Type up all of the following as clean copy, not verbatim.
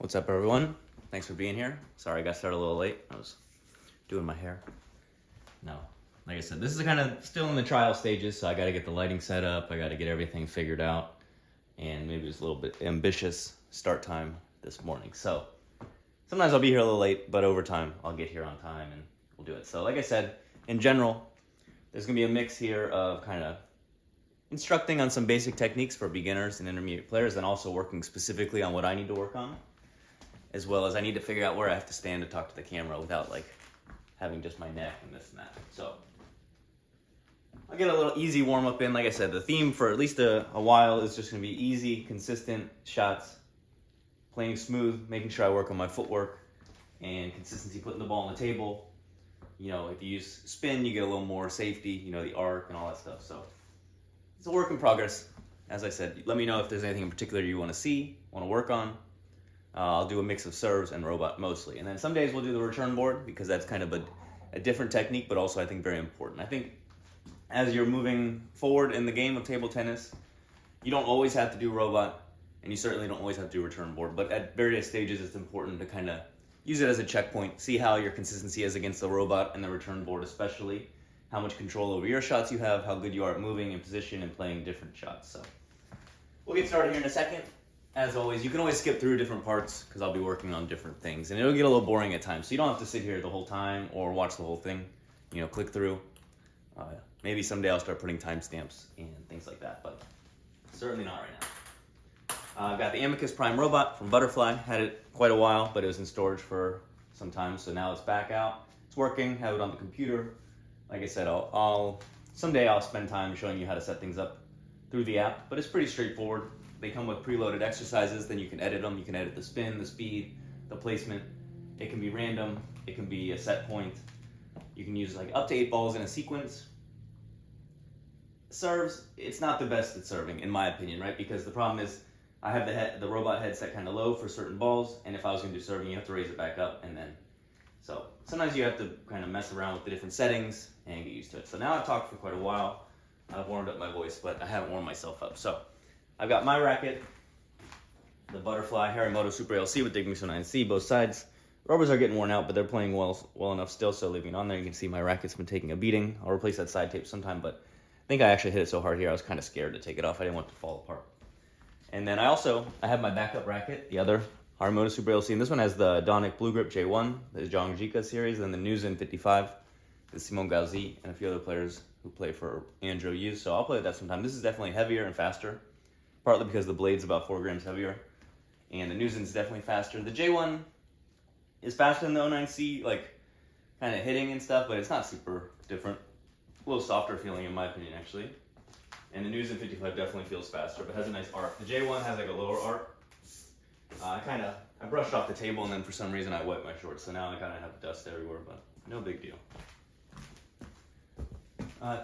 What's up, everyone? Thanks for being here. Sorry I got started a little late. I was doing my hair. No, like I said, this is kind of still in the trial stages, so I got to get the lighting set up. I got to get everything figured out, and maybe it's a little bit ambitious start time this morning. So sometimes I'll be here a little late, but over time I'll get here on time and we'll do it. So like I said, in general, there's going to be a mix here of kind of instructing on some basic techniques for beginners and intermediate players, and also working specifically on what I need to work on, as well as I need to figure out where I have to stand to talk to the camera without like having just my neck and this and that. So I'll get a little easy warm up in. Like I said, the theme for at least a while is just going to be easy, consistent shots, playing smooth, making sure I work on my footwork and consistency, putting the ball on the table. You know, if you use spin, you get a little more safety, you know, the arc and all that stuff. So it's a work in progress. As I said, let me know if there's anything in particular you want to see, want to work on. I'll do a mix of serves and robot mostly. And then some days we'll do the return board, because that's kind of a different technique, but also I think very important. I think as you're moving forward in the game of table tennis, you don't always have to do robot, and you certainly don't always have to do return board. But at various stages, it's important to kind of use it as a checkpoint, see how your consistency is against the robot and the return board especially, how much control over your shots you have, how good you are at moving in position and playing different shots. So we'll get started here in a second. As always, you can always skip through different parts because I'll be working on different things, and it'll get a little boring at times. So you don't have to sit here the whole time or watch the whole thing. You know, click through. Maybe someday I'll start putting timestamps and things like that, but certainly not right now. I've got the Amicus Prime robot from Butterfly. Had it quite a while, but it was in storage for some time, so now it's back out. It's working. Have it on the computer. Like I said, someday I'll spend time showing you how to set things up through the app, but it's pretty straightforward. They come with preloaded exercises, then you can edit them. You can edit the spin, the speed, the placement. It can be random. It can be a set point. You can use like up to 8 balls in a sequence. Serves, it's not the best at serving, in my opinion, right? Because the problem is I have the robot head set kind of low for certain balls, and if I was going to do serving, you have to raise it back up, and then so sometimes you have to kind of mess around with the different settings and get used to it. So now I've talked for quite a while. I've warmed up my voice, but I haven't warmed myself up. So I've got my racket, the Butterfly Harimoto Super ALC with Dignics 09C, both sides. Rubbers are getting worn out, but they're playing well enough still, so leaving it on there. You can see my racket's been taking a beating. I'll replace that side tape sometime, but I think I actually hit it so hard here I was kind of scared to take it off. I didn't want it to fall apart. And then I have my backup racket, the other Harimoto Super ALC, and this one has the Anatomic Blue Grip J1, the Zhang Jika series, and the Newzen 55, the Simon Gauzy, and a few other players who play for Andrew Yu, so I'll play with that sometime. This is definitely heavier and faster, partly because the blade's about 4 grams heavier, and the Newzen's definitely faster. The J1 is faster than the 09C, like kind of hitting and stuff, but it's not super different. A little softer feeling in my opinion, actually. And the Newzen 55 definitely feels faster, but has a nice arc. The J1 has like a lower arc. I brushed off the table, and then for some reason I wet my shorts, so now I kind of have dust everywhere, but no big deal.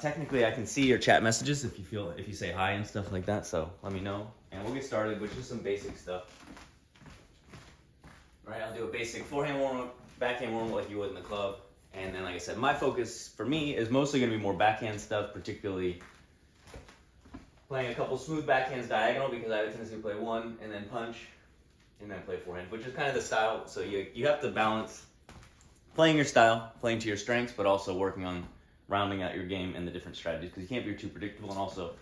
Technically, I can see your chat messages if you say hi and stuff like that, so let me know. And we'll get started with just some basic stuff. All right, I'll do a basic forehand warm-up, backhand warm-up like you would in the club. And then, like I said, my focus for me is mostly going to be more backhand stuff, particularly playing a couple smooth backhands diagonal, because I have a tendency to play one and then punch and then play forehand, which is kind of the style. So you have to balance playing your style, playing to your strengths, but also working on rounding out your game and the different strategies, because you can't be too predictable. And also,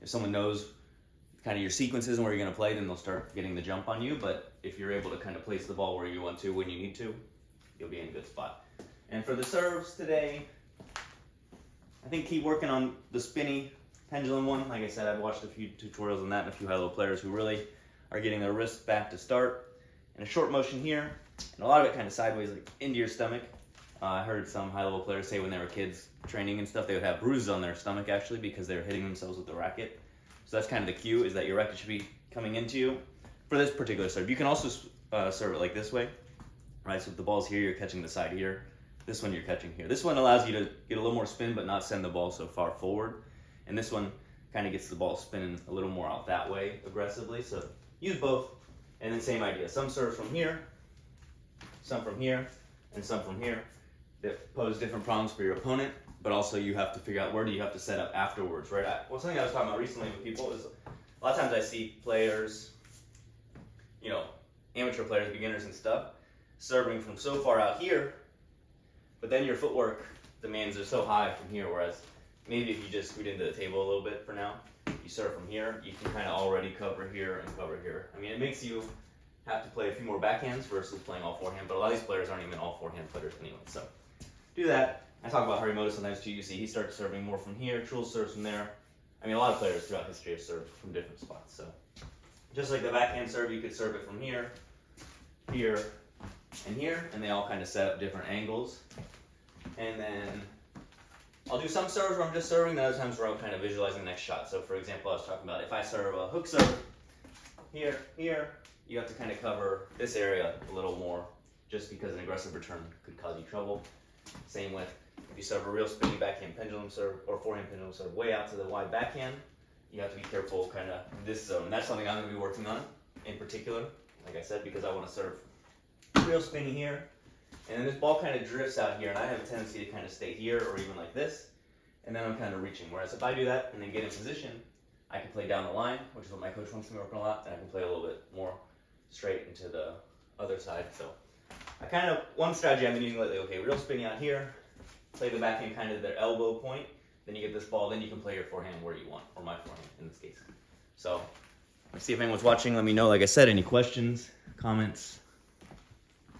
if someone knows kind of your sequences and where you're going to play, then they'll start getting the jump on you. But if you're able to kind of place the ball where you want to, when you need to, you'll be in a good spot. And for the serves today, I think keep working on the spinny pendulum one. Like I said, I've watched a few tutorials on that and a few high-level players who really are getting their wrists back to start. And a short motion here, and a lot of it kind of sideways, like into your stomach. I heard some high-level players say when they were kids training and stuff, they would have bruises on their stomach actually because they were hitting themselves with the racket. So that's kind of the cue, is that your racket should be coming into you for this particular serve. You can also serve it like this way, right? So if the ball's here, you're catching the side here. This one you're catching here. This one allows you to get a little more spin but not send the ball so far forward. And this one kind of gets the ball spinning a little more out that way aggressively. So use both. And then same idea. Some serves from here, some from here, and some from here that pose different problems for your opponent. But also you have to figure out where do you have to set up afterwards, right? Well, something I was talking about recently with people is a lot of times I see players, you know, amateur players, beginners and stuff, serving from so far out here, but then your footwork demands are so high from here, whereas maybe if you just scoot into the table a little bit for now, you serve from here, you can kind of already cover here and cover here. I mean, it makes you have to play a few more backhands versus playing all forehand, but a lot of these players aren't even all forehand players anyway, so do that. I talk about Harimoto sometimes too. You see he starts serving more from here, Truls serves from there. I mean, a lot of players throughout history have served from different spots, so just like the backhand serve, you could serve it from here, here, and here, and they all kind of set up different angles. And then I'll do some serves where I'm just serving, and other times where I'm kind of visualizing the next shot. So for example, I was talking about if I serve a hook serve here, here, you have to kind of cover this area a little more, just because an aggressive return could cause you trouble. Same with if you serve a real spinny backhand pendulum serve or forehand pendulum serve way out to the wide backhand, you have to be careful kind of this zone. That's something I'm going to be working on in particular, like I said, because I want to serve real spinny here. And then this ball kind of drifts out here, and I have a tendency to kind of stay here or even like this, and then I'm kind of reaching. Whereas if I do that and then get in position, I can play down the line, which is what my coach wants me working a lot, and I can play a little bit more straight into the other side. So I kind of, one strategy I've been using lately, okay, real spinny out here, play the backhand kind of their elbow point, then you get this ball, then you can play your forehand where you want, or my forehand in this case. So let's see if anyone's watching. Let me know, like I said, any questions, comments.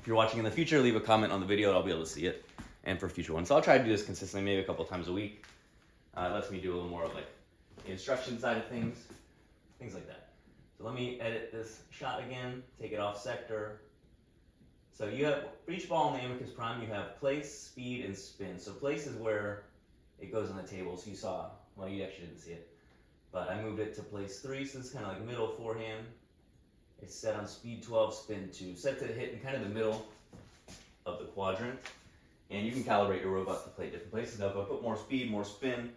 If you're watching in the future, leave a comment on the video and I'll be able to see it. And for future ones. So I'll try to do this consistently, maybe a couple times a week. It lets me do a little more of like the instruction side of things like that. So let me edit this shot again, take it off sector. So you have, for each ball in the Amicus Prime, you have place, speed, and spin. So place is where it goes on the table. So you saw, well, you actually didn't see it, but I moved it to place 3, so it's kind of like middle forehand. It's set on speed 12, spin 2. Set to hit in kind of the middle of the quadrant. And you can calibrate your robot to play different places. Now if I put more speed, more spin,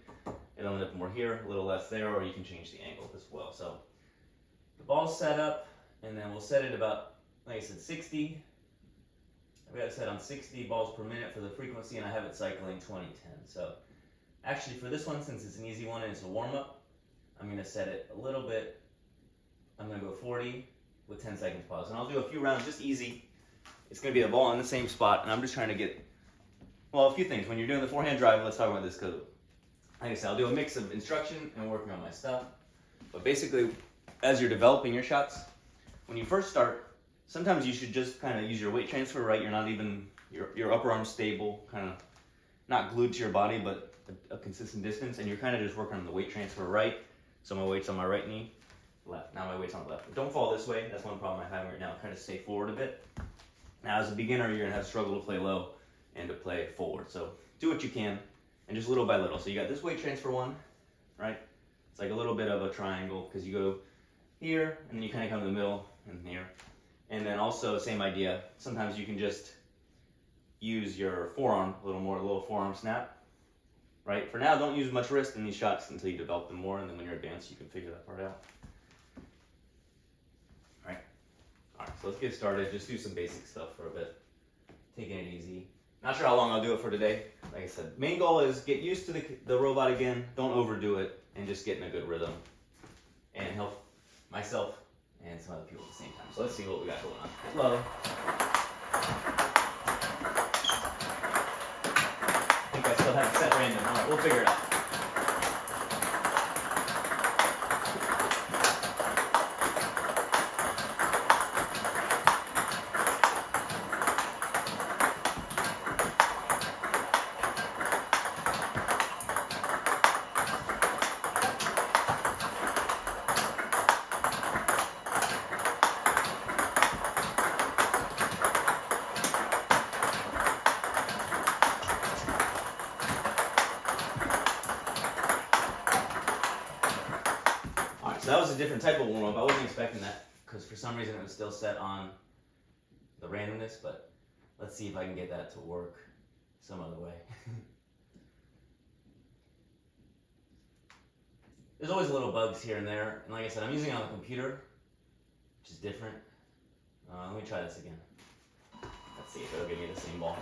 it'll end up more here, a little less there, or you can change the angle as well. So the ball's set up, and then we'll set it about, like I said, 60. I've got it set on 60 balls per minute for the frequency, and I have it cycling 20-10. So actually for this one, since it's an easy one and it's a warm-up, I'm going to set it a little bit. I'm going to go 40 with 10 seconds pause. And I'll do a few rounds, just easy. It's going to be a ball in the same spot, and I'm just trying to get, well, a few things. When you're doing the forehand drive, let's talk about this, because like I said, I'll do a mix of instruction and working on my stuff. But basically, as you're developing your shots, when you first start, sometimes you should just kind of use your weight transfer, right? You're not even, your upper arm's stable, kind of not glued to your body, but a consistent distance, and you're kind of just working on the weight transfer right. So my weight's on my right knee, left. Now my weight's on the left. But don't fall this way. That's one problem I'm having right now. Kind of stay forward a bit. Now as a beginner, you're going to have to struggle to play low and to play forward. So do what you can, and just little by little. So you got this weight transfer one, right? It's like a little bit of a triangle, because you go here, and then you kind of come to the middle, and here. And then also, same idea. Sometimes you can just use your forearm a little more, a little forearm snap, right? For now, don't use much wrist in these shots until you develop them more, and then when you're advanced, you can figure that part out. All right, so let's get started. Just do some basic stuff for a bit. Taking it easy. Not sure how long I'll do it for today. Like I said, main goal is get used to the robot again. Don't overdo it, and just get in a good rhythm and help myself and some other people at the same time. So let's see what we got going on. Hello. I think I still have it set random. All right, we'll figure it out. So that was a different type of warm-up. I wasn't expecting that, because for some reason it was still set on the randomness, but let's see if I can get that to work some other way. There's always little bugs here and there, and like I said, I'm using it on the computer, which is different. Let me try this again. Let's see if it'll give me the same ball.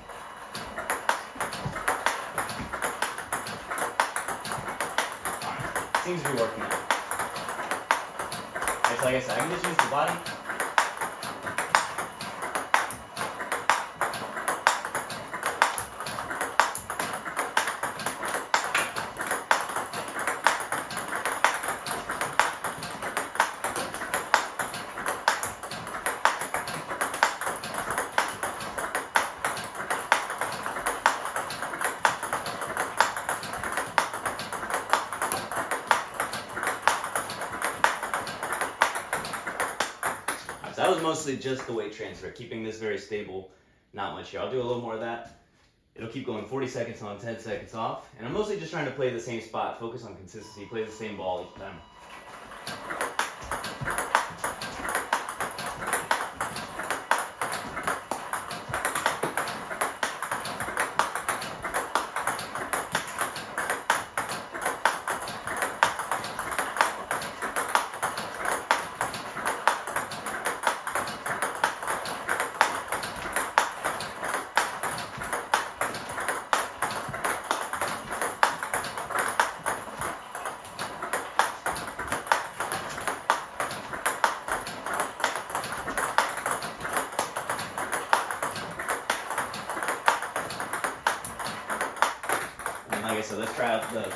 Alright, seems to be working out. So like I said, I can just use the body. So that was mostly just the weight transfer, keeping this very stable, not much here. I'll do a little more of that. It'll keep going 40 seconds on, 10 seconds off. And I'm mostly just trying to play the same spot, focus on consistency, play the same ball each time. Like I said, let's try out the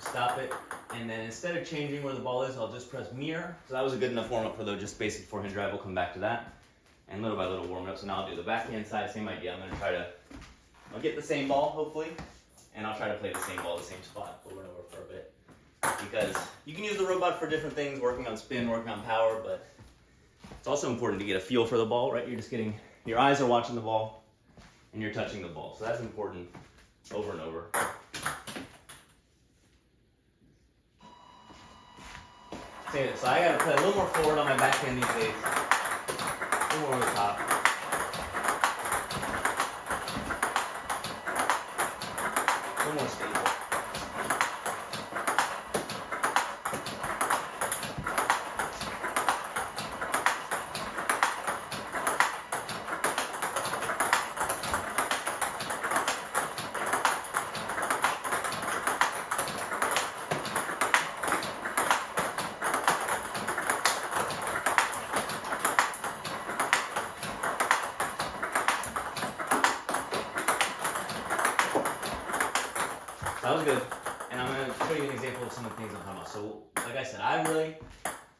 stop it, and then instead of changing where the ball is, I'll just press mirror. So that was a good enough warm up for the just basic forehand drive. We'll come back to that, and little by little warm it up. So now I'll do the backhand side, same idea. I'm going to try to, I'll get the same ball hopefully, and I'll try to play the same ball, the same spot over and over for a bit. Because you can use the robot for different things, working on spin, working on power, but it's also important to get a feel for the ball, right? You're just getting, your eyes are watching the ball, and you're touching the ball. So that's important. Over and over. So I gotta play a little more forward on my backhand these days. A little more over the top. A little more stable. That was good, and I'm going to show you an example of some of the things I'm talking about. So, like I said,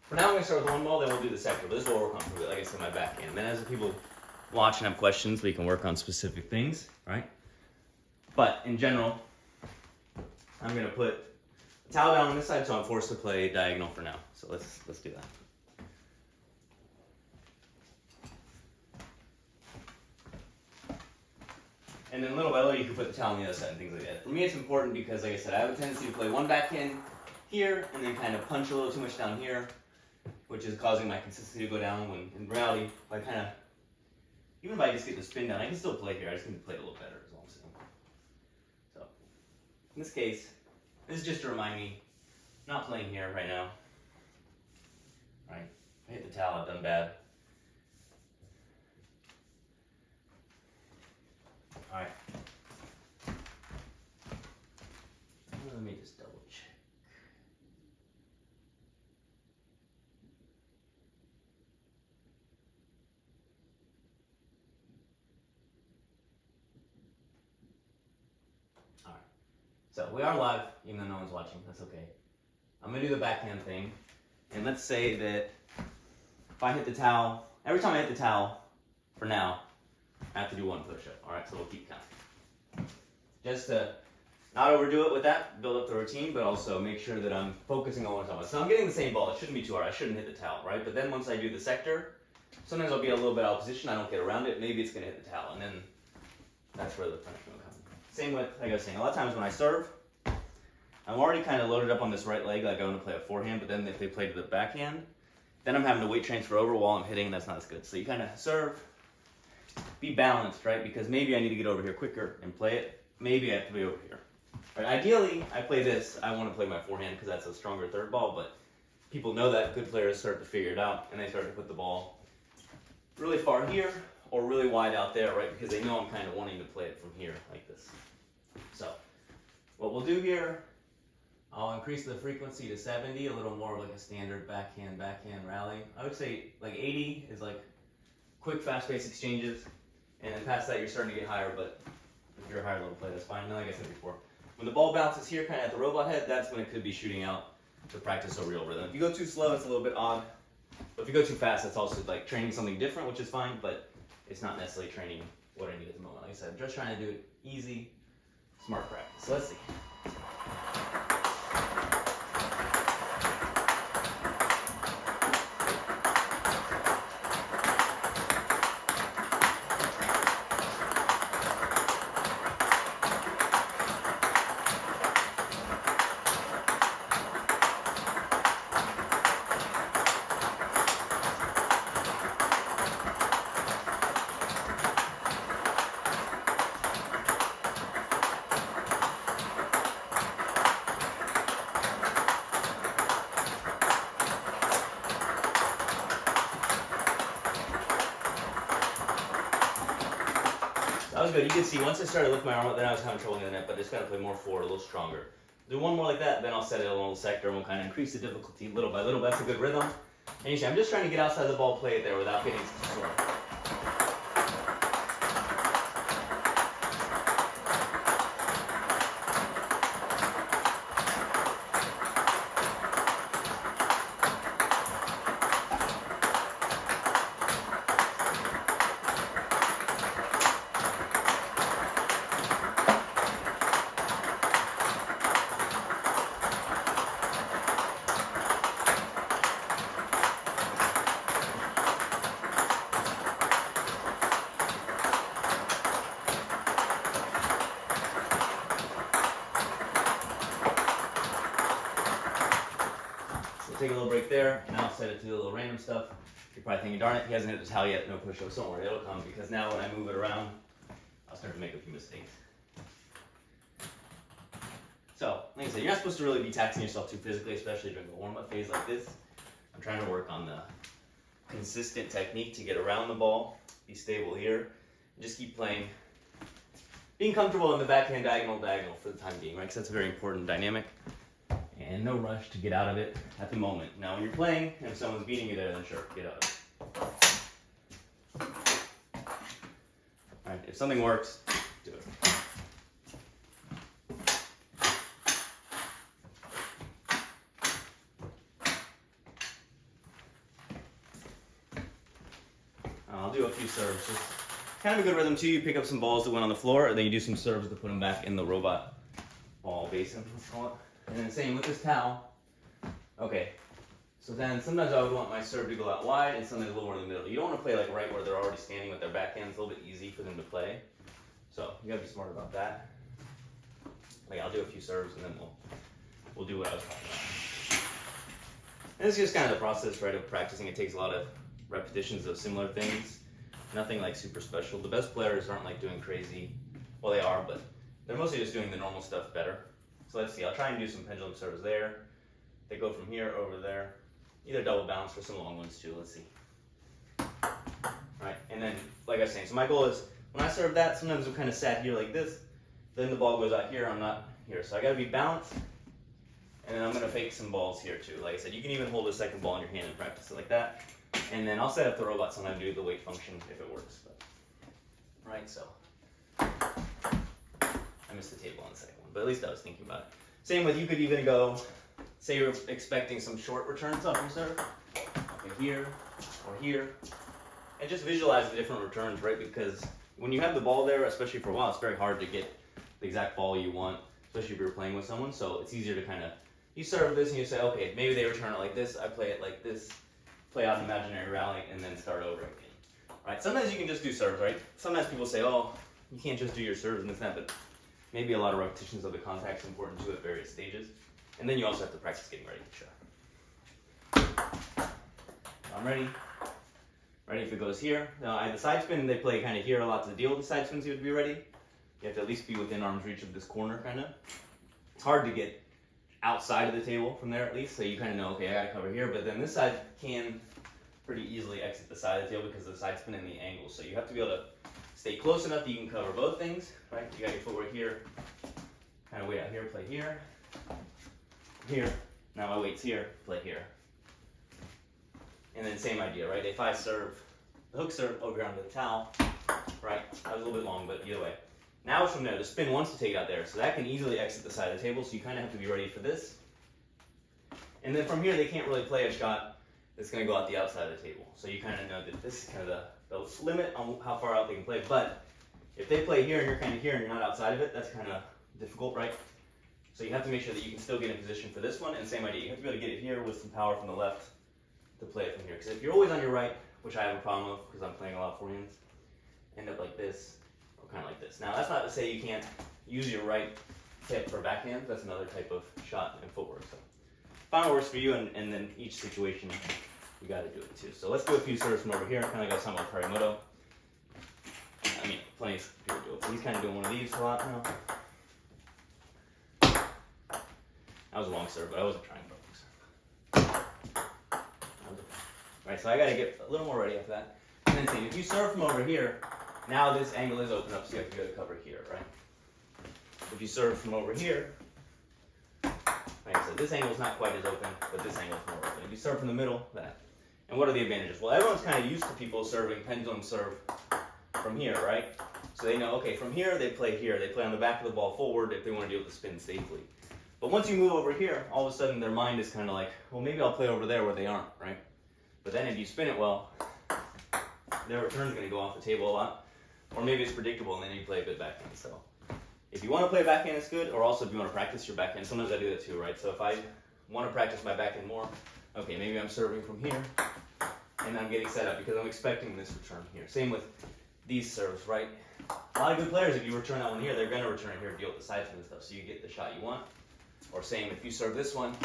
for now I'm going to start with one ball, then we'll do the sector, but this is what we'll work on for, like I said, my backhand. Then as the people watch and have questions, we can work on specific things, right? But in general, I'm going to put a towel down on this side, so I'm forced to play diagonal for now. So let's do that. And then little by little, you can put the towel on the other side and things like that. For me, it's important because, like I said, I have a tendency to play one backhand here and then kind of punch a little too much down here, which is causing my consistency to go down. When in reality, if I kind of, even if I just get the spin down, I can still play here. I just need to play it a little better, is all I'm saying. So, in this case, this is just to remind me, I'm not playing here right now. Right? If I hit the towel, I've done bad. All right. Let me just double check. All right. So we are live, even though no one's watching. That's okay. I'm gonna do the backhand thing, and let's say that if I hit the towel, every time I hit the towel, for now, I have to do one push-up, all right? So we'll keep counting. Just to not overdo it with that, build up the routine, but also make sure that I'm focusing on what I'm talking about. So I'm getting the same ball. It shouldn't be too hard. I shouldn't hit the towel, right? But then once I do the sector, sometimes I'll be a little bit out of position. I don't get around it. Maybe it's going to hit the towel, and then that's where the punishment will come. Same with, like I was saying, a lot of times when I serve, I'm already kind of loaded up on this right leg, like I want to play a forehand, but then if they play to the backhand, then I'm having to weight transfer over while I'm hitting, and that's not as good. So you kind of serve, be balanced, right? Because maybe I need to get over here quicker and play it. Maybe I have to be over here. Right? Ideally, I play this. I want to play my forehand because that's a stronger third ball, but people know that. Good players start to figure it out, and they start to put the ball really far here or really wide out there, right? Because they know I'm kind of wanting to play it from here like this. So what we'll do here, I'll increase the frequency to 70, a little more like a standard backhand rally. I would say like 80 is like quick, fast-paced exchanges, and then past that you're starting to get higher, but if you're a higher level player, that's fine. And like I said before, when the ball bounces here kind of at the robot head, that's when it could be shooting out to practice a real rhythm. If you go too slow, it's a little bit odd, but if you go too fast, that's also like training something different, which is fine, but it's not necessarily training what I need at the moment. Like I said, I'm just trying to do it easy, smart practice. So let's see. That was good. You can see once I started lifting my arm up, then I was having trouble in the net, but I just got to play more forward, a little stronger. Do one more like that, then I'll set it a little sector and we'll kind of increase the difficulty little by little. That's a good rhythm. And you see, I'm just trying to get outside the ball, play it there without getting sore. Take a little break there, and I'll set it to do a little random stuff. You're probably thinking, darn it, he hasn't hit his towel yet, no push-ups. Don't worry, it'll come, because now when I move it around, I'll start to make a few mistakes. So, like I said, you're not supposed to really be taxing yourself too physically, especially during the warm-up phase like this. I'm trying to work on the consistent technique to get around the ball, be stable here, and just keep playing. Being comfortable in the backhand diagonal for the time being, right? Because that's a very important dynamic. And no rush to get out of it at the moment. Now when you're playing and if someone's beating you there, then sure, get out of it. Alright, if something works, do it. I'll do a few serves. Just kind of a good rhythm too. You pick up some balls that went on the floor, and then you do some serves to put them back in the robot ball basin, let's call it. And then same with this towel. Okay, so then sometimes I would want my serve to go out wide and sometimes a little more in the middle. You don't want to play like right where they're already standing with their backhand. It's a little bit easy for them to play. So you gotta be smart about that. Like I'll do a few serves and then we'll do what I was talking about. And it's just kind of the process, right, of practicing. It takes a lot of repetitions of similar things. Nothing like super special. The best players aren't like doing crazy. Well, they are, but they're mostly just doing the normal stuff better. So let's see, I'll try and do some pendulum serves there. They go from here over there. Either double bounce or some long ones too, let's see. Alright, and then, like I was saying, so my goal is, when I serve that, sometimes I'm kind of sat here like this, then the ball goes out here, I'm not here. So I gotta be balanced, and then I'm gonna fake some balls here too. Like I said, you can even hold a second ball in your hand and practice it like that. And then I'll set up the robot sometime to do the weight function if it works. But, right, so. I missed the table on the second one, but at least I was thinking about it. Same with, you could even go, say you're expecting some short returns off your serve, like here or here, and just visualize the different returns, right? Because when you have the ball there, especially for a while, it's very hard to get the exact ball you want, especially if you're playing with someone. So it's easier to kind of, you serve this and you say, okay, maybe they return it like this, I play it like this, play out an imaginary rally, and then start over again. Right? Sometimes you can just do serves, right? Sometimes people say, oh, you can't just do your serves and this and that, but maybe a lot of repetitions of the contact's important too at various stages. And then you also have to practice getting ready. Sure. I'm ready. Ready if it goes here. Now, the side spin, they play kind of here a lot to deal with the side spins. You have to be ready. You have to at least be within arm's reach of this corner, kind of. It's hard to get outside of the table from there at least, so you kind of know, okay, I got to cover here. But then this side can pretty easily exit the side of the table because of the side spin and the angle. So you have to be able to stay close enough that you can cover both things, right? You got your footwork here, kind of weight out here, play here, here. Now my weight's here, play here. And then same idea, right? If I serve the hook serve over here onto the towel, right? That was a little bit long, but either way. Now it's from there. The spin wants to take it out there, so that can easily exit the side of the table, so you kind of have to be ready for this. And then from here, they can't really play a shot that's going to go out the outside of the table. So you kind of know that this is kind of the limit on how far out they can play. But if they play here and you're kind of here and you're not outside of it, that's kind of difficult, right? So you have to make sure that you can still get in position for this one, and same idea. You have to be able to get it here with some power from the left to play it from here. Because if you're always on your right, which I have a problem with because I'm playing a lot of forehands, end up like this, or kind of like this. Now that's not to say you can't use your right hip for backhand. That's another type of shot and footwork. So find what works for you, and then each situation, you got to do it too. So let's do a few serves from over here, kind of like I was talking about Harimoto. I mean, plenty of people do it. So he's kind of doing one of these a lot now. That was a long serve, but I wasn't trying for a long serve. Right, so I got to get a little more ready after that. And then see, if you serve from over here, Now this angle is open up, so you have to go to cover here, right? If you serve from over here, like I said, this angle is not quite as open, but this angle is more open. If you serve from the middle, that. And what are the advantages? Well, everyone's kind of used to people serving pendulum serve from here, right? So they know, okay, from here, they play here. They play on the back of the ball forward if they want to deal with the spin safely. But once you move over here, all of a sudden their mind is kind of like, well, maybe I'll play over there where they aren't, right? But then if you spin it well, their return's going to go off the table a lot. Or maybe it's predictable and then you play a good backhand. So if you want to play backhand, it's good. Or also if you want to practice your backhand, sometimes I do that too, right? So if I want to practice my backhand more, okay, maybe I'm serving from here and I'm getting set up because I'm expecting this return here. Same with these serves, right? A lot of good players, if you return that one here, they're going to return it here to deal with the side spin and stuff, so you get the shot you want. Or same, if you serve this one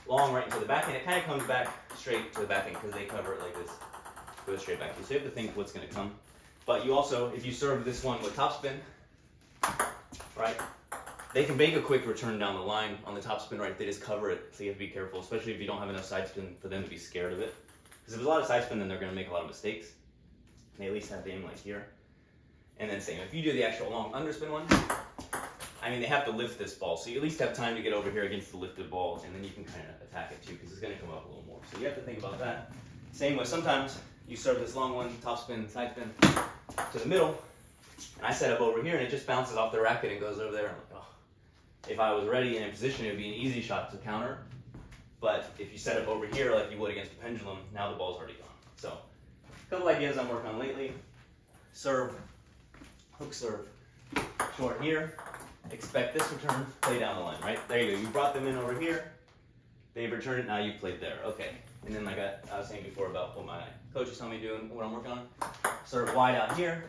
long right into the backhand, it kind of comes back straight to the backhand because they cover it like this. Goes straight back to you. So you have to think what's going to come. But you also, if you serve this one with topspin, right, they can make a quick return down the line on the topspin, right? They just cover it, so you have to be careful, especially if you don't have enough side spin for them to be scared of it. Because if there's a lot of side spin, then they're going to make a lot of mistakes. They at least have to aim like here. And then same, if you do the actual long underspin one, I mean, they have to lift this ball, so you at least have time to get over here against the lifted ball, and then you can kind of attack it too, because it's going to come up a little more. So you have to think about that. Same way, sometimes you serve this long one, top spin, side spin, to the middle, and I set up over here, and it just bounces off the racket and goes over there. I'm like, oh. If I was ready and in position, it would be an easy shot to counter. But if you set up over here like you would against the pendulum, now the ball's already gone. So, a couple ideas I'm working on lately. Serve, hook serve, short here. Expect this return, play down the line, right? There you go. You brought them in over here. They've returned it, now you played there. Okay. And then like I was saying before about what my coach is telling me to do and what I'm working on. Serve wide out here,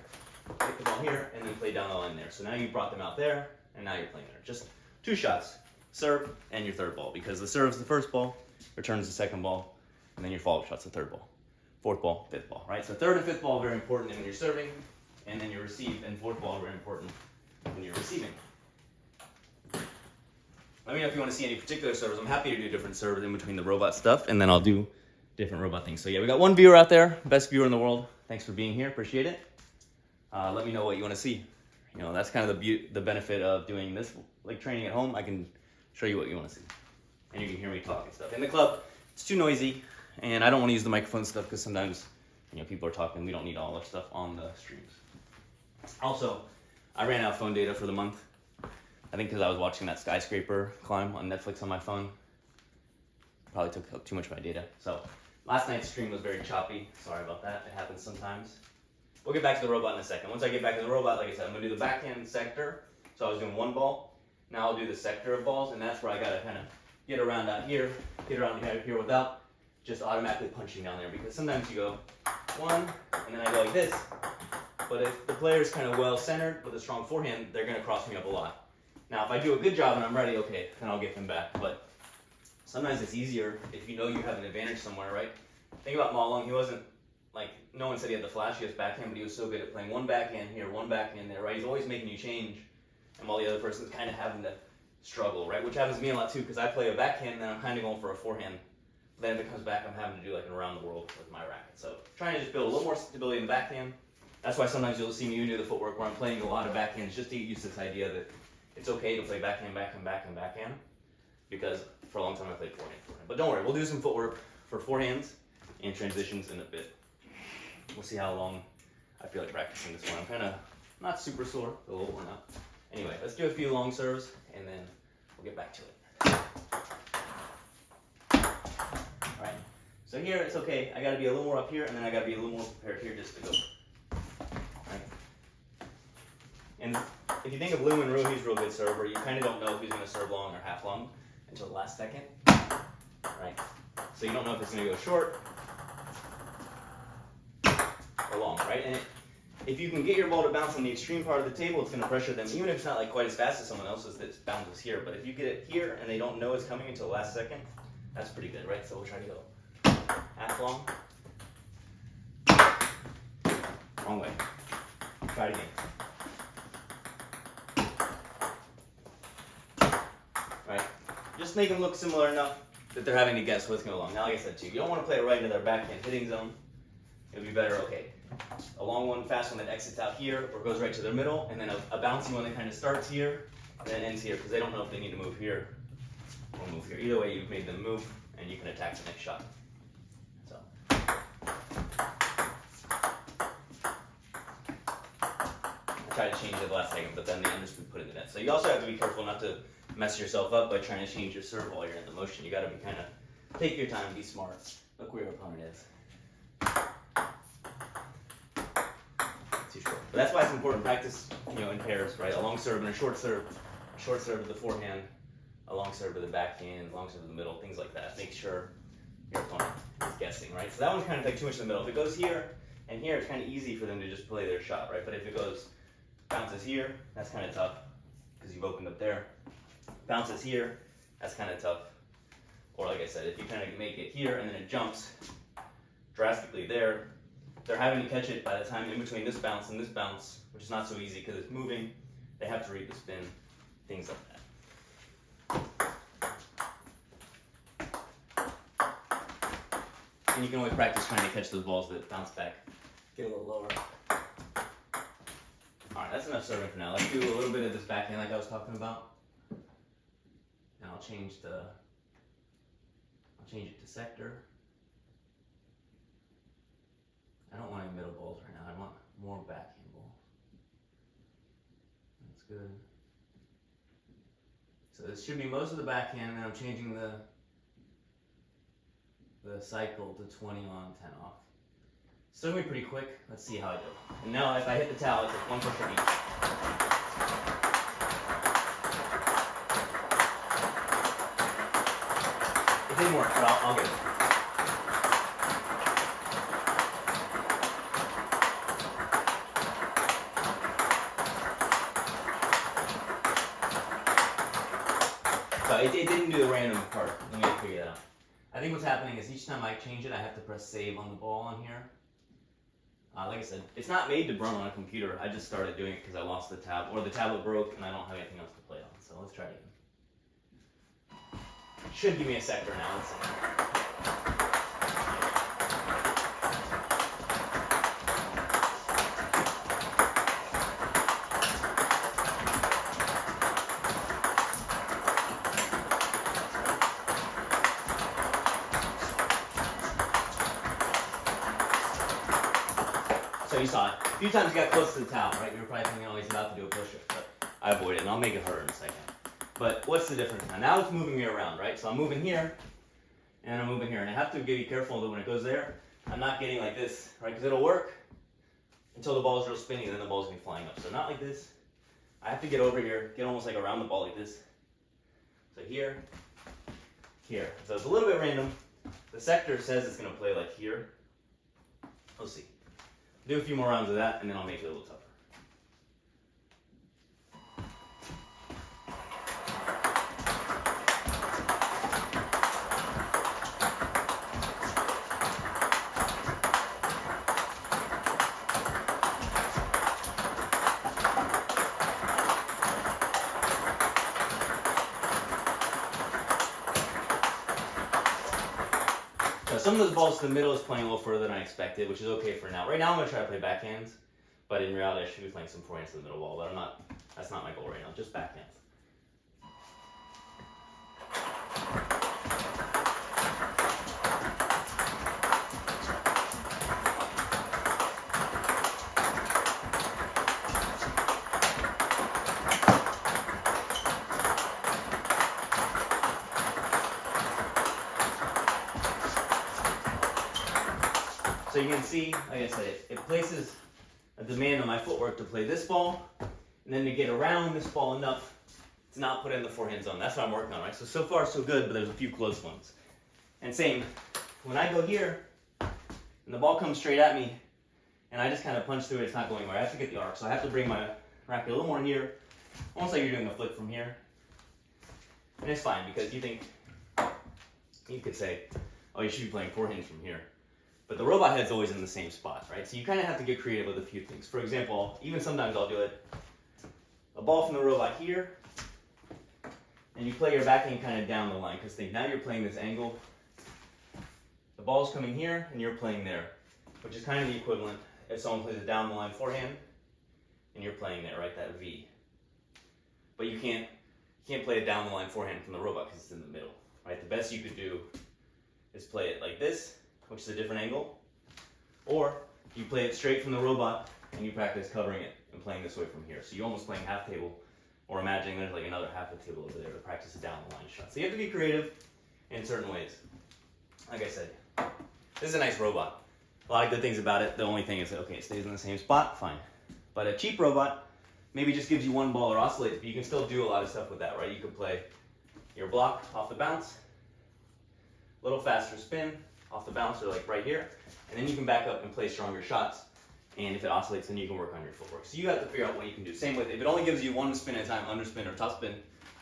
hit the ball here, and then play down the line there. So now you brought them out there, and now you're playing there. Just 2 shots, serve and your third ball, because the serve's the first ball, returns the second ball, and then your follow-up shot's the third ball. Fourth ball, fifth ball, right? So third and fifth ball are very important when you're serving, and then you receive, and fourth ball are very important when you're receiving. Let me know if you want to see any particular servers. I'm happy to do different servers in between the robot stuff, and then I'll do different robot things. So yeah, we got one viewer out there, best viewer in the world. Thanks for being here, appreciate it. Let me know what you want to see. You know, that's kind of the benefit of doing this, like training at home. I can show you what you want to see, and you can hear me talk and stuff. In the club, it's too noisy, and I don't want to use the microphone stuff because sometimes, you know, people are talking. We don't need all our stuff on the streams. Also, I ran out of phone data for the month. I think because I was watching that skyscraper climb on Netflix on my phone. Probably took up too much of my data. So last night's stream was very choppy. Sorry about that. It happens sometimes. We'll get back to the robot in a second. Once I get back to the robot, like I said, I'm going to do the backhand sector. So I was doing one ball. Now I'll do the sector of balls, and that's where I got to kind of get around out here, get around here without just automatically punching down there. Because sometimes you go one, and then I go like this. But if the player's kind of well-centered with a strong forehand, they're going to cross me up a lot. Now, if I do a good job and I'm ready, okay, then I'll get them back. But sometimes it's easier if you know you have an advantage somewhere, right? Think about Ma Long. He wasn't, like, no one said he had the flashiest backhand, but he was so good at playing one backhand here, one backhand there, right? He's always making you change, and while the other person's kind of having to struggle, right? Which happens to me a lot, too, because I play a backhand, and then I'm kind of going for a forehand. But then if it comes back, I'm having to do, like, an around the world with my racket. So trying to just build a little more stability in the backhand. That's why sometimes you'll see me do the footwork where I'm playing a lot of backhands just to get used to this idea that it's okay to play backhand, backhand, backhand, backhand, because for a long time I played forehand, forehand. But don't worry, we'll do some footwork for forehands and transitions in a bit. We'll see how long I feel like practicing this one. I'm kind of not super sore, a little worn out. Anyway, let's do a few long serves, and then we'll get back to it. All right, so here it's okay. I got to be a little more up here, and then I got to be a little more prepared here just to go. And if you think of Lou and Rue, he's a real good server. You kind of don't know if he's going to serve long or half long until the last second, right? So you don't know if it's going to go short or long, right? And if you can get your ball to bounce on the extreme part of the table, it's going to pressure them, even if it's not like quite as fast as someone else's that bounces here. But if you get it here and they don't know it's coming until the last second, that's pretty good, right? So we'll try to go half long. Wrong way. Try it again. Just make them look similar enough that they're having to guess what's going along. Now, like I said, too, you don't want to play it right into their backhand hitting zone. It would be better, okay, A long one, fast one that exits out here or goes right to the middle, and then a bouncy one that kind of starts here and then ends here because they don't know if they need to move here or move here. Either way, you've made them move, and you can attack the next shot. So. I tried to change it the last second, but then the end just put in the net. So you also have to be careful not to mess yourself up by trying to change your serve while you're in the motion. You got to be kind of take your time, be smart, look where your opponent is. Too short. But that's why it's important to practice, in pairs, right? A long serve and a short serve to the forehand, a long serve to the backhand, long serve to the middle, things like that. Make sure your opponent is guessing, right? So that one's kind of like too much in the middle. If it goes here and here, it's kind of easy for them to just play their shot, right? But if it goes bounces here, that's kind of tough because you've opened up there. Bounces here, that's kind of tough. Or like I said, if you kind of make it here and then it jumps drastically there, they're having to catch it by the time in between this bounce and this bounce, which is not so easy because it's moving. They have to read the spin, things like that. And you can always practice trying to catch those balls that bounce back. Get a little lower. All right, that's enough serving for now. Let's do a little bit of this backhand like I was talking about. And I'll change it to sector. I don't want any middle balls right now. I want more backhand balls. That's good. So this should be most of the backhand, and I'm changing the cycle to 20 on, 10 off. Still gonna be pretty quick. Let's see how I do. And now if I hit the towel, it's like one push each. It didn't work, but I'll get it. So it didn't do the random part. Let me figure that out. I think what's happening is each time I change it, I have to press save on the ball on here. Like I said, it's not made to run on a computer. I just started doing it because I lost the tab, or the tablet broke and I don't have anything else to play on. So let's try it again. Should give me a sector now. Let's see. So you saw it. A few times you got close to the towel, right? You were probably thinking, oh, he's about to do a push-up, but I avoid it, and I'll make it harder in a second. But what's the difference now? Now it's moving me around, right? So I'm moving here, and I'm moving here, and I have to be careful that when it goes there, I'm not getting like this, right? Because it'll work until the ball is real spinny, and then the ball's gonna be flying up. So not like this. I have to get over here, get almost like around the ball like this. So here, here. So it's a little bit random. The sector says it's gonna play like here. We'll see. Do a few more rounds of that, and then I'll make it a little tougher. So some of those balls to the middle is playing a little further than I expected, which is okay for now. Right now I'm going to try to play backhands, but in reality I should be playing some forehands to the middle ball, but that's not my goal right now, just backhands. So you can see, like I said, it places a demand on my footwork to play this ball, and then to get around this ball enough to not put it in the forehand zone. That's what I'm working on, right? So far so good, but there's a few close ones. And same, when I go here, and the ball comes straight at me, and I just kind of punch through it, it's not going anywhere. I have to get the arc, so I have to bring my racket a little more here, almost like you're doing a flick from here. And it's fine, because you could say, oh, you should be playing forehands from here. But the robot head's always in the same spot, right? So you kind of have to get creative with a few things. For example, even sometimes I'll do it, a ball from the robot here, and you play your backhand kind of down the line, because now you're playing this angle. The ball's coming here, and you're playing there, which is kind of the equivalent if someone plays a down the line forehand and you're playing there, right, that V. But you can't play a down the line forehand from the robot because it's in the middle, right? The best you could do is play it like this, which is a different angle, or you play it straight from the robot and you practice covering it and playing this way from here. So you're almost playing half table, or imagining there's like another half a table over there to practice a down the line shot. So you have to be creative in certain ways. Like I said, this is a nice robot. A lot of good things about it. The only thing is that, okay, it stays in the same spot, fine. But a cheap robot maybe just gives you one ball or oscillates, but you can still do a lot of stuff with that, right? You could play your block off the bounce, a little faster spin off the bounce, or like right here, and then you can back up and play stronger shots. And if it oscillates, then you can work on your footwork. So you have to figure out what you can do. Same with, if it only gives you one spin at a time, underspin or topspin,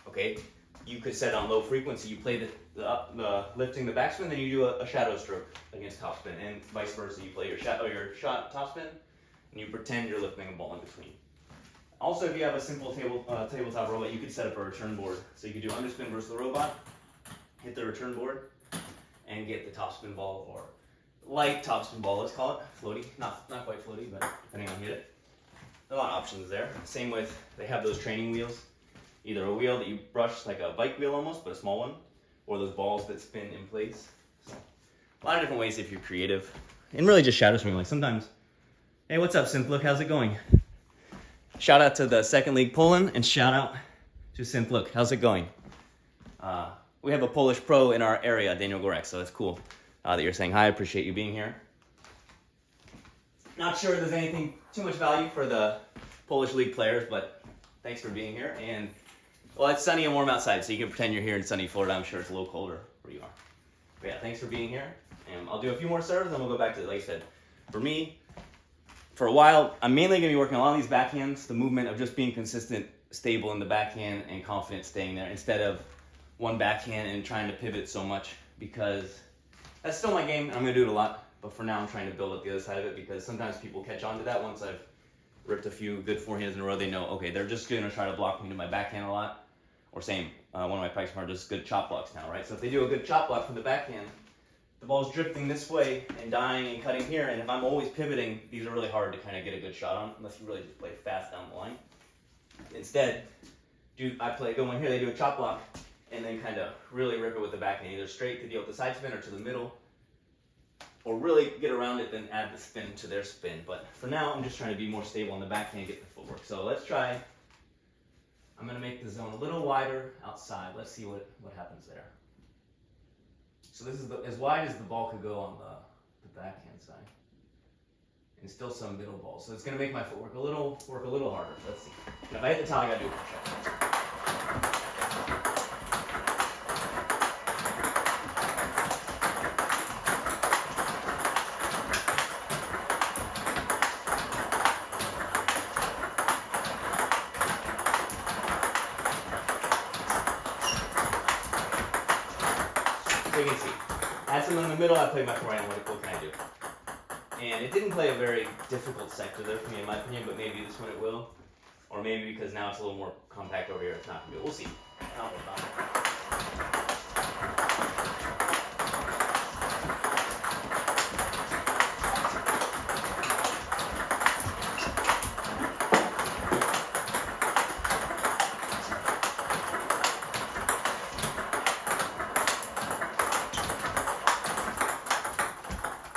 okay, you could set on low frequency. You play the lifting the backspin, then you do a shadow stroke against topspin, and vice versa. You play your shot topspin, and you pretend you're lifting a ball in between. Also, if you have a simple tabletop robot, you could set up a return board. So you could do underspin versus the robot, hit the return board, and get the topspin ball, or light topspin ball, let's call it, floaty. Not quite floaty, but depending on how you hit it. There are a lot of options there. Same with, they have those training wheels. Either a wheel that you brush like a bike wheel almost, but a small one, or those balls that spin in place. So a lot of different ways if you're creative. And really just shadow swing. Like sometimes, hey, what's up, Synth Look? How's it going? Shout out to the second league Poland, and shout out to Synth Look. How's it going? We have a Polish pro in our area, Daniel Gorek, so that's cool that you're saying hi. I appreciate you being here. Not sure there's anything too much value for the Polish league players, but thanks for being here. And well, it's sunny and warm outside, so you can pretend you're here in sunny Florida. I'm sure it's a little colder where you are. But yeah, thanks for being here. And I'll do a few more serves, and we'll go back to, like I said, for me, for a while, I'm mainly going to be working on a lot of these backhands, the movement of just being consistent, stable in the backhand, and confident staying there, instead of one backhand and trying to pivot so much, because that's still my game, and I'm going to do it a lot. But for now, I'm trying to build up the other side of it, because sometimes people catch on to that once I've ripped a few good forehands in a row. They know, okay, they're just going to try to block me to my backhand a lot. Or same, one of my practice partners does good chop blocks now, right? So if they do a good chop block from the backhand, the ball's drifting this way and dying and cutting here, and if I'm always pivoting, these are really hard to kind of get a good shot on, unless you really just play fast down the line. Instead, go in here, they do a chop block, and then kind of really rip it with the backhand, either straight to deal with the side spin or to the middle, or really get around it, then add the spin to their spin. But for now, I'm just trying to be more stable on the backhand and get the footwork. So let's try. I'm going to make the zone a little wider outside. Let's see what happens there. So this is as wide as the ball could go on the backhand side. And still some middle balls. So it's going to make my footwork work a little harder. Let's see. And if I hit the top, I got to do a push-up. You can see, I had some in the middle, I played my forehand, what can I do? And it didn't play a very difficult sector there for me in my opinion, but maybe this one it will. Or maybe because now it's a little more compact over here, it's not going to do it. We'll see.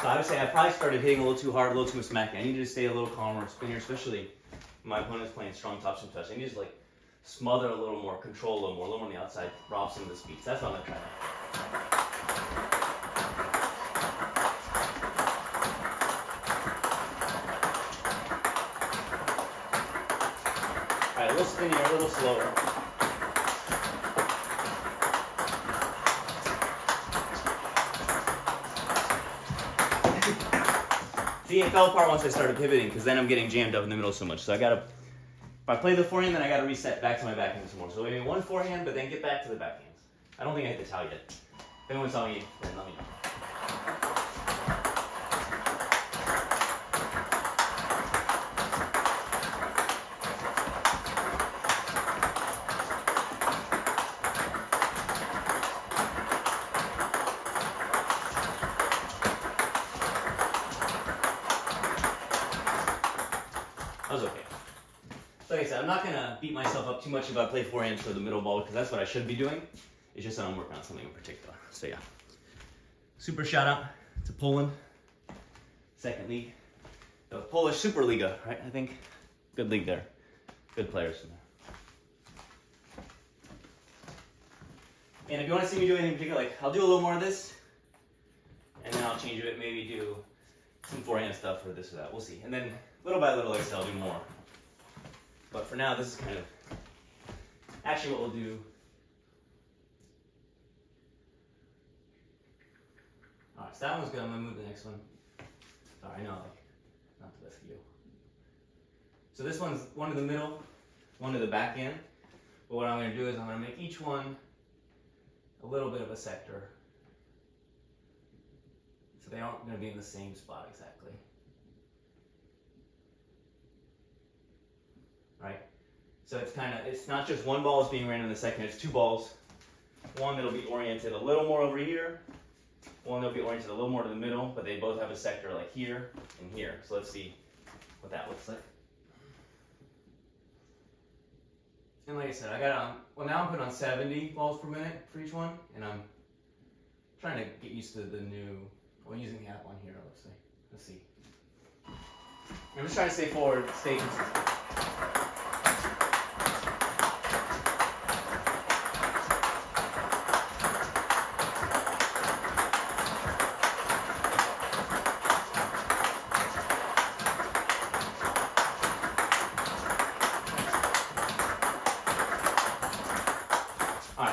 So I would say I probably started hitting a little too hard, a little too much smack. I need to stay a little calmer, spin here, especially when my opponent's playing strong topspin touch. I need to like smother a little more, control a little more on the outside, rob some of the speed. So that's what I'm going to try now. Alright, a little spinnier, a little slower. See, it fell apart once I started pivoting, because then I'm getting jammed up in the middle so much. So if I play the forehand, then I gotta reset back to my backhand some more. So maybe one forehand, but then get back to the backhands. I don't think I hit the towel yet. If anyone saw me, then let me know. I was okay. So like I said, I'm not gonna beat myself up too much if I play forehands for the middle ball because that's what I should be doing. It's just that I'm working on something in particular. So yeah. Super shout out to Poland, second league. The Polish Super Liga, right? I think good league there. Good players in there. And if you want to see me do anything in particular, like I'll do a little more of this, and then I'll change it, maybe do some forehand stuff or this or that. We'll see. And then little by little, like I said, I'll do more. But for now, this is kind of actually what we'll do. All right, so that one's good. I'm gonna move to the next one. Sorry, I know, like not the best view. So this one's one to the middle, one to the back end. But what I'm gonna do is I'm gonna make each one a little bit of a sector. So they aren't going to be in the same spot exactly. Right? So it's not just one ball is being ran in the second, it's two balls. One that'll be oriented a little more over here, one that'll be oriented a little more to the middle, but they both have a sector like here and here. So let's see what that looks like. And like I said, I got well now I'm putting on 70 balls per minute for each one, and I'm trying to get used to the new, well, using the app on here, let's see. I'm just trying to stay forward, stay consistent.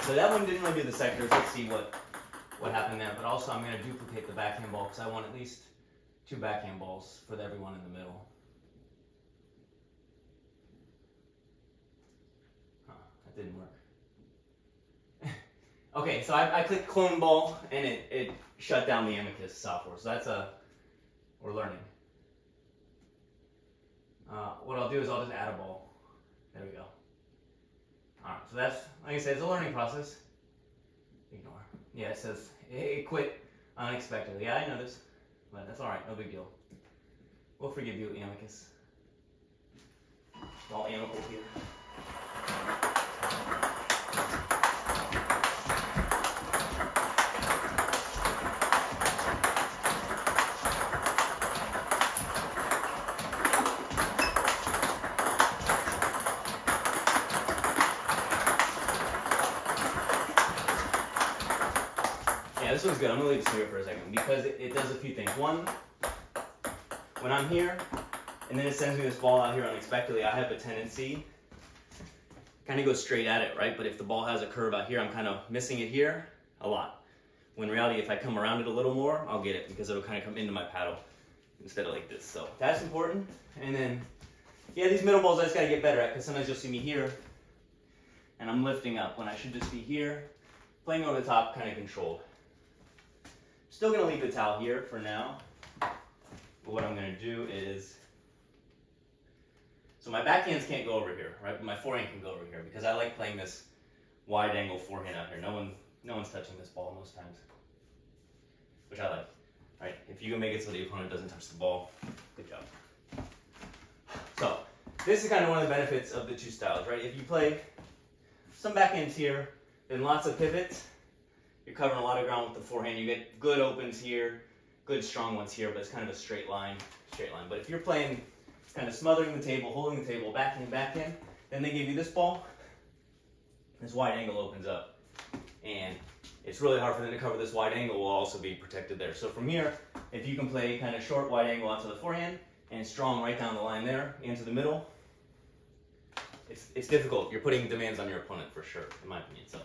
So that one didn't really do the sectors. Let's see what happened there. But also I'm going to duplicate the backhand ball because I want at least 2 backhand balls for every one in the middle. Huh, that didn't work. Okay, so I clicked clone ball and it shut down the Amicus software. So that's we're learning. What I'll do is I'll just add a ball. There we go. Alright, so that's, like I said, it's a learning process. Ignore. Yeah, it says it quit unexpectedly. Yeah, I know this, but that's alright, no big deal. We'll forgive you, Amicus. It's all amicable here. This one's good. I'm going to leave this here for a second because it does a few things. One, when I'm here and then it sends me this ball out here unexpectedly, I have a tendency kind of go straight at it, right? But if the ball has a curve out here, I'm kind of missing it here a lot. When in reality, if I come around it a little more, I'll get it because it'll kind of come into my paddle instead of like this. So that's important. And then, yeah, these middle balls I just got to get better at because sometimes you'll see me here and I'm lifting up when I should just be here, playing over the top, kind of controlled. Still going to leave the towel here for now, but what I'm going to do is, so my backhands can't go over here, right? But my forehand can go over here because I like playing this wide angle forehand out here. No one's touching this ball most times, which I like, right? If you can make it so the opponent doesn't touch the ball, good job. So this is kind of one of the benefits of the two styles, right? If you play some backhands here, then lots of pivots, you're covering a lot of ground with the forehand. You get good opens here, good strong ones here, but it's kind of a straight line. But if you're playing kind of smothering the table, holding the table, backhand, then they give you this ball, this wide angle opens up. And it's really hard for them to cover this wide angle will also be protected there. So from here, if you can play kind of short wide angle onto the forehand and strong right down the line there into the middle, it's difficult. You're putting demands on your opponent for sure, in my opinion. So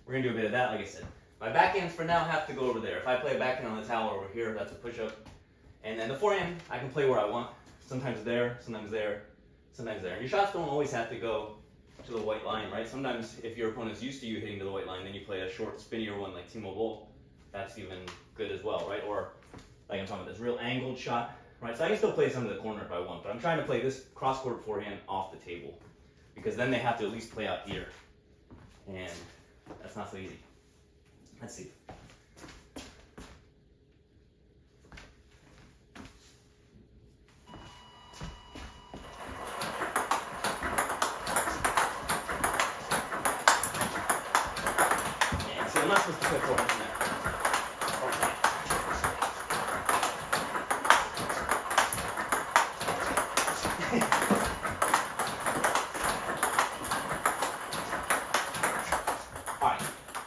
we're going to do a bit of that, like I said. My backhands for now have to go over there. If I play a backhand on the towel over here, that's a push-up. And then the forehand, I can play where I want. Sometimes there, sometimes there, sometimes there. And your shots don't always have to go to the white line, right? Sometimes if your opponent's used to you hitting to the white line, then you play a short, spinnier one like Timo Boll. That's even good as well, right? Or like I'm talking about this real angled shot, right? So I can still play some to the corner if I want, but I'm trying to play this cross-court forehand off the table because then they have to at least play out here. And that's not so easy. Let's see.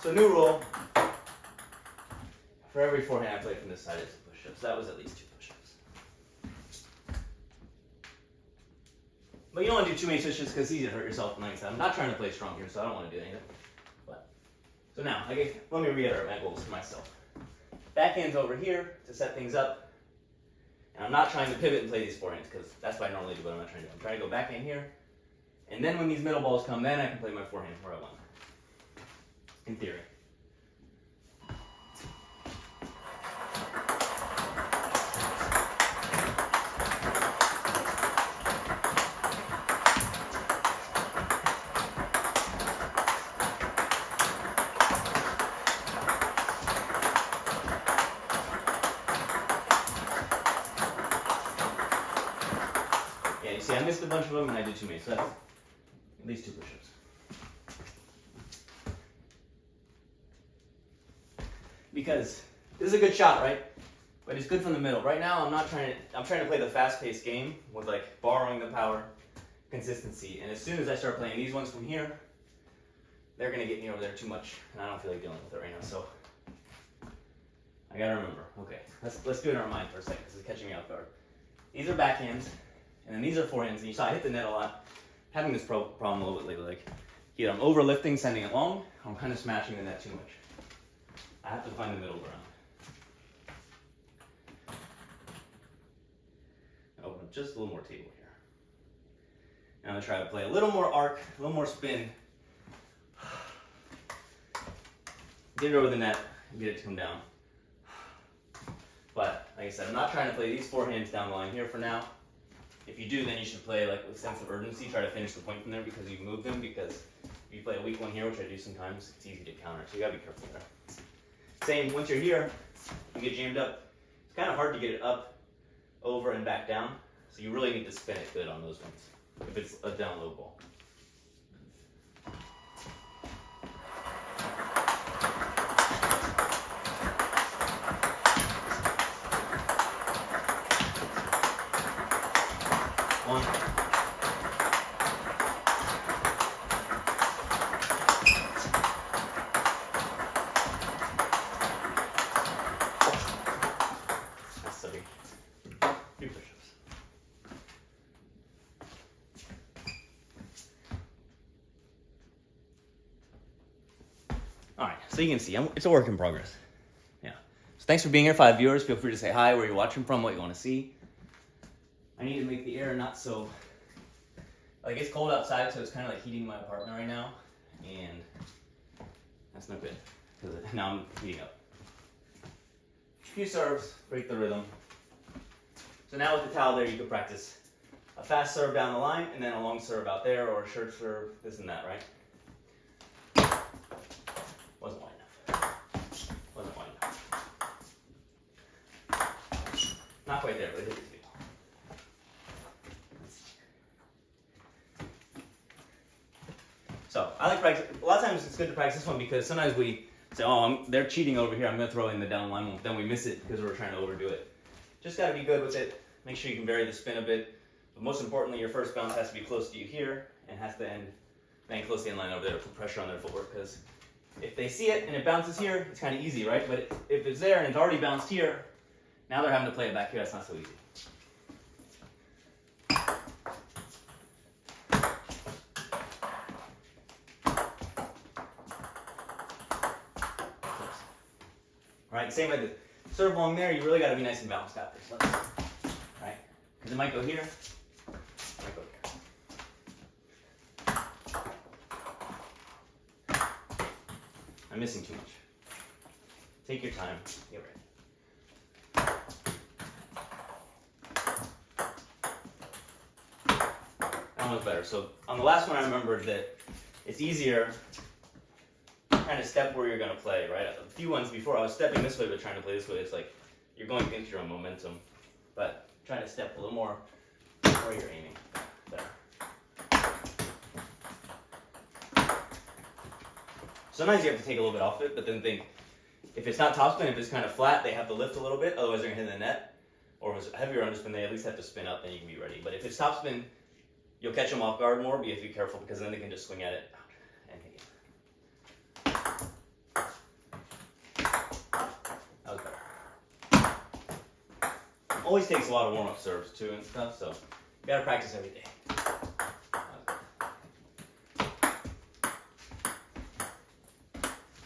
So new rule, for every forehand I play from this side it's a push-up. So that was at least 2 push-ups. But you don't want to do too many switches because it's easy to hurt yourself. And like I said, I'm not trying to play strong here, so I don't want to do anything. But so now, let me reiterate my goals for myself. Backhand's over here to set things up. And I'm not trying to pivot and play these forehands because that's what I normally do, but I'm not trying to do. I'm trying to go backhand here. And then when these middle balls come, then I can play my forehand where I want. In theory. Yeah, you see, I missed a bunch of them and I did too many, so that's at least 2 push-ups. Because this is a good shot, right? But it's good from the middle. Right now, I'm trying to play the fast-paced game with like borrowing the power, consistency. And as soon as I start playing these ones from here, they're gonna get me over there too much, and I don't feel like dealing with it right now. So I gotta remember. Okay, let's do it in our mind for a second because it's catching me off guard. These are backhands, and then these are forehands. And you saw I hit the net a lot. Having this problem a little bit lately, like either I'm overlifting, sending it long, or I'm kind of smashing the net too much. I have to find the middle ground. Open up just a little more table here. And I'm gonna try to play a little more arc, a little more spin. Get it over the net and get it to come down. But like I said, I'm not trying to play these forehands down the line here for now. If you do, then you should play like with a sense of urgency, try to finish the point from there because you move them, because if you play a weak one here, which I do sometimes, it's easy to counter. So you gotta be careful there. Same, once you're here, you get jammed up. It's kind of hard to get it up, over, and back down. So you really need to spin it good on those ones, if it's a down low ball. One. All right, so you can see, it's a work in progress. Yeah. So thanks for being here, 5 viewers. Feel free to say hi, where you're watching from, what you want to see. I need to make the air not so, like it's cold outside, so it's kind of like heating my apartment right now, and that's not good, because now I'm heating up. A few serves, break the rhythm. So now with the towel there, you can practice a fast serve down the line, and then a long serve out there, or a short serve, this and that, right? Wasn't wide enough. Wasn't wide enough. Not quite there, but it hit the table. So I like practice. A lot of times it's good to practice this one because sometimes we say, "Oh, they're cheating over here. I'm going to throw in the down line one." Then we miss it because we're trying to overdo it. Just got to be good with it. Make sure you can vary the spin a bit. But most importantly, your first bounce has to be close to you here and has to end close to the end line over there to put pressure on their footwork, because if they see it and it bounces here, it's kind of easy, right? But if it's there and it's already bounced here, now they're having to play it back here. That's not so easy. All right, same like this. Serve long there, you really got to be nice and balanced out there. So right? Because it might go here, it might go here. I'm missing too much. Take your time, get ready. That one's better. So on the last one, I remembered that it's easier kind of step where you're going to play, right? A few ones before, I was stepping this way, but trying to play this way, it's like you're going against your own momentum. But trying to step a little more where you're aiming. There. Sometimes you have to take a little bit off it, but then think, if it's not topspin, if it's kind of flat, they have to lift a little bit, otherwise they're going to hit the net. Or if it's heavier underspin, they at least have to spin up, then you can be ready. But if it's topspin, you'll catch them off guard more, but you have to be careful because then they can just swing at it and hit you. always takes a lot of warm-up serves too and stuff, so you gotta practice every day.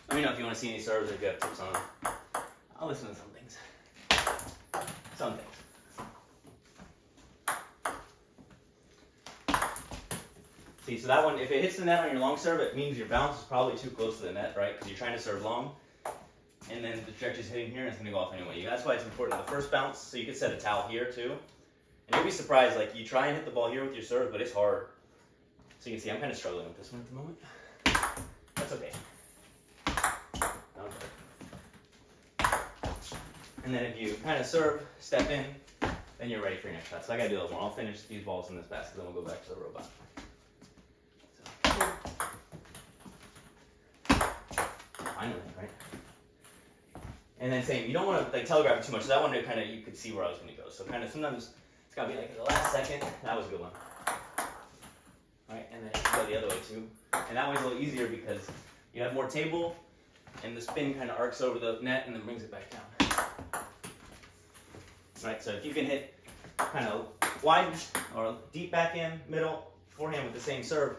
Let me know if you want to see any serves or if you have tips on them. I'll listen to some things. Some things. See, so that one, if it hits the net on your long serve, it means your bounce is probably too close to the net, right? Because you're trying to serve long, and then the stretch is hitting here, and it's going to go off anyway. That's why it's important. The first bounce, so you could set a towel here too, and you'll be surprised. Like you try and hit the ball here with your serve, but it's hard. So you can see I'm kind of struggling with this one at the moment. That's okay. And then if you kind of serve, step in, then you're ready for your next shot. So I got to do a little more. I'll finish these balls in this basket, then we'll go back to the robot. Finally, right? And then same, you don't want to like telegraph it too much. So that one, kind of, you could see where I was going to go. So kind of sometimes it's got to be like at the last second. That was a good one. Right, and then you can go the other way too. And that one's a little easier because you have more table, and the spin kind of arcs over the net and then brings it back down. Right, so if you can hit kind of wide or deep backhand, middle, forehand with the same serve,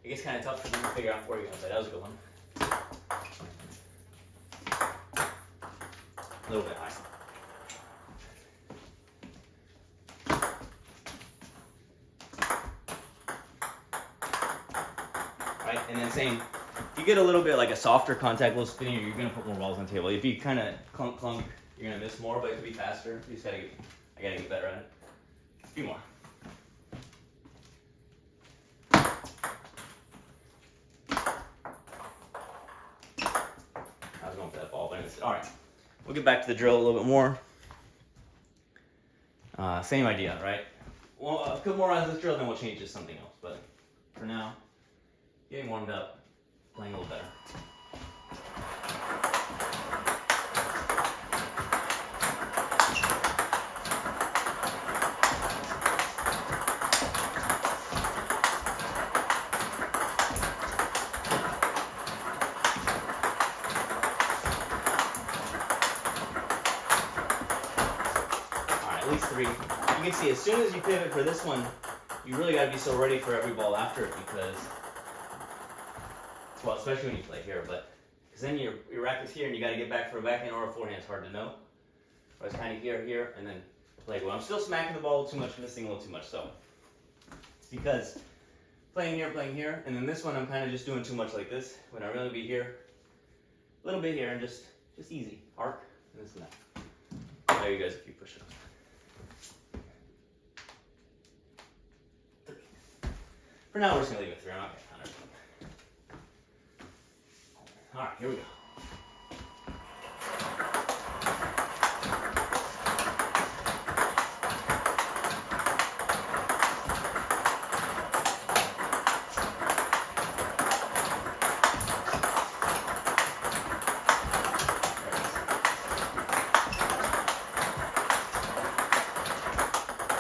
it gets kind of tough for you to figure out where you're going to play. That was a good one. A little bit high. Right, and then same, if you get a little bit like a softer contact, a little spinnier, you're going to put more balls on the table. If you kind of clunk, you're going to miss more, but it could be faster. You just got to get, I got to get better at it. A few more. I was going for that ball, but it's, all right. We'll get back to the drill a little bit more. Same idea, right? Well, a couple more rounds of this drill, then we'll change to something else. But for now, getting warmed up, playing a little better. At least 3. You can see as soon as you pivot for this one, you really got to be so ready for every ball after it because, well, especially when you play here, but because then your racket's here and you got to get back for a backhand or a forehand. It's hard to know. But it's kind of here, and then play. Well, I'm still smacking the ball too much, missing a little too much. So it's because playing here, and then this one I'm kind of just doing too much like this when I really be here, a little bit here, and just easy arc and this and that. There you guys a few push-ups. For now, we're just going to leave it 3. I'm not going to count everything. All right, here we go.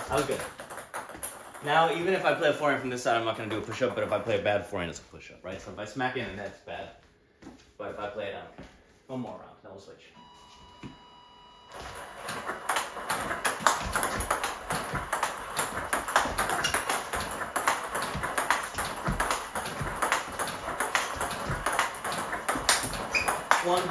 That was good. Now, even if I play a forehand from this side, I'm not going to do a push-up, but if I play a bad forehand, it's a push-up, right? So if I smack in, that's bad. But if I play it, I don't care. One more round, then we'll switch. One.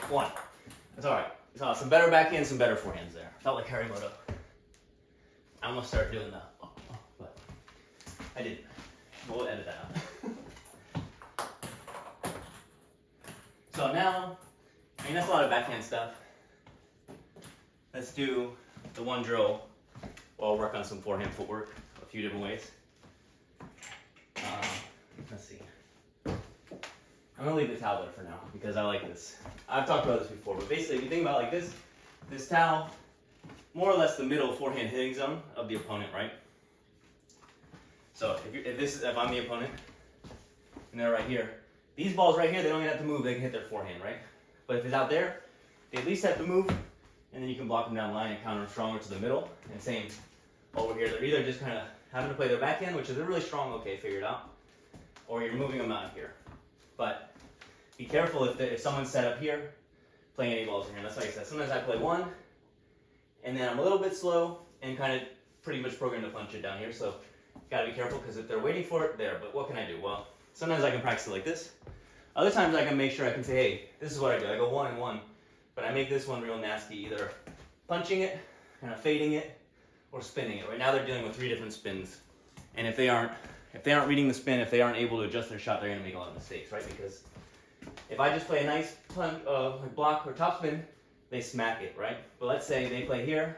One. That's all right. Some better backhand, some better forehands there. Felt like Harimoto. I'm gonna start doing that, but I didn't. We'll edit that out. So now, I mean that's a lot of backhand stuff. Let's do the one drill while I'll work on some forehand footwork a few different ways. Let's see. I'm gonna leave the towel there for now because I like this. I've talked about this before, but basically if you think about it like this towel, more or less the middle forehand hitting zone of the opponent, right? So if I'm the opponent and they're right here, these balls right here, they don't even have to move, they can hit their forehand, right? But if it's out there, they at least have to move, and then you can block them down the line and counter them stronger to the middle. And same over here, they're either just kind of having to play their backhand, which is really strong, okay, figure it out. or you're moving them out here. But be careful if someone's set up here, playing any balls in here. That's like I said, sometimes I play one, and then I'm a little bit slow, and kind of pretty much programmed to punch it down here. So gotta be careful, because if they're waiting for it, there. But what can I do? Well, sometimes I can practice it like this. Other times I can make sure I can say, hey, this is what I do. I go 1 and 1, but I make this one real nasty, either punching it, kind of fading it, or spinning it. Right now they're dealing with 3 different spins, and if they aren't reading the spin, if they aren't able to adjust their shot, they're gonna make a lot of mistakes, right? Because if I just play a nice like block or topspin, they smack it, right? But let's say they play here,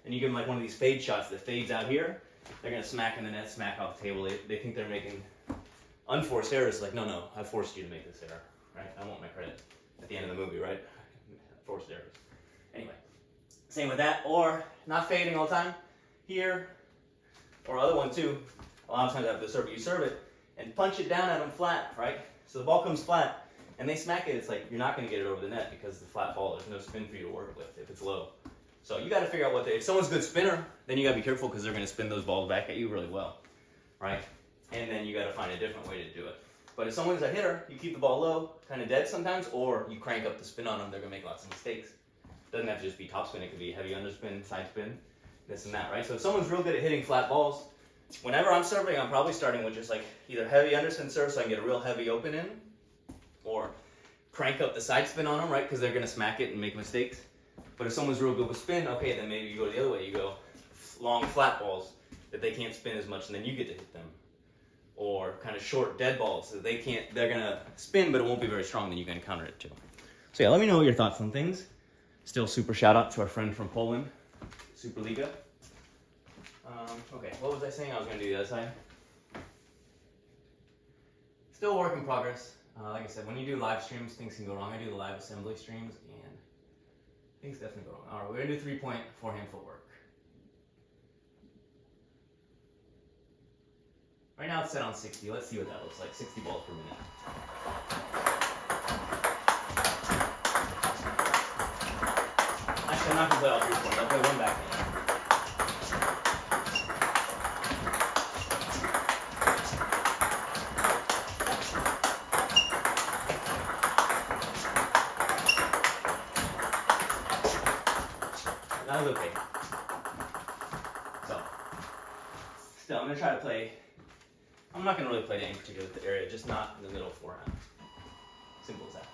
and you give them like one of these fade shots that fades out here, they're gonna smack in the net, smack off the table. They think they're making unforced errors. Like, no, I forced you to make this error, right? I want my credit at the end of the movie, right? Forced errors. Anyway, same with that, or not fading all the time. Here, or other one too. A lot of times I have to serve it. You serve it and punch it down at them flat, right? So the ball comes flat, and they smack it. It's like you're not going to get it over the net because the flat ball. There's no spin for you to work with if it's low. So you got to figure out if someone's a good spinner, then you got to be careful, because they're going to spin those balls back at you really well, right? And then you got to find a different way to do it. But if someone's a hitter, you keep the ball low, kind of dead sometimes, or you crank up the spin on them. They're going to make lots of mistakes. It doesn't have to just be top spin. It could be heavy underspin, side spin, this and that, right? So if someone's real good at hitting flat balls, whenever I'm serving, I'm probably starting with just like either heavy underspin serve, so I can get a real heavy open in, or crank up the side spin on them, right? Because they're going to smack it and make mistakes. But if someone's real good with spin, okay, then maybe you go the other way. You go long flat balls that they can't spin as much, and then you get to hit them. Or kind of short dead balls that they're going to spin, but it won't be very strong, then you can counter it too. So yeah, let me know your thoughts on things. Still super shout out to our friend from Poland, Superliga. Okay, what was I saying? I was going to do the other side. Still a work in progress. Like I said, when you do live streams, things can go wrong. I do the live assembly streams, and things definitely go wrong. All right, we're going to do 3-point forehand footwork. Right now it's set on 60. Let's see what that looks like. 60 balls per minute. Actually, I'm not going to play all 3 points. I'll play one backhand. That was okay. So, still, I'm going to try to play. I'm not going to really play to any particular area, just not in the middle forehand. Simple as that.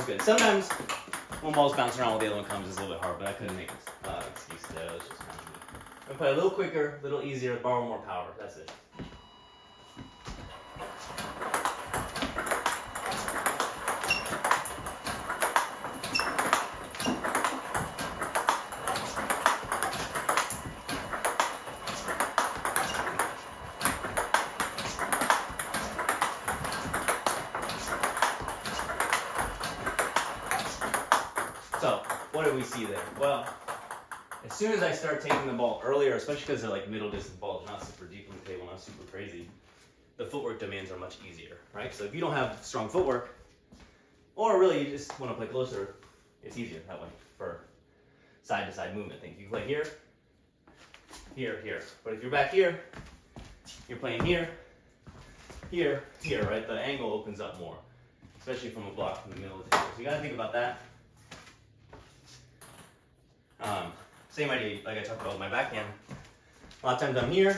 Good. Sometimes one ball's bouncing around while the other one comes is a little bit hard, but I couldn't make an excuse there. It was just kind of me. I'm going to play a little quicker, a little easier, borrow more power. That's it. So, what do we see there? Well, as soon as I start taking the ball earlier, especially because they're like middle distance balls, not super deep in the table, not super crazy, the footwork demands are much easier, right? So if you don't have strong footwork, or really you just want to play closer, it's easier that way for side-to-side movement things. You play here, here, here. But if you're back here, you're playing here, here, here, right? The angle opens up more, especially from a block from the middle of the table. So you got to think about that. Same idea, like I talked about with my backhand. A lot of times I'm here,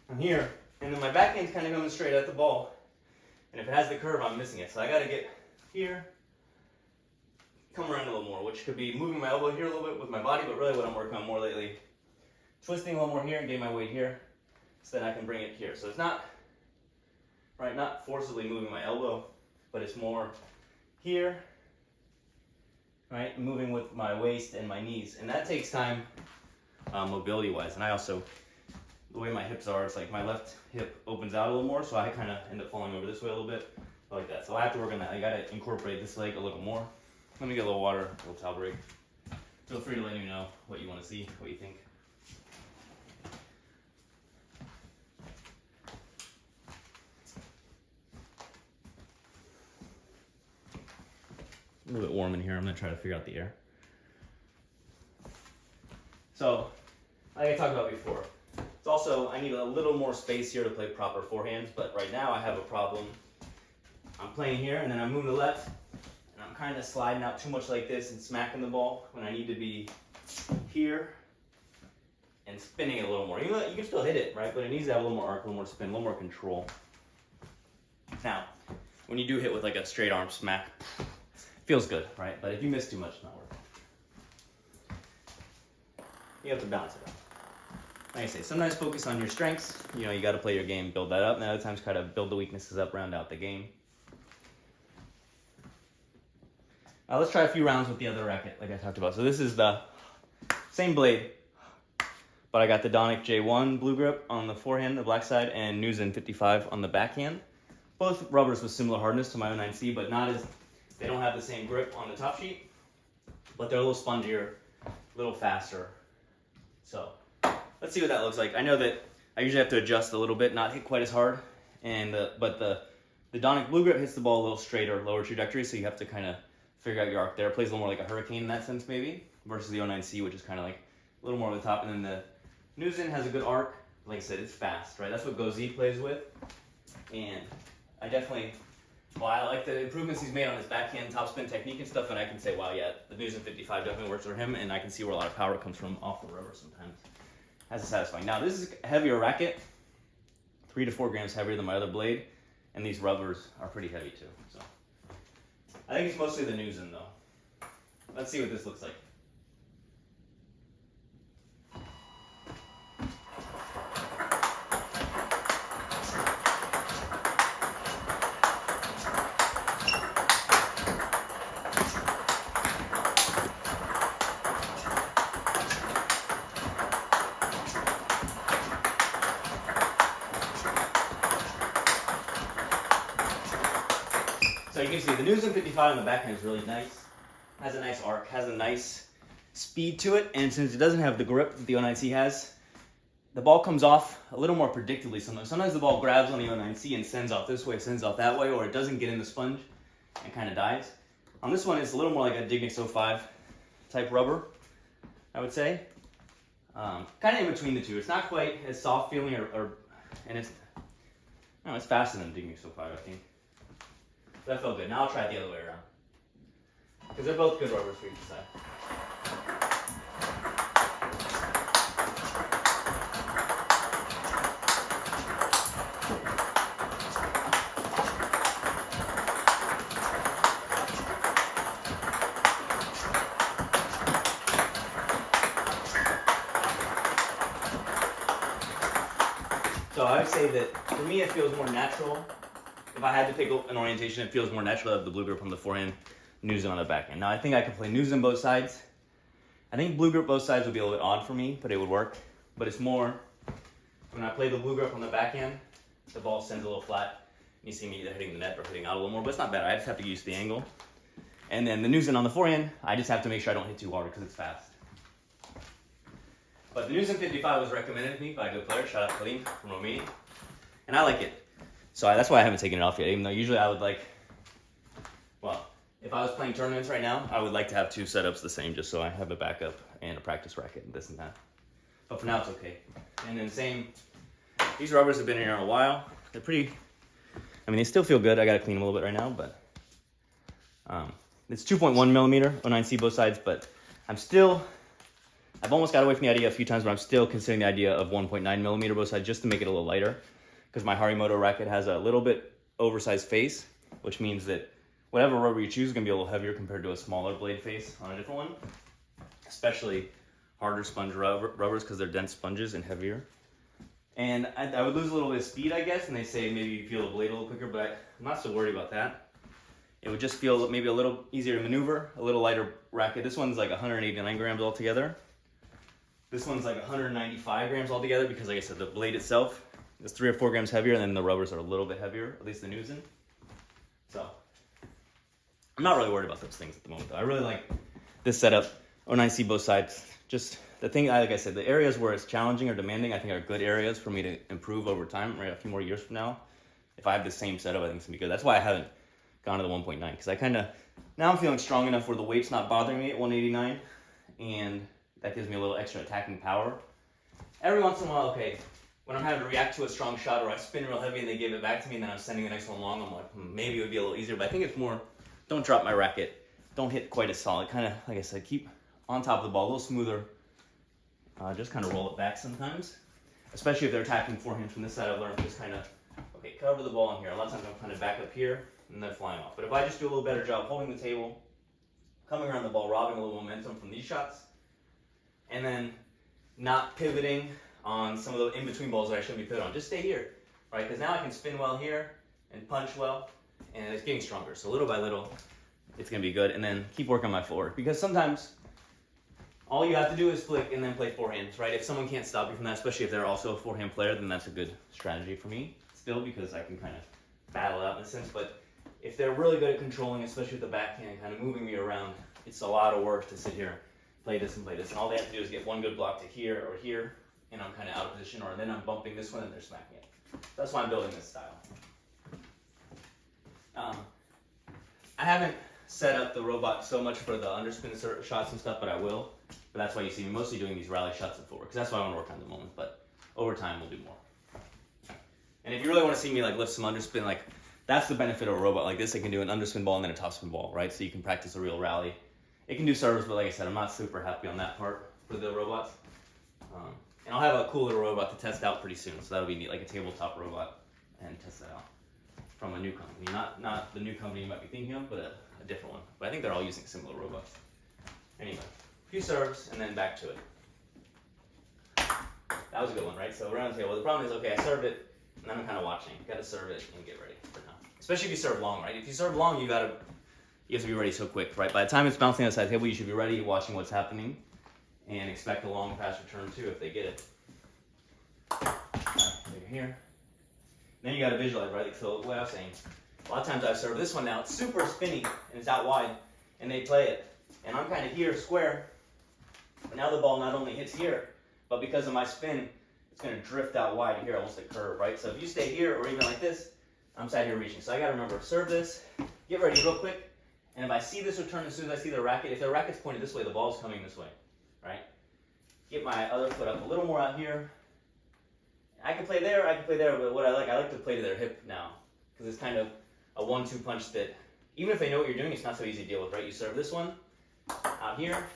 and then my backhand's kind of coming straight at the ball. And if it has the curve, I'm missing it. So I got to get here, come around a little more, which could be moving my elbow here a little bit with my body, but really what I'm working on more lately, twisting a little more here and getting my weight here, so that I can bring it here. So it's not, right, not forcibly moving my elbow, but it's more here, right, moving with my waist and my knees, and that takes time mobility wise. And I also, the way my hips are, it's like my left hip opens out a little more, so I kind of end up falling over this way a little bit, like that. So I have to work on that. I got to incorporate this leg a little more. Let me get a little water, a little towel break. Feel free to let me know what you want to see, what you think. A little bit warm in here. I'm going to try to figure out the air. So, like I talked about before, it's also, I need a little more space here to play proper forehands, but right now I have a problem. I'm playing here, and then I'm moving to the left, and I'm kind of sliding out too much like this and smacking the ball when I need to be here and spinning it a little more. You can still hit it, right? But it needs to have a little more arc, a little more spin, a little more control. Now, when you do hit with like a straight arm smack, feels good, right? But if you miss too much, it's not working. You have to balance it out. Like I say, sometimes focus on your strengths. You know, you got to play your game, build that up. And other times, kind of build the weaknesses up, round out the game. Let's try a few rounds with the other racket, like I talked about. So this is the same blade, but I got the Dignics J1 blue grip on the forehand, the black side, and Newzen 55 on the backhand. Both rubbers with similar hardness to my 09C, but not as, they don't have the same grip on the top sheet, but they're a little spongier, a little faster. So let's see what that looks like. I know that I usually have to adjust a little bit, not hit quite as hard, and but the Dignics blue grip hits the ball a little straighter, lower trajectory, so you have to kind of figure out your arc there. It plays a little more like a hurricane in that sense, maybe, versus the 09C, which is kind of like a little more over the top. And then the Newzen has a good arc. Like I said, it's fast, right? That's what Gozi plays with. And I definitely, well, I like the improvements he's made on his backhand topspin technique and stuff, and I can say, wow, yeah, the Newzen 55 definitely works for him, and I can see where a lot of power comes from off the rubber sometimes. That's satisfying. Now, this is a heavier racket, 3 to 4 grams heavier than my other blade, and these rubbers are pretty heavy too. So I think it's mostly the Newzen though. Let's see what this looks like. So you can see the Newzen 55 on the backhand is really nice. Has a nice arc, has a nice speed to it, and since it doesn't have the grip that the 09C has, the ball comes off a little more predictably sometimes. Sometimes the ball grabs on the 09C and sends off this way, sends off that way, or it doesn't get in the sponge and kind of dies. On this one, it's a little more like a Dignics 05 type rubber, I would say. Kind of in between the two. It's not quite as soft feeling, and it's, no, it's faster than Dignics 05, I think. That felt good. Now I'll try it the other way around. Because they're both good rubbers for each side. So I would say that for me it feels more natural. If I had to pick an orientation, it feels more natural to have the blue grip on the forehand, Newzen on the backhand. Now I think I could play Newzen both sides. I think blue grip both sides would be a little bit odd for me, but it would work. But it's more, when I play the blue grip on the backhand, the ball sends a little flat. You see me either hitting the net or hitting out a little more, but it's not bad. I just have to get used to the angle. And then the Newzen on the forehand, I just have to make sure I don't hit too hard because it's fast. But the Newzen 55 was recommended to me by a good player. Shout out Kalim from Romania. And I like it. So that's why I haven't taken it off yet, even though usually I would like, well, if I was playing tournaments right now, I would like to have 2 setups the same, just so I have a backup and a practice racket and this and that. But for now, it's okay. And then same, these rubbers have been here a while. They're pretty, I mean, they still feel good. I got to clean them a little bit right now, but it's 2.1 millimeter, 09C both sides, but I've almost got away from the idea a few times, but I'm still considering the idea of 1.9 millimeter both sides just to make it a little lighter. Because my Harimoto racket has a little bit oversized face, which means that whatever rubber you choose is going to be a little heavier compared to a smaller blade face on a different one. Especially harder sponge rubbers because they're dense sponges and heavier. And I would lose a little bit of speed, I guess, and they say maybe you feel the blade a little quicker, but I'm not so worried about that. It would just feel maybe a little easier to maneuver, a little lighter racket. This one's like 189 grams altogether. This one's like 195 grams altogether because, like I said, the blade itself is 3 or 4 grams heavier, and then the rubbers are a little bit heavier, at least the Newzen. So I'm not really worried about those things at the moment, though. I really like this setup when I see both sides. Just the thing, like I said, the areas where it's challenging or demanding, I think are good areas for me to improve over time, right? A few more years from now. If I have the same setup, I think it's gonna be good. That's why I haven't gone to the 1.9, because I kind of, now I'm feeling strong enough where the weight's not bothering me at 189, and that gives me a little extra attacking power. Every once in a while, okay, when I'm having to react to a strong shot or I spin real heavy and they give it back to me and then I'm sending the next one long, I'm like, maybe it would be a little easier, but I think it's more, don't drop my racket, don't hit quite as solid, kind of, like I said, keep on top of the ball, a little smoother, just kind of roll it back sometimes, especially if they're attacking forehand from this side. I've learned to just kind of, okay, cover the ball in here. A lot of times I'm kind of back up here and then flying off. But if I just do a little better job holding the table, coming around the ball, robbing a little momentum from these shots, and then not pivoting on some of the in-between balls that I shouldn't be pivoting on, just stay here, right? Because now I can spin well here and punch well, and it's getting stronger. So little by little, it's going to be good. And then keep working on my forward, because sometimes all you have to do is flick and then play forehands, right? If someone can't stop you from that, especially if they're also a forehand player, then that's a good strategy for me still, because I can kind of battle out in a sense. But if they're really good at controlling, especially with the backhand, kind of moving me around, it's a lot of work to sit here, play this and play this. And all they have to do is get one good block to here or here, and I'm kind of out of position, or then I'm bumping this one and they're smacking it. That's why I'm building this style. I haven't set up the robot so much for the underspin shots and stuff, but I will. But that's why you see me mostly doing these rally shots at forward, because that's what I want to work on at the moment. But over time, we'll do more. And if you really want to see me like lift some underspin, like that's the benefit of a robot like this. It can do an underspin ball and then a topspin ball, right? So you can practice a real rally. It can do serves, but like I said, I'm not super happy on that part for the robots. And I'll have a cool little robot to test out pretty soon. So that'll be neat, like a tabletop robot, and test that out from a new company. Not the new company you might be thinking of, but a different one. But I think they're all using similar robots. Anyway, a few serves and then back to it. That was a good one, right? So we're on the table. The problem is, okay, I serve it, and then I'm kind of watching. Got to serve it and get ready for now. Especially if you serve long, right? If you serve long, you have to be ready so quick, right? By the time it's bouncing outside the table, you should be ready, watching what's happening, and expect a long pass return too if they get it. Right, here. Then you got to visualize, right? So what I was saying, a lot of times I've served this one now. It's super spinny and it's out wide, and they play it, and I'm kind of here square. But now the ball not only hits here, but because of my spin, it's going to drift out wide here, almost a curve, right? So if you stay here or even like this, I'm sat here reaching. So I got to remember, serve this, get ready real quick, and if I see this return as soon as I see the racket, if the racket's pointed this way, the ball's coming this way, right? Get my other foot up a little more out here. I can play there, but what I like to play to their hip now, because it's kind of a 1-2 punch that, even if they know what you're doing, it's not so easy to deal with, right? You serve this one out here,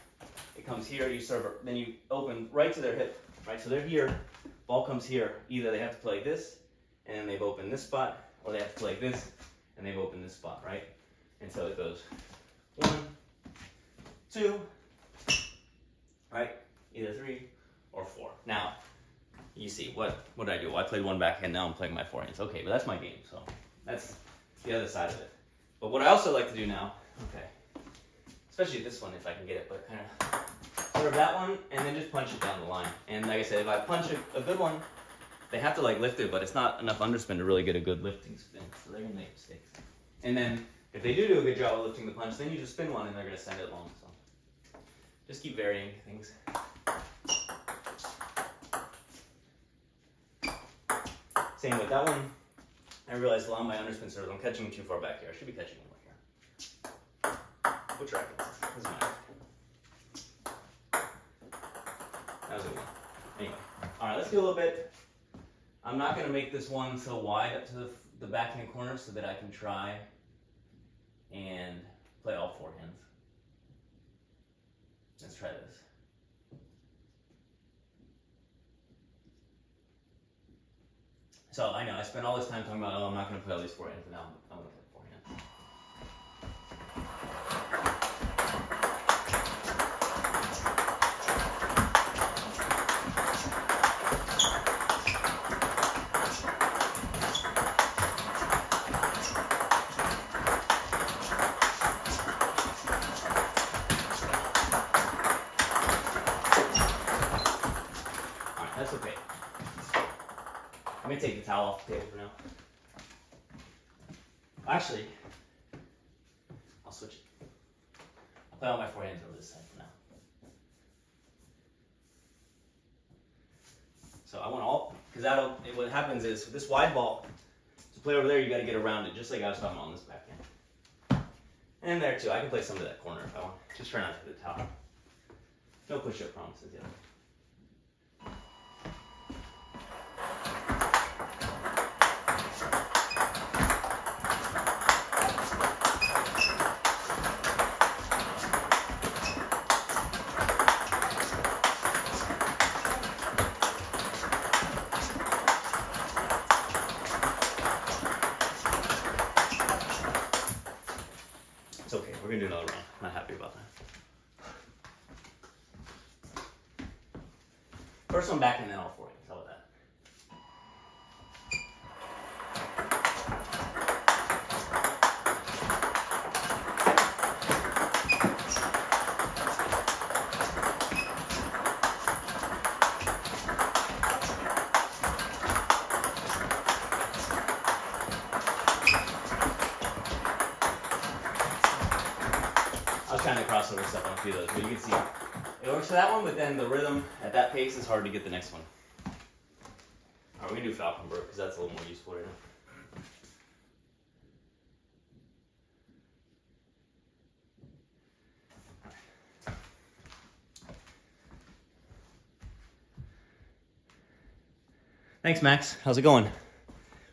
it comes here, you serve it, then you open right to their hip, right? So they're here, ball comes here. Either they have to play this, and then they've opened this spot, or they have to play this, and they've opened this spot, right? And so it goes 1, 2, right? Either 3 or 4. Now, you see, what did I do? Well, I played one backhand, now I'm playing my forehands. Okay, but that's my game, so that's the other side of it. But what I also like to do now, okay, especially this one if I can get it, but kind of serve that one and then just punch it down the line. And like I said, if I punch a good one, they have to like lift it, but it's not enough underspin to really get a good lifting spin, so they're gonna make mistakes. And then if they do a good job of lifting the punch, then you just spin one and they're gonna send it long. So just keep varying things. Same with that one. I realized a lot of my underspin serves, I'm catching too far back here. I should be catching more here. Which racket? Doesn't matter. That was a good one. Anyway, all right, let's do a little bit. I'm not going to make this one so wide up to the backhand corner so that I can try and play all forehands. Let's try this. So I know I spent all this time talking about, oh, I'm not going to play all these forehands, but now I'm going to play forehands. All right, that's okay. I'm going to take the towel off the table for now. Actually, I'll switch it. I'll play all my forehands over this side for now. So I want all, because what happens is, with this wide ball, to play over there, you got to get around it, just like I was talking about on this backhand. And there too, I can play some to that corner if I want. Just try not to hit the top. No push-up promises yet. It's okay, we're gonna do another round. I'm not happy about that. First one back and then all 4 games. How about that? I was trying to crossover stuff on a few of those, but you can see it works for that one, but then the rhythm at that pace is hard to get the next one. Alright, we're gonna do Falconberg because that's a little more useful right now. Thanks, Max. How's it going?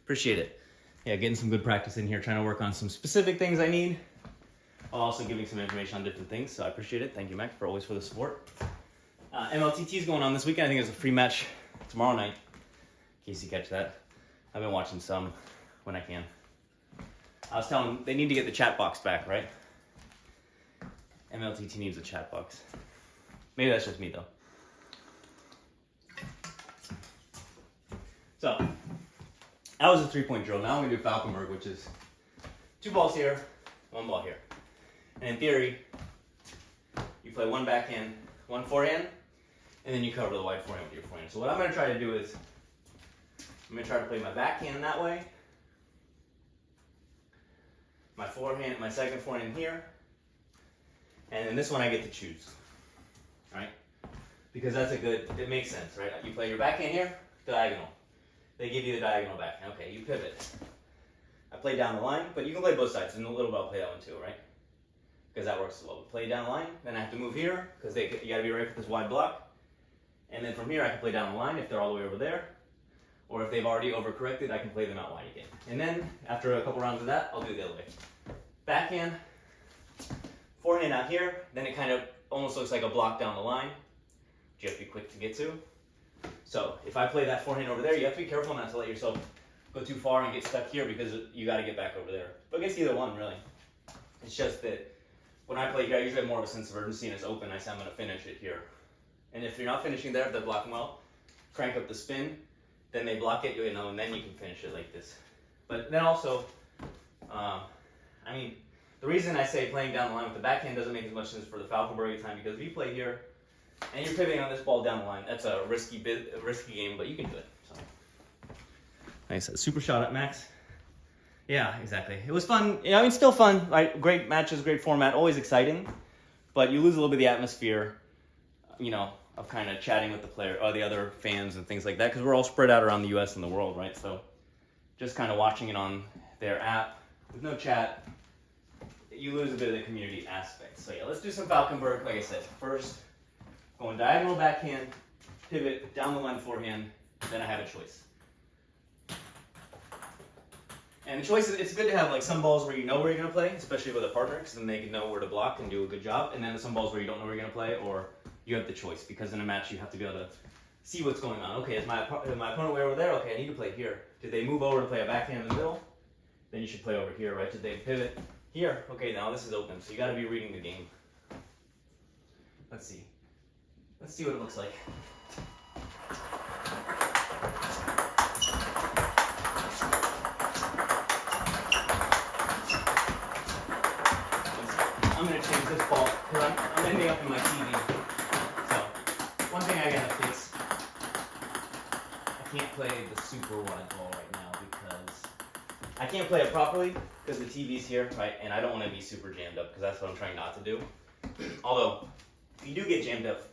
Appreciate it. Yeah, getting some good practice in here, trying to work on some specific things I need. While also giving some information on different things, so I appreciate it. Thank you, Max, for the support. MLTT is going on this weekend. I think there's a free match tomorrow night, in case you catch that. I've been watching some when I can. I was telling them they need to get the chat box back, right? MLTT needs a chat box. Maybe that's just me, though. So, that was a 3-point drill. Now I'm going to do Falconberg, which is 2 balls here, 1 ball here. And in theory, you play 1 backhand, 1 forehand, and then you cover the wide forehand with your forehand. So what I'm going to try to do is, I'm going to try to play my backhand that way, my forehand, my second forehand here, and then this one I get to choose, right? Because that's it makes sense, right? You play your backhand here, diagonal. They give you the diagonal backhand. Okay, you pivot. I play down the line, but you can play both sides. In a little bit I'll play that one too, right? Because that works as well. Play down the line, then I have to move here, because you gotta be ready for this wide block. And then from here I can play down the line if they're all the way over there. Or if they've already overcorrected, I can play them out wide again. And then, after a couple rounds of that, I'll do it the other way. Backhand, forehand out here, then it kind of almost looks like a block down the line, which you have to be quick to get to. So, if I play that forehand over there, you have to be careful not to let yourself go too far and get stuck here because you got to get back over there. But against either one, really. It's just that when I play here, I usually have more of a sense of urgency and it's open. I say I'm going to finish it here. And if you're not finishing there, if they're blocking well, crank up the spin, then they block it, and then you can finish it like this. But then also, I mean, the reason I say playing down the line with the backhand doesn't make as much sense for the Falconberg time, because if you play here and you're pivoting on this ball down the line, that's a risky game, but you can do it. So, like I said, super shot at Max. Yeah, exactly. It was fun. I mean, still fun. Right? Great matches, great format, always exciting. But you lose a little bit of the atmosphere, of kind of chatting with the player or the other fans and things like that, because we're all spread out around the U.S. and the world, right? So just kind of watching it on their app with no chat, you lose a bit of the community aspect. So yeah, let's do some Falconberg. Like I said, first going diagonal backhand, pivot, down the line forehand, then I have a choice. And the choice is, it's good to have like some balls where you know where you're going to play, especially with a partner, because then they can know where to block and do a good job. And then some balls where you don't know where you're going to play, or you have the choice, because in a match you have to be able to see what's going on. Okay, is my opponent way over there? Okay, I need to play here. Did they move over to play a backhand in the middle? Then you should play over here, right? Did they pivot here? Okay, now this is open, so you got to be reading the game. Let's see. Let's see what it looks like. I'm going to change this ball because I'm ending up in my TV. So, one thing I got to fix, I can't play the super wide ball right now because I can't play it properly because the TV's here, right? And I don't want to be super jammed up because that's what I'm trying not to do. Although, if you do get jammed up,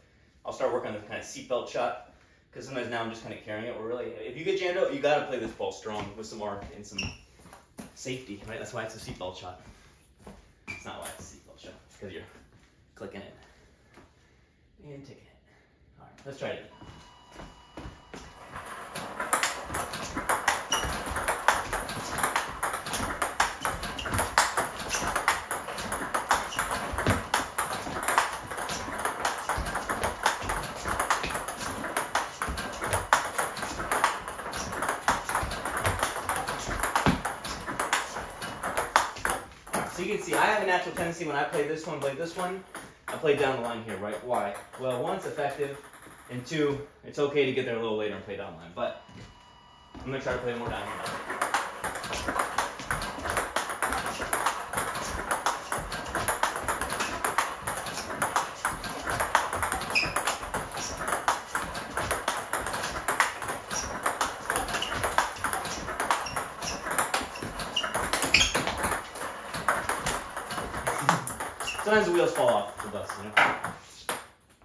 I'll start working on this kind of seatbelt shot, because sometimes now I'm just kind of carrying it. We're really, if you get jammed up, you got to play this ball strong with some arc and some safety, right? That's why it's a seatbelt shot. It's not why it's a seatbelt shot. It's because you're clicking it and taking it. All right, let's try it again. So you can see I have a natural tendency when I play this one, I play down the line here, right? Why? Well, one, it's effective, and two, it's okay to get there a little later and play down the line. But I'm going to try to play more down here now. Sometimes the wheels fall off the bus,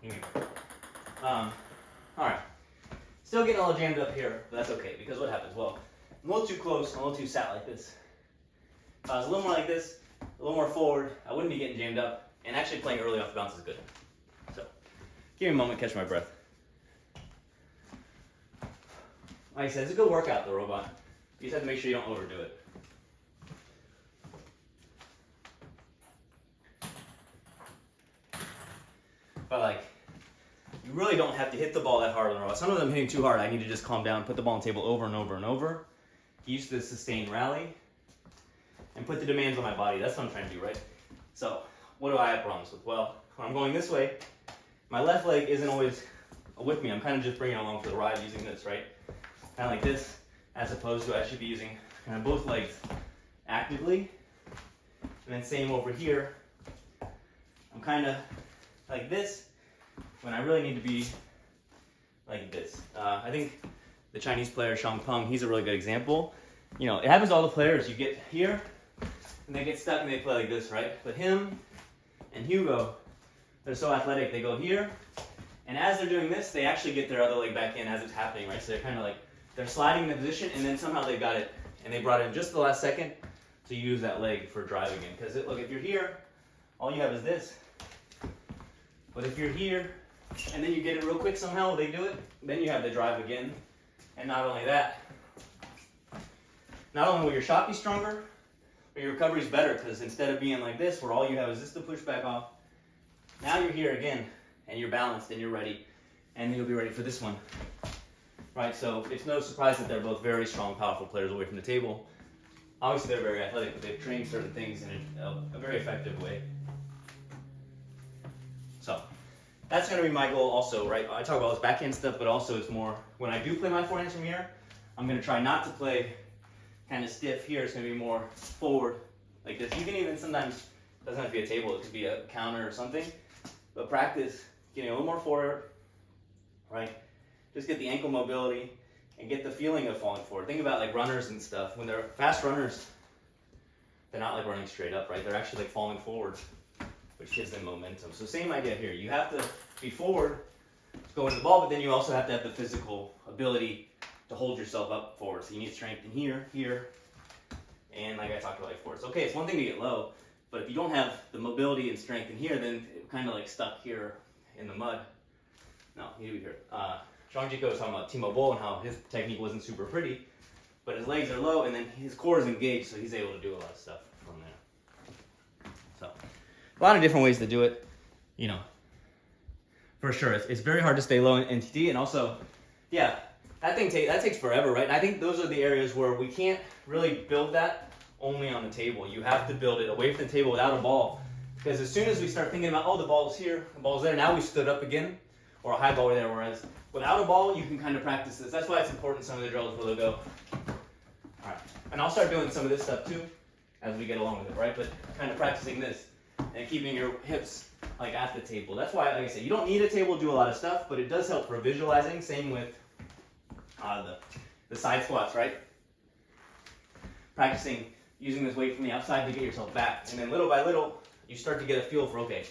you know. All right. Still getting all jammed up here, but that's okay, because what happens? Well, I'm a little too close, I'm a little too sat like this. If I was a little more like this, a little more forward, I wouldn't be getting jammed up, and actually playing early off the bounce is good. So, give me a moment, catch my breath. Like I said, it's a good workout, the robot. You just have to make sure you don't overdo it. But like, you really don't have to hit the ball that hard on the robot. Some of them hitting too hard, I need to just calm down, put the ball on the table over and over and over. Use the sustained rally, and put the demands on my body. That's what I'm trying to do, right? So, what do I have problems with? Well, when I'm going this way, my left leg isn't always with me. I'm kind of just bringing it along for the ride using this, right? Kind of like this, as opposed to I should be using kind of both legs actively. And then same over here. I'm kind of like this, when I really need to be like this. I think the Chinese player Shang Peng, he's a really good example. You know, it happens to all the players. You get here, and they get stuck and they play like this, right? But him and Hugo, they're so athletic. They go here, and as they're doing this, they actually get their other leg back in as it's happening, right? So they're kind of like, they're sliding in the position, and then somehow they got it, and they brought it in just the last second to use that leg for driving in. Because look, if you're here, all you have is this. But if you're here, and then you get it real quick somehow, they do it, then you have the drive again. And not only that, not only will your shot be stronger, but your recovery is better, because instead of being like this, where all you have is this to push back off, now you're here again, and you're balanced, and you're ready, and you'll be ready for this one. Right, so it's no surprise that they're both very strong, powerful players away from the table. Obviously they're very athletic, but they've trained certain things in a very effective way. So that's going to be my goal also, right? I talk about this backhand stuff, but also it's more, when I do play my forehands from here, I'm going to try not to play kind of stiff here. It's going to be more forward like this. You can even sometimes, it doesn't have to be a table, it could be a counter or something, but practice getting a little more forward, right? Just get the ankle mobility and get the feeling of falling forward. Think about like runners and stuff. When they're fast runners, they're not like running straight up, right? They're actually like falling forward, which gives them momentum. So same idea here. You have to be forward to go into the ball, but then you also have to have the physical ability to hold yourself up forward. So you need strength in here, here, and like I talked about before. It's okay, it's one thing to get low, but if you don't have the mobility and strength in here, then it's kind of like stuck here in the mud. No, you need to be here. Zhang Jiko was talking about Timo Boll and how his technique wasn't super pretty, but his legs are low and then his core is engaged, so he's able to do a lot of stuff from there. So, a lot of different ways to do it, you know. For sure, it's very hard to stay low in TT, and also, yeah, that takes forever, right? And I think those are the areas where we can't really build that only on the table. You have to build it away from the table without a ball, because as soon as we start thinking about, oh, the ball's here, the ball's there, now we stood up again, or a high ball there, whereas without a ball, you can kind of practice this. That's why it's important, some of the drills where they'll go. All right, and I'll start doing some of this stuff too as we get along with it, right? But kind of practicing this and keeping your hips like at the table. That's why, like I said, you don't need a table to do a lot of stuff, but it does help for visualizing. Same with the side squats, right? Practicing using this weight from the outside to get yourself back. And then little by little, you start to get a feel for, okay,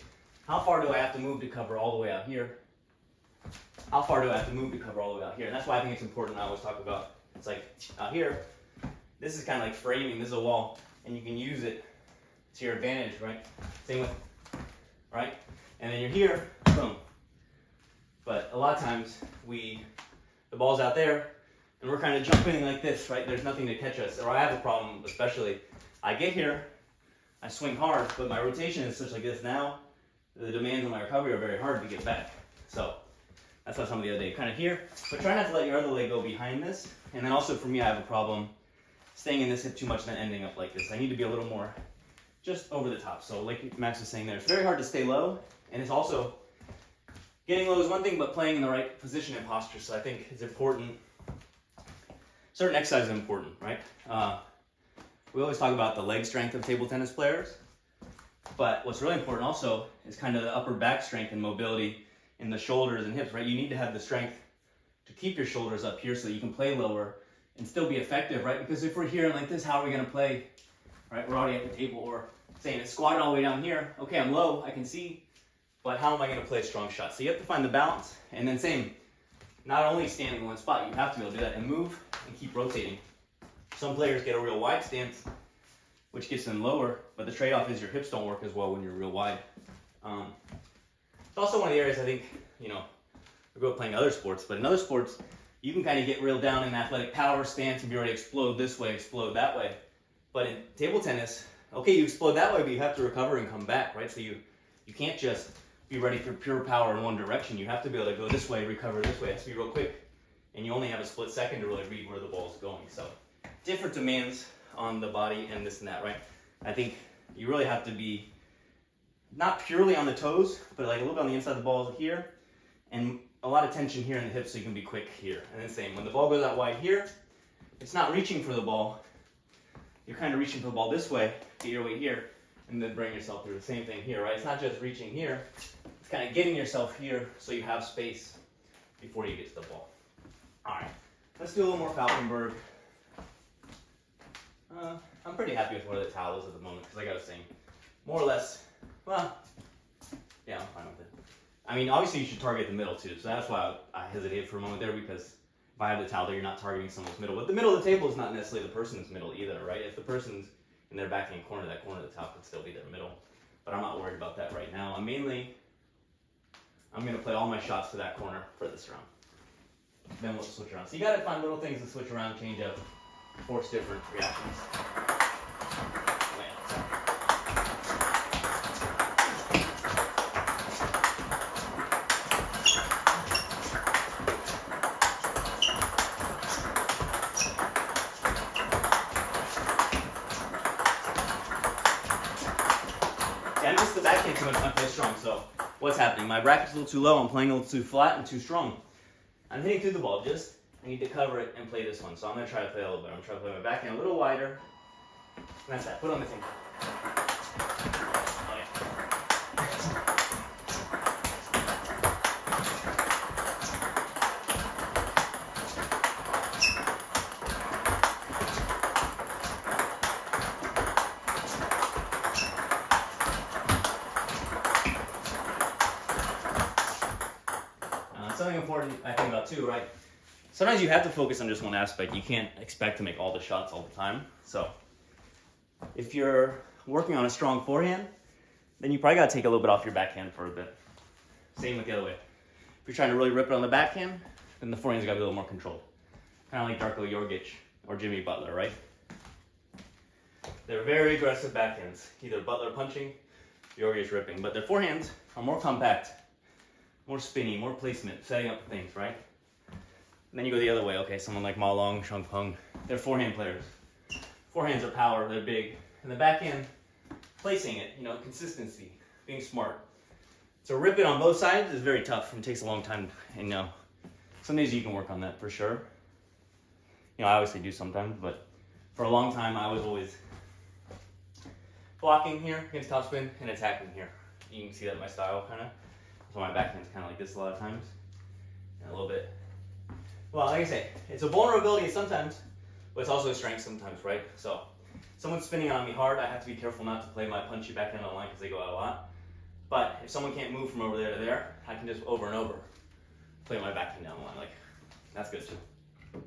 how far do I have to move to cover all the way out here? how far do I have to move to cover all the way out here? And that's why I think it's important. I always talk about, it's like out here, this is kind of like framing. This is a wall, and you can use it to your advantage, right? Same with, right? And then you're here, boom. But a lot of times the ball's out there, and we're kind of jumping like this, right? There's nothing to catch us. Or I have a problem, especially, I get here, I swing hard, but my rotation is such like this now, the demands on my recovery are very hard to get back. So that's why some of the other day, kind of here, but try not to let your other leg go behind this. And then also for me, I have a problem staying in this hip too much and then ending up like this. I need to be a little more just over the top. So like Max was saying there, it's very hard to stay low, and it's also, getting low is one thing, but playing in the right position and posture. So I think it's important. Certain exercises are important, right? We always talk about the leg strength of table tennis players, but what's really important also is kind of the upper back strength and mobility in the shoulders and hips, right? You need to have the strength to keep your shoulders up here so that you can play lower and still be effective, right? Because if we're here and like this, how are we going to play, right? We're already at the table, or saying it's squatted all the way down here. Okay, I'm low, I can see, but how am I going to play a strong shot? So you have to find the balance. And then same, not only stand in one spot, you have to be able to do that and move and keep rotating. Some players get a real wide stance, which gets them lower, but the trade-off is your hips don't work as well when you're real wide. It's also one of the areas I think, you know, we grew up playing other sports, but in other sports, you can kind of get real down in athletic power stance and be ready to explode this way, explode that way. But in table tennis, okay, you explode that way, but you have to recover and come back, right? So you can't just be ready for pure power in one direction. You have to be able to go this way, recover this way. It has to be real quick. And you only have a split second to really read where the ball is going. So different demands on the body and this and that, right? I think you really have to be not purely on the toes, but like a little bit on the inside of the ball here, and a lot of tension here in the hips so you can be quick here. And then same, when the ball goes out wide here, it's not reaching for the ball. You're kind of reaching for the ball this way, get your weight here, and then bring yourself through. The same thing here, right? It's not just reaching here, it's kind of getting yourself here so you have space before you get to the ball. All right, let's do a little more Falkenberg. I'm pretty happy with where the towel is at the moment, because like I was saying, more or less, well, yeah, I'm fine with it. I mean, obviously you should target the middle too, so that's why I hesitated for a moment there, because if I have the towel there, you're not targeting someone's middle. But the middle of the table is not necessarily the person's middle either, right? If the person's in their backhand corner, that corner of the towel could still be their middle. But I'm not worried about that right now. I'm going to play all my shots to that corner for this round. Then we'll switch around. So you got to find little things to switch around, change up, force different reactions. Yeah, I missed the backhand too much when I play strong. So what's happening? My bracket's a little too low. I'm playing a little too flat and too strong. I'm hitting through the ball. I need to cover it and play this one. So I'm going to try to play a little bit. I'm going to try to play my backhand a little wider. And that's that. Put on the thing. Oh, yeah. Something important I think about too, right? Sometimes you have to focus on just one aspect. You can't expect to make all the shots all the time. So if you're working on a strong forehand, then you probably got to take a little bit off your backhand for a bit. Same with the other way. If you're trying to really rip it on the backhand, then the forehand's got to be a little more controlled. Kind of like Darko Jorgic or Jimmy Butler, right? They're very aggressive backhands. Either Butler punching, Jorgic ripping. But their forehands are more compact, more spinny, more placement, setting up things, right? And then you go the other way, okay, someone like Ma Long, Sheng Peng, they're forehand players. Forehands are power, they're big. And the backhand, placing it, consistency, being smart. So rip it on both sides is very tough and takes a long time. And some days you can work on that for sure. I obviously do sometimes, but for a long time I was always blocking here against topspin and attacking here. You can see that in my style kind of. So my backhand's kind of like this a lot of times. And a little bit. Well, like I say, it's a vulnerability sometimes, but it's also a strength sometimes, right? So someone's spinning on me hard, I have to be careful not to play my punchy backhand on line because they go out a lot. But if someone can't move from over there to there, I can just over and over play my backhand down the line. Like, that's good too.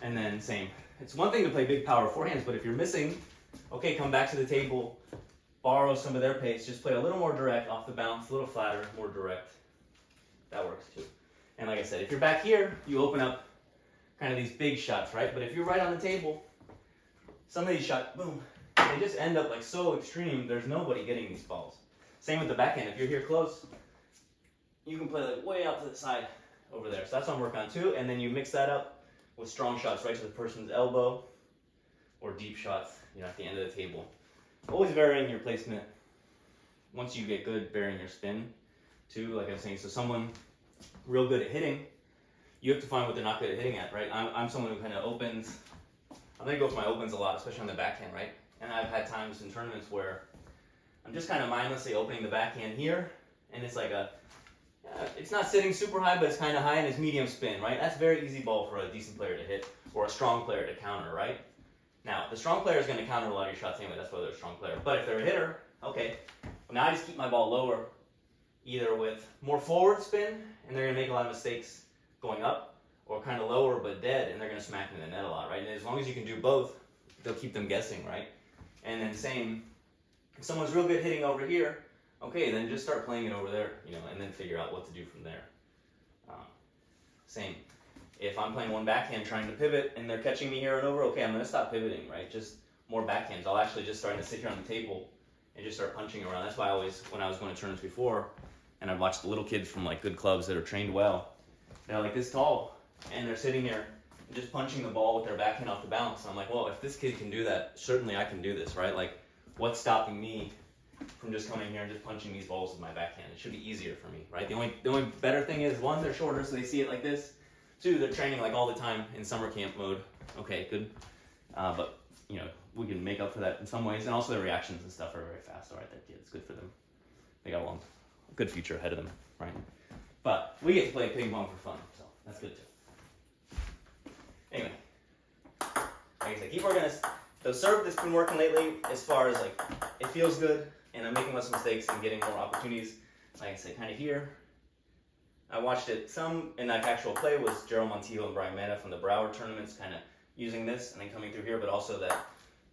And then same. It's one thing to play big power forehands, but if you're missing, okay, come back to the table, borrow some of their pace, just play a little more direct off the bounce, a little flatter, more direct. That works too. And like I said, if you're back here, you open up kind of these big shots, right? But if you're right on the table, some of these shots, boom, they just end up like so extreme, there's nobody getting these balls. Same with the backhand. If you're here close, you can play like way out to the side over there. So that's what I'm working on too. And then you mix that up with strong shots right to the person's elbow or deep shots, you know, at the end of the table. Always varying your placement. Once you get good, varying your spin too, like I was saying. So someone real good at hitting, you have to find what they're not good at hitting at, right? I'm someone who kind of opens. I'm going to go for my opens a lot, especially on the backhand, right? And I've had times in tournaments where I'm just kind of mindlessly opening the backhand here, and it's like it's not sitting super high, but it's kind of high and it's medium spin, right? That's a very easy ball for a decent player to hit or a strong player to counter, right? Now, the strong player is going to counter a lot of your shots anyway. That's why they're a strong player. But if they're a hitter, okay, well, now I just keep my ball lower, either with more forward spin, and they're going to make a lot of mistakes going up, or kind of lower but dead, and they're going to smack into the net a lot, right? And as long as you can do both, they'll keep them guessing, right? And then same, if someone's real good hitting over here, okay, then just start playing it over there, you know, and then figure out what to do from there. Same. If I'm playing one backhand trying to pivot and they're catching me here and over, okay, I'm going to stop pivoting, right? Just more backhands. I'll actually just start to sit here on the table and just start punching around. That's why I always, when I was going to tournaments before, and I'd watch the little kids from like good clubs that are trained well, they're like this tall, and they're sitting here just punching the ball with their backhand off the bounce. And I'm like, well, if this kid can do that, certainly I can do this, right? Like, what's stopping me from just coming here and just punching these balls with my backhand? It should be easier for me, right? The only better thing is, one, they're shorter, so they see it like this. Two, they're training like all the time in summer camp mode. Okay, good. But, you know, we can make up for that in some ways. And also their reactions and stuff are very fast. All right, that kid's good for them. They got a good future ahead of them, right? But we get to play ping pong for fun, so that's good too. Anyway, like I said, keep working this. The serve that's been working lately, as far as like, it feels good, and I'm making less mistakes and getting more opportunities. Like I said, kind of here. I watched it some in like actual play was Gerald Montijo and Brian Mena from the Broward tournaments, kind of using this and then coming through here, but also that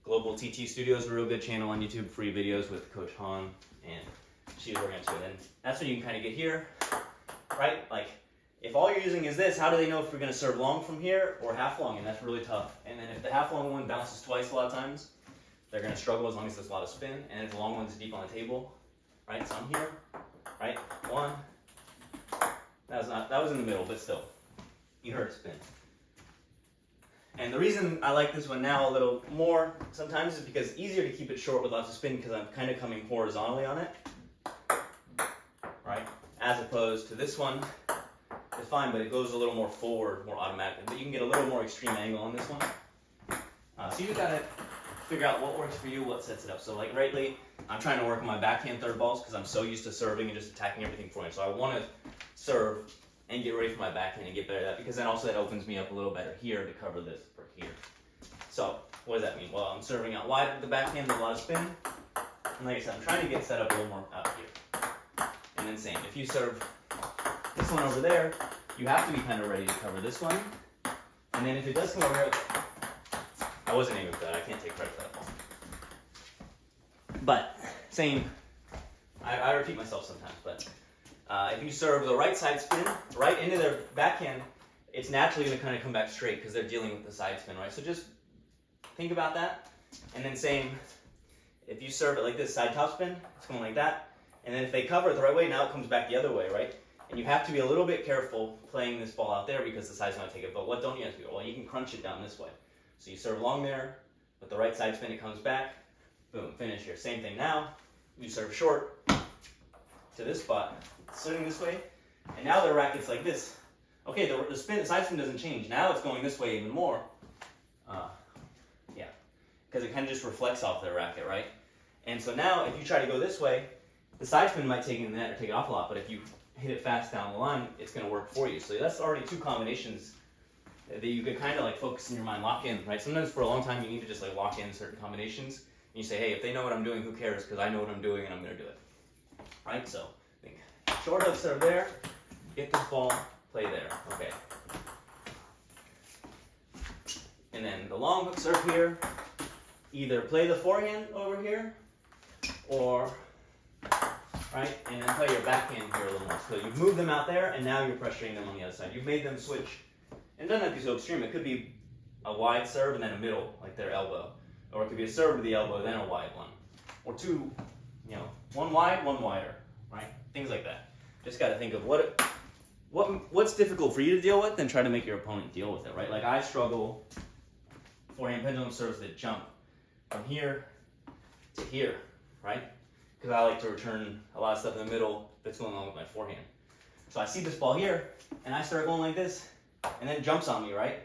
Global TT Studios, a real good channel on YouTube, free videos with Coach Han, and she was working on it. And that's when you can kind of get here, right? Like, if all you're using is this, how do they know if you're going to serve long from here or half long? And that's really tough. And then if the half long one bounces twice a lot of times, they're going to struggle as long as there's a lot of spin. And if the long one's deep on the table, right? So I'm here, right? One. That was in the middle, but still, you heard it spin. And the reason I like this one now a little more sometimes is because it's easier to keep it short with lots of spin because I'm kind of coming horizontally on it, right? As opposed to this one, it's fine, but it goes a little more forward, more automatically. But you can get a little more extreme angle on this one. So you just gotta figure out what works for you, what sets it up. So like lately, I'm trying to work on my backhand third balls because I'm so used to serving and just attacking everything for me. So I want to serve and get ready for my backhand and get better at that, because then also that opens me up a little better here to cover this for here. So what does that mean? Well, I'm serving out wide with the backhand with a lot of spin. And like I said, I'm trying to get set up a little more out here. And then same, if you serve this one over there, you have to be kind of ready to cover this one. And then if it does come over here, I wasn't aiming for that. I can't take credit for that ball. But same, I repeat myself sometimes, but if you serve the right side spin right into their backhand, it's naturally going to kind of come back straight because they're dealing with the side spin, right? So just think about that. And then same, if you serve it like this, side top spin, it's going like that. And then if they cover it the right way, now it comes back the other way, right? And you have to be a little bit careful playing this ball out there because the side's going to take it. But what don't you have to do? Well, you can crunch it down this way. So you serve long there, with the right side spin, it comes back. Boom, finish here. Same thing now. You serve short to this spot, sitting this way, and now the racket's like this. Okay, the side spin doesn't change. Now it's going this way even more. Yeah, because it kind of just reflects off the racket, right? And so now if you try to go this way, the side spin might take it in the net or take it off a lot, but if you hit it fast down the line, it's going to work for you. So that's already two combinations that you could kind of like focus in your mind, lock in, right? Sometimes for a long time you need to just like lock in certain combinations. And you say, hey, if they know what I'm doing, who cares? Because I know what I'm doing and I'm going to do it, right? So I think short hook serve there, get this ball, play there. Okay. And then the long hook serve here, either play the forehand over here, or, right, and then play your backhand here a little more. So you've moved them out there, and now you're pressuring them on the other side. You've made them switch. And it doesn't have to be so extreme. It could be a wide serve and then a middle, like their elbow. Or it could be a serve to the elbow, then a wide one. Or two, you know, one wide, one wider, right? Things like that. Just got to think of what's difficult for you to deal with, then try to make your opponent deal with it, right? Like I struggle forehand pendulum serves that jump from here to here, right? Because I like to return a lot of stuff in the middle that's going on with my forehand. So I see this ball here, and I start going like this, and then it jumps on me, right?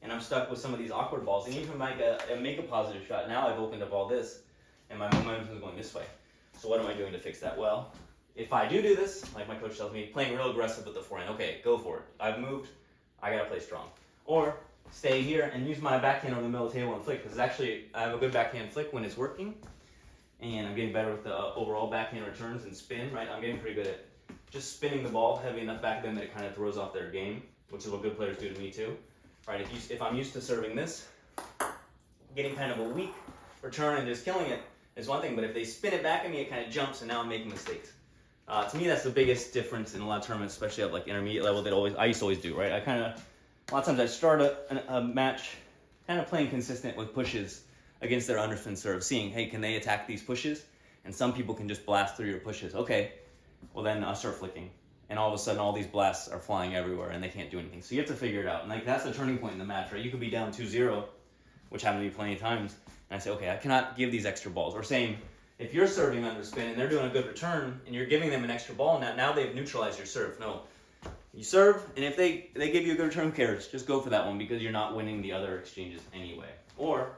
And I'm stuck with some of these awkward balls. And even make a positive shot, now I've opened up all this, and my momentum is going this way. So what am I doing to fix that? Well, if I do this, like my coach tells me, playing real aggressive with the forehand. Okay, go for it. I've moved, I gotta play strong. Or stay here and use my backhand on the middle of the table and flick, because actually I have a good backhand flick when it's working, and I'm getting better with the overall backhand returns and spin, right? I'm getting pretty good at just spinning the ball heavy enough back of them that it kind of throws off their game, which is what good players do to me too, right? If I'm used to serving this, getting kind of a weak return and just killing it is one thing, but if they spin it back at me, it kind of jumps, and now I'm making mistakes. To me, that's the biggest difference in a lot of tournaments, especially at like intermediate level. I used to always do, right? A lot of times I start a match kind of playing consistent with pushes against their underspin serve, seeing, hey, can they attack these pushes? And some people can just blast through your pushes. Okay, well then I'll start flicking. And all of a sudden all these blasts are flying everywhere and they can't do anything. So you have to figure it out. And like that's the turning point in the match, right? You could be down 2-0, which happened to me plenty of times. And I say, okay, I cannot give these extra balls. Or same, if you're serving underspin and they're doing a good return and you're giving them an extra ball, now they've neutralized your serve. No. You serve, and if they give you a good return, who cares? Just go for that one because you're not winning the other exchanges anyway. Or,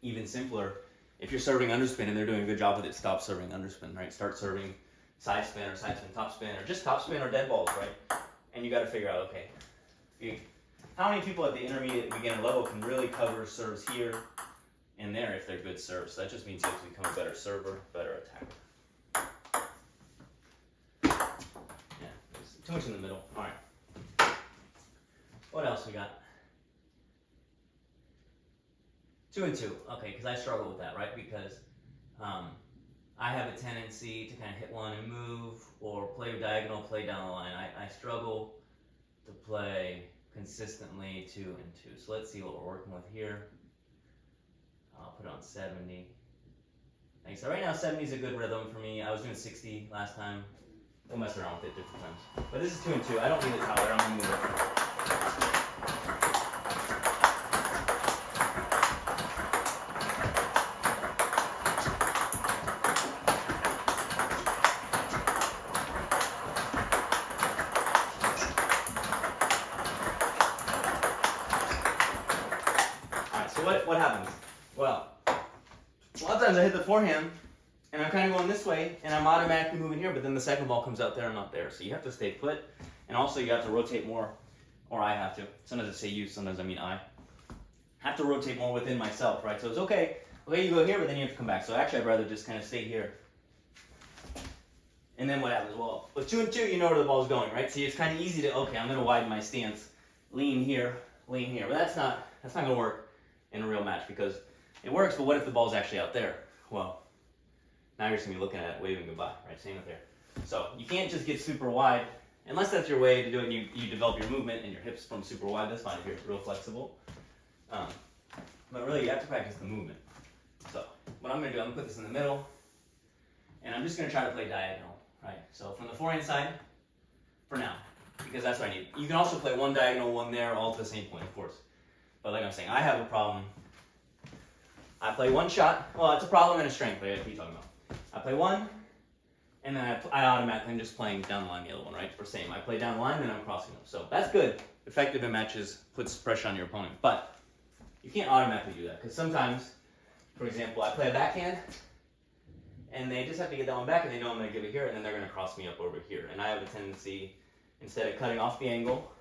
even simpler, if you're serving underspin and they're doing a good job with it, stop serving underspin, right? Start serving side spin or side spin, top spin, or just top spin or dead balls, right? And you got to figure out, okay, how many people at the intermediate beginner level can really cover serves here and there if they're good serves? So that just means you have to become a better server, better attacker. Too much in the middle. All right. What else we got? 2 and 2. Okay, because I struggle with that, right? Because I have a tendency to kind of hit one and move, or play diagonal, play down the line. I struggle to play consistently 2 and 2. So let's see what we're working with here. I'll put it on 70. Okay, so right now 70 is a good rhythm for me. I was doing 60 last time. We'll mess around with it different times. But this is 2 and 2. I don't need a tower. I'm going to move it. Alright, so what happens? Well, a lot of times I hit the forehand, and I'm kind of going this way, and I'm automatically moving here, but then the second ball comes out there and not there. So you have to stay put, and also you have to rotate more, or I have to. Sometimes I say you, sometimes I mean I. Have to rotate more within myself, right? So it's okay, you go here, but then you have to come back. So actually I'd rather just kind of stay here. And then what happens? Well, with 2 and 2, you know where the ball's going, right? See, it's kind of easy to, okay, I'm going to widen my stance, lean here. But that's not going to work in a real match, because it works, but what if the ball's actually out there? Well, now you're just going to be looking at it, waving goodbye, right? Same with there. So you can't just get super wide, unless that's your way to do it, and you develop your movement and your hips from super wide. That's fine if you're real flexible. But really, you have to practice the movement. So what I'm going to do, I'm going to put this in the middle, and I'm just going to try to play diagonal, right? So from the forehand side, for now, because that's what I need. You can also play one diagonal, one there, all to the same point, of course. But like I'm saying, I have a problem. I play one shot. Well, it's a problem and a strength, what are you talking about? I play one, and then I automatically am just playing down the line the other one, right? Or same, I play down the line, then I'm crossing them. So that's good. Effective in matches, puts pressure on your opponent. But you can't automatically do that, because sometimes, for example, I play a backhand, and they just have to get that one back, and they know I'm going to give it here, and then they're going to cross me up over here. And I have a tendency, instead of cutting off the angle,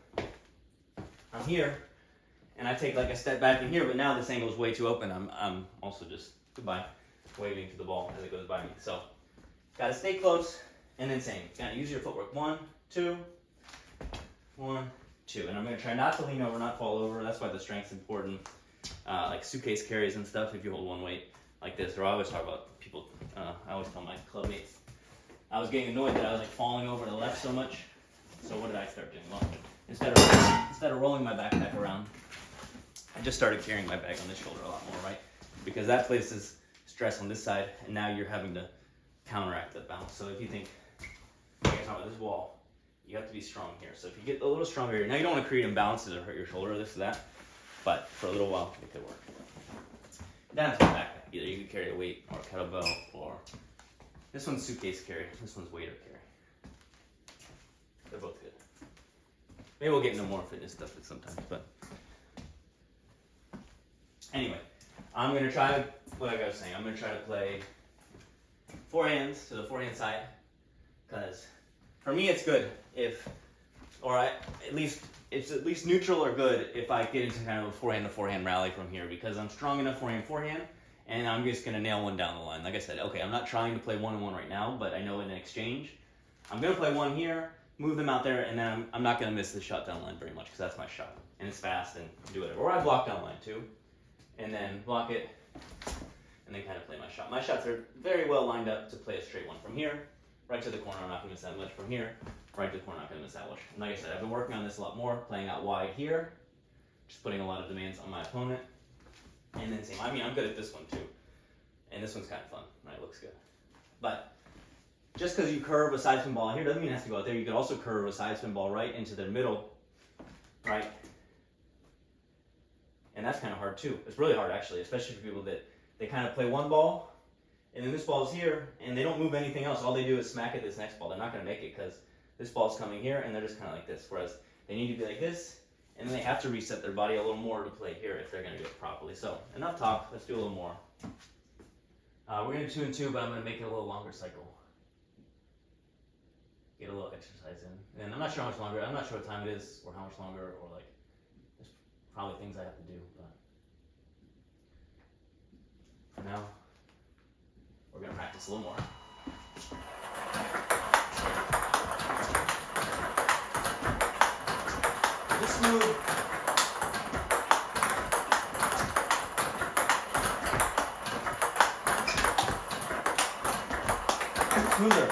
I'm here, and I take like a step back in here, but now this angle is way too open. I'm also just, goodbye, waving to the ball as it goes by me. So, gotta stay close, and then same. Gotta use your footwork. 1, 2, 1, 2. And I'm going to try not to lean over, not fall over. That's why the strength's important. Like suitcase carries and stuff, if you hold one weight like this, or I always talk about people, I always tell my club mates, I was getting annoyed that I was like falling over to the left so much. So what did I start doing? Well, instead of rolling my backpack around, I just started carrying my bag on this shoulder a lot more, right? Because that places stress on this side, and now you're having to counteract that balance. So if you think, like I talk about this wall, you have to be strong here. So if you get a little stronger here, now you don't want to create imbalances or hurt your shoulder or this or that, but for a little while it could work. Down to the backpack, either you can carry a weight or a kettlebell, or this one's suitcase carry, this one's weighter carry. They're both good. Maybe we'll get into more fitness stuff sometimes, but anyway, I'm gonna try, like I was saying, I'm gonna try to play forehands to the forehand side, because for me it's good if, it's at least neutral or good if I get into kind of a forehand to forehand rally from here, because I'm strong enough forehand, and I'm just gonna nail one down the line. Like I said, okay, I'm not trying to play 1-on-1 right now, but I know in an exchange, I'm gonna play one here, move them out there, and then I'm not gonna miss the shot down line very much, because that's my shot, and it's fast and do whatever. Or I block down line too, and then block it, and then kind of play my shot. My shots are very well lined up to play a straight one from here, right to the corner. I'm not gonna miss that much from here. Right to the corner, not gonna miss that much. And like I said, I've been working on this a lot more, playing out wide here, just putting a lot of demands on my opponent. And then same, I mean, I'm good at this one too. And this one's kind of fun, right? Looks good. But just because you curve a side spin ball here doesn't mean it has to go out there. You could also curve a side spin ball right into their middle, right? And that's kind of hard too. It's really hard actually, especially for people that they kind of play one ball, and then this ball's here, and they don't move anything else. All they do is smack at this next ball. They're not gonna make it because this ball's coming here, and they're just kind of like this. Whereas they need to be like this, and then they have to reset their body a little more to play here if they're going to do it properly. So enough talk. Let's do a little more. We're going to do 2 and 2, but I'm going to make it a little longer cycle. Get a little exercise in. And I'm not sure how much longer. I'm not sure what time it is, or how much longer, or like there's probably things I have to do. But for now, we're going to practice a little more. Just move. Smoother.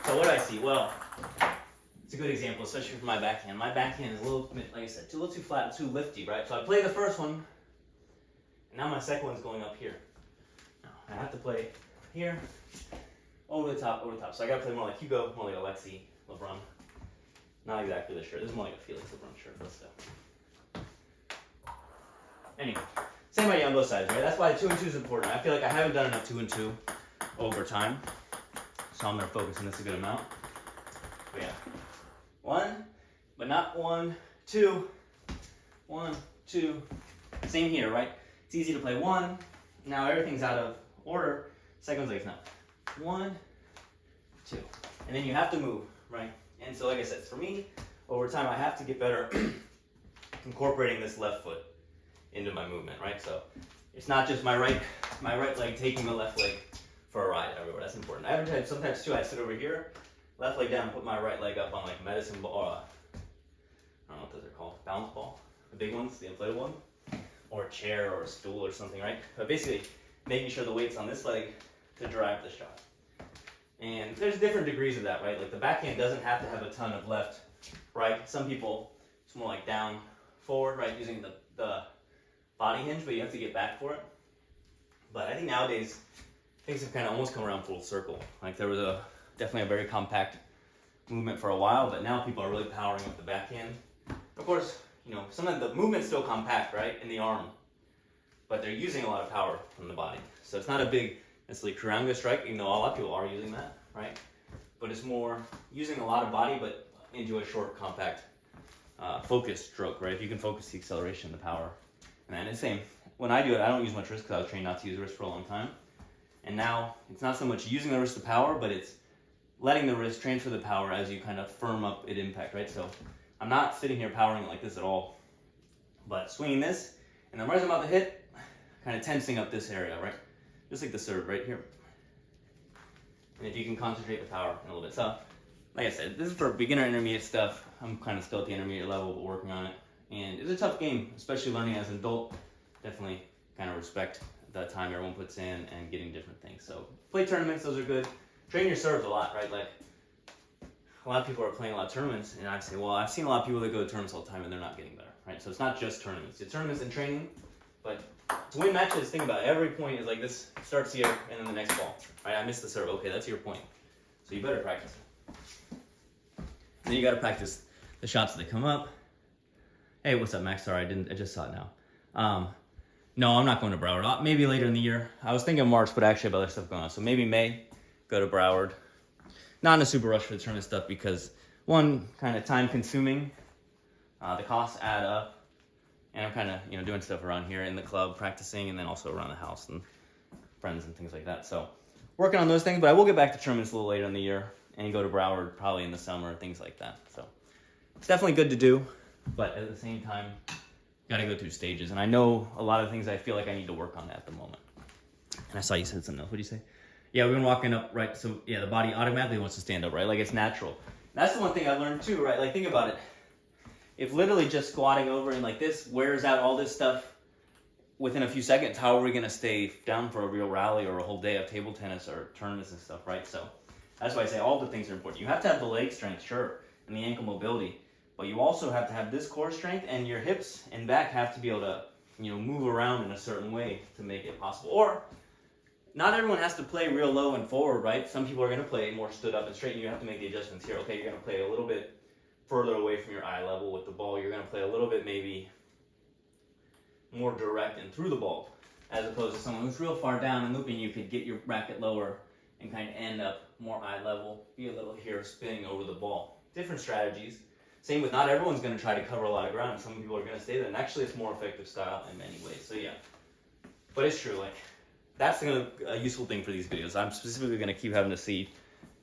So what do I see? Well, it's a good example, especially for my backhand. My backhand is a little, like I said, a little too flat, too lifty, right? So I play the first one, and now my second one's going up here. Now I have to play here, over the top. So I gotta play more like Hugo, more like Alexi, LeBron. Not exactly the shirt. This is more like a Felix LeBron shirt, but still. Anyway, same idea on both sides, right? That's why 2 and 2 is important. I feel like I haven't done enough 2 and 2 over time. So I'm going to focus on this a good amount. But yeah. 1, but not 1, 2, 1, 2. Same here, right? It's easy to play 1. Now everything's out of order. Second one's like, no. 1, 2. And then you have to move, right? And so like I said, for me, over time I have to get better incorporating this left foot into my movement, right? So it's not just my right leg taking the left leg for a ride everywhere. That's important. I have sometimes too, I sit over here, left leg down, put my right leg up on like medicine ball, or I don't know what those are called, balance ball, the big ones, the inflatable one, or a chair or a stool or something, right? But basically making sure the weight's on this leg to drive the shot. And there's different degrees of that, right? Like the backhand doesn't have to have a ton of left, right? Some people, it's more like down, forward, right? Using the body hinge, but you have to get back for it. But I think nowadays, things have kind of almost come around full circle. Like there was definitely a very compact movement for a while, but now people are really powering up the backhand. Of course, you know, some of the movement's still compact, right, in the arm, but they're using a lot of power from the body. So it's not a big, necessarily kuranga strike, even though a lot of people are using that, right? But it's more using a lot of body, but into a short, compact, focused stroke, right? If you can focus the acceleration, the power, and then it's same. when I do it, I don't use much wrist because I was trained not to use wrist for a long time. And now it's not so much using the wrist to power, but it's letting the wrist transfer the power as you kind of firm up at impact, right? So I'm not sitting here powering it like this at all, but swinging this, and then right as I'm about to hit, kind of tensing up this area, right? Just like the serve right here. And if you can concentrate the power a little bit. So, like I said, this is for beginner intermediate stuff. I'm kind of still at the intermediate level, but working on it. And it's a tough game, especially learning as an adult. Definitely kind of respect the time everyone puts in and getting different things. So play tournaments, those are good. Train your serves a lot, right? Like a lot of people are playing a lot of tournaments, and I say, well, I've seen a lot of people that go to tournaments all the time and they're not getting better, right? So it's not just tournaments. It's tournaments and training, but to win matches, think about it. Every point is like this, starts here, and then the next ball, right? I missed the serve. Okay, that's your point. So you better practice it. Then you got to practice the shots that come up. Hey, what's up, Max? Sorry, I just saw it now. No, I'm not going to Broward. Maybe later in the year. I was thinking March, but I actually have other stuff going on. So maybe May, go to Broward. Not in a super rush for the tournament stuff because, one, kind of time consuming. The costs add up. And I'm kind of, doing stuff around here in the club, practicing, and then also around the house and friends and things like that. So working on those things, but I will get back to tournaments a little later in the year and go to Broward probably in the summer, things like that. So it's definitely good to do, but at the same time, got to go through stages. And I know a lot of things I feel like I need to work on at the moment. And I saw you said something else. What did you say? Yeah, we've been walking up, right? So yeah, the body automatically wants to stand up, right? Like it's natural. That's the one thing I learned too, right? Like think about it. If literally just squatting over and like this wears out all this stuff within a few seconds, how are we going to stay down for a real rally or a whole day of table tennis or tournaments and stuff, right? So that's why I say all the things are important. You have to have the leg strength, sure, and the ankle mobility, but you also have to have this core strength, and your hips and back have to be able to, move around in a certain way to make it possible. Or not everyone has to play real low and forward, right? Some people are going to play more stood up and straight, and you have to make the adjustments here. Okay, you're going to play a little bit further away from your eye level with the ball. You're going to play a little bit maybe more direct and through the ball, as opposed to someone who's real far down and looping. You could get your racket lower and kind of end up more eye level, be a little here spinning over the ball. Different strategies. Same with not everyone's going to try to cover a lot of ground. Some people are going to stay there, and actually it's more effective style in many ways. So yeah, but it's true. Like that's a useful thing for these videos. I'm specifically going to keep having to see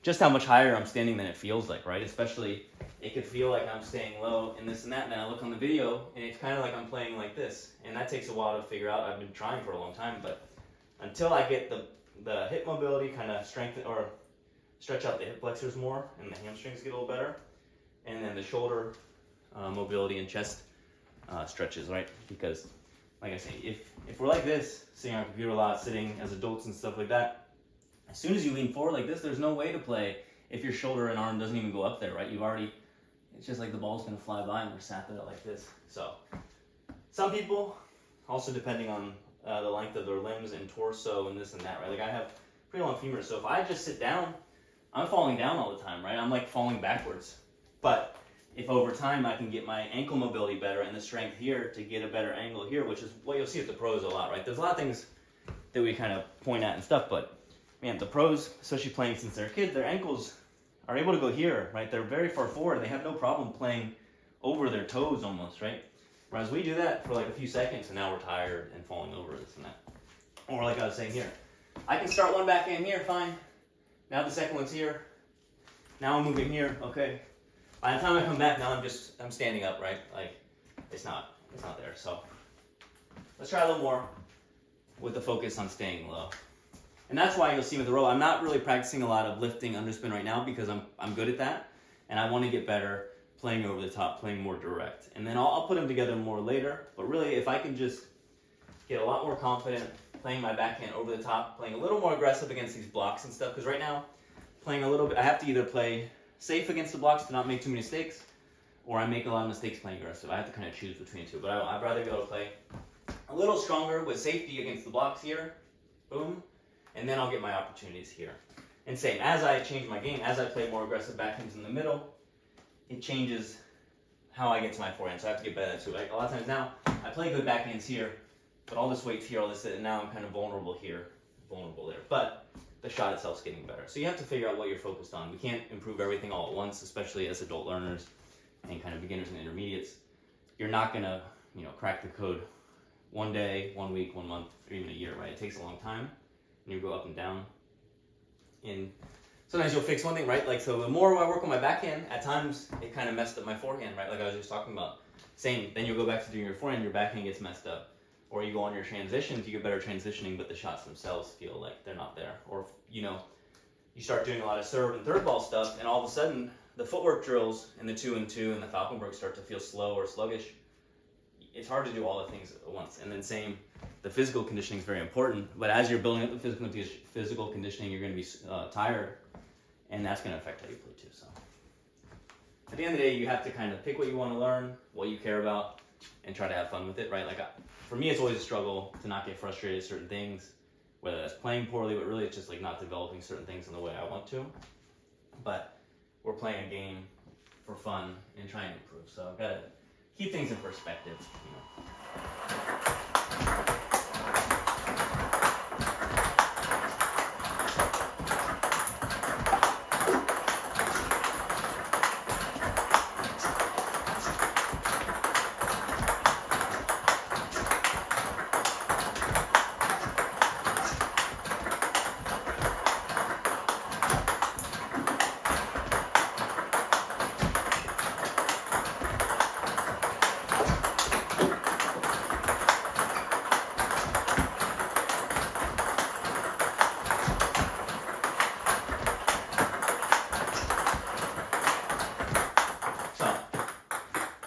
just how much higher I'm standing than it feels like, right? Especially it could feel like I'm staying low and this and that, and then I look on the video and it's kind of like I'm playing like this, and that takes a while to figure out. I've been trying for a long time, but until I get the hip mobility kind of strengthen or stretch out the hip flexors more and the hamstrings get a little better, and then the shoulder mobility and chest stretches, right? Because like I say, if we're like this, sitting on a computer a lot, sitting as adults and stuff like that, as soon as you lean forward like this, there's no way to play if your shoulder and arm doesn't even go up there, right? It's just like the ball's gonna fly by and we're sat there like this. So some people, also depending on the length of their limbs and torso and this and that, right? Like I have pretty long femurs, so if I just sit down, I'm falling down all the time, right? I'm like falling backwards. But if over time I can get my ankle mobility better and the strength here to get a better angle here, which is what you'll see with the pros a lot, right? There's a lot of things that we kind of point at and stuff, but man, the pros, especially playing since they're kids, their ankles are able to go here, right? They're very far forward. They have no problem playing over their toes almost, right? Whereas we do that for like a few seconds and now we're tired and falling over this and that. Or like I was saying here, I can start one backhand here, fine. Now the second one's here. Now I'm moving here, okay. By the time I come back, now I'm standing up, right? Like it's not there. So let's try a little more with the focus on staying low. And that's why you'll see with the row, I'm not really practicing a lot of lifting underspin right now because I'm good at that, and I want to get better playing over the top, playing more direct. And then I'll put them together more later, but really if I can just get a lot more confident playing my backhand over the top, playing a little more aggressive against these blocks and stuff, because right now, playing a little bit, I have to either play safe against the blocks to not make too many mistakes, or I make a lot of mistakes playing aggressive. I have to kind of choose between the two, but I'd rather be able to play a little stronger with safety against the blocks here, boom, and then I'll get my opportunities here. And same, as I change my game, as I play more aggressive backhands in the middle, it changes how I get to my forehand. So I have to get better at that too. Like a lot of times now, I play good backhands here, but all this weight's here, all this, and now I'm kind of vulnerable here, vulnerable there. But the shot itself's getting better. So you have to figure out what you're focused on. We can't improve everything all at once, especially as adult learners and kind of beginners and intermediates. You're not gonna, crack the code one day, 1 week, 1 month, or even a year, right? It takes a long time, and you go up and down. And sometimes you'll fix one thing, right? Like, so the more I work on my backhand, at times it kind of messed up my forehand, right? Like I was just talking about. Same, then you'll go back to doing your forehand, your backhand gets messed up. Or you go on your transitions, you get better transitioning, but the shots themselves feel like they're not there. Or, you know, you start doing a lot of serve and third ball stuff, and all of a sudden, the footwork drills and the 2-and-2 and the Falkenberg start to feel slow or sluggish. It's hard to do all the things at once. And then same, the physical conditioning is very important, but as you're building up the physical conditioning, you're going to be tired, and that's going to affect how you play too. So at the end of the day, you have to kind of pick what you want to learn, what you care about, and try to have fun with it, right? Like for me, it's always a struggle to not get frustrated at certain things, whether that's playing poorly, but really it's just like not developing certain things in the way I want to. But we're playing a game for fun and trying to improve, so I've got to keep things in perspective, you know.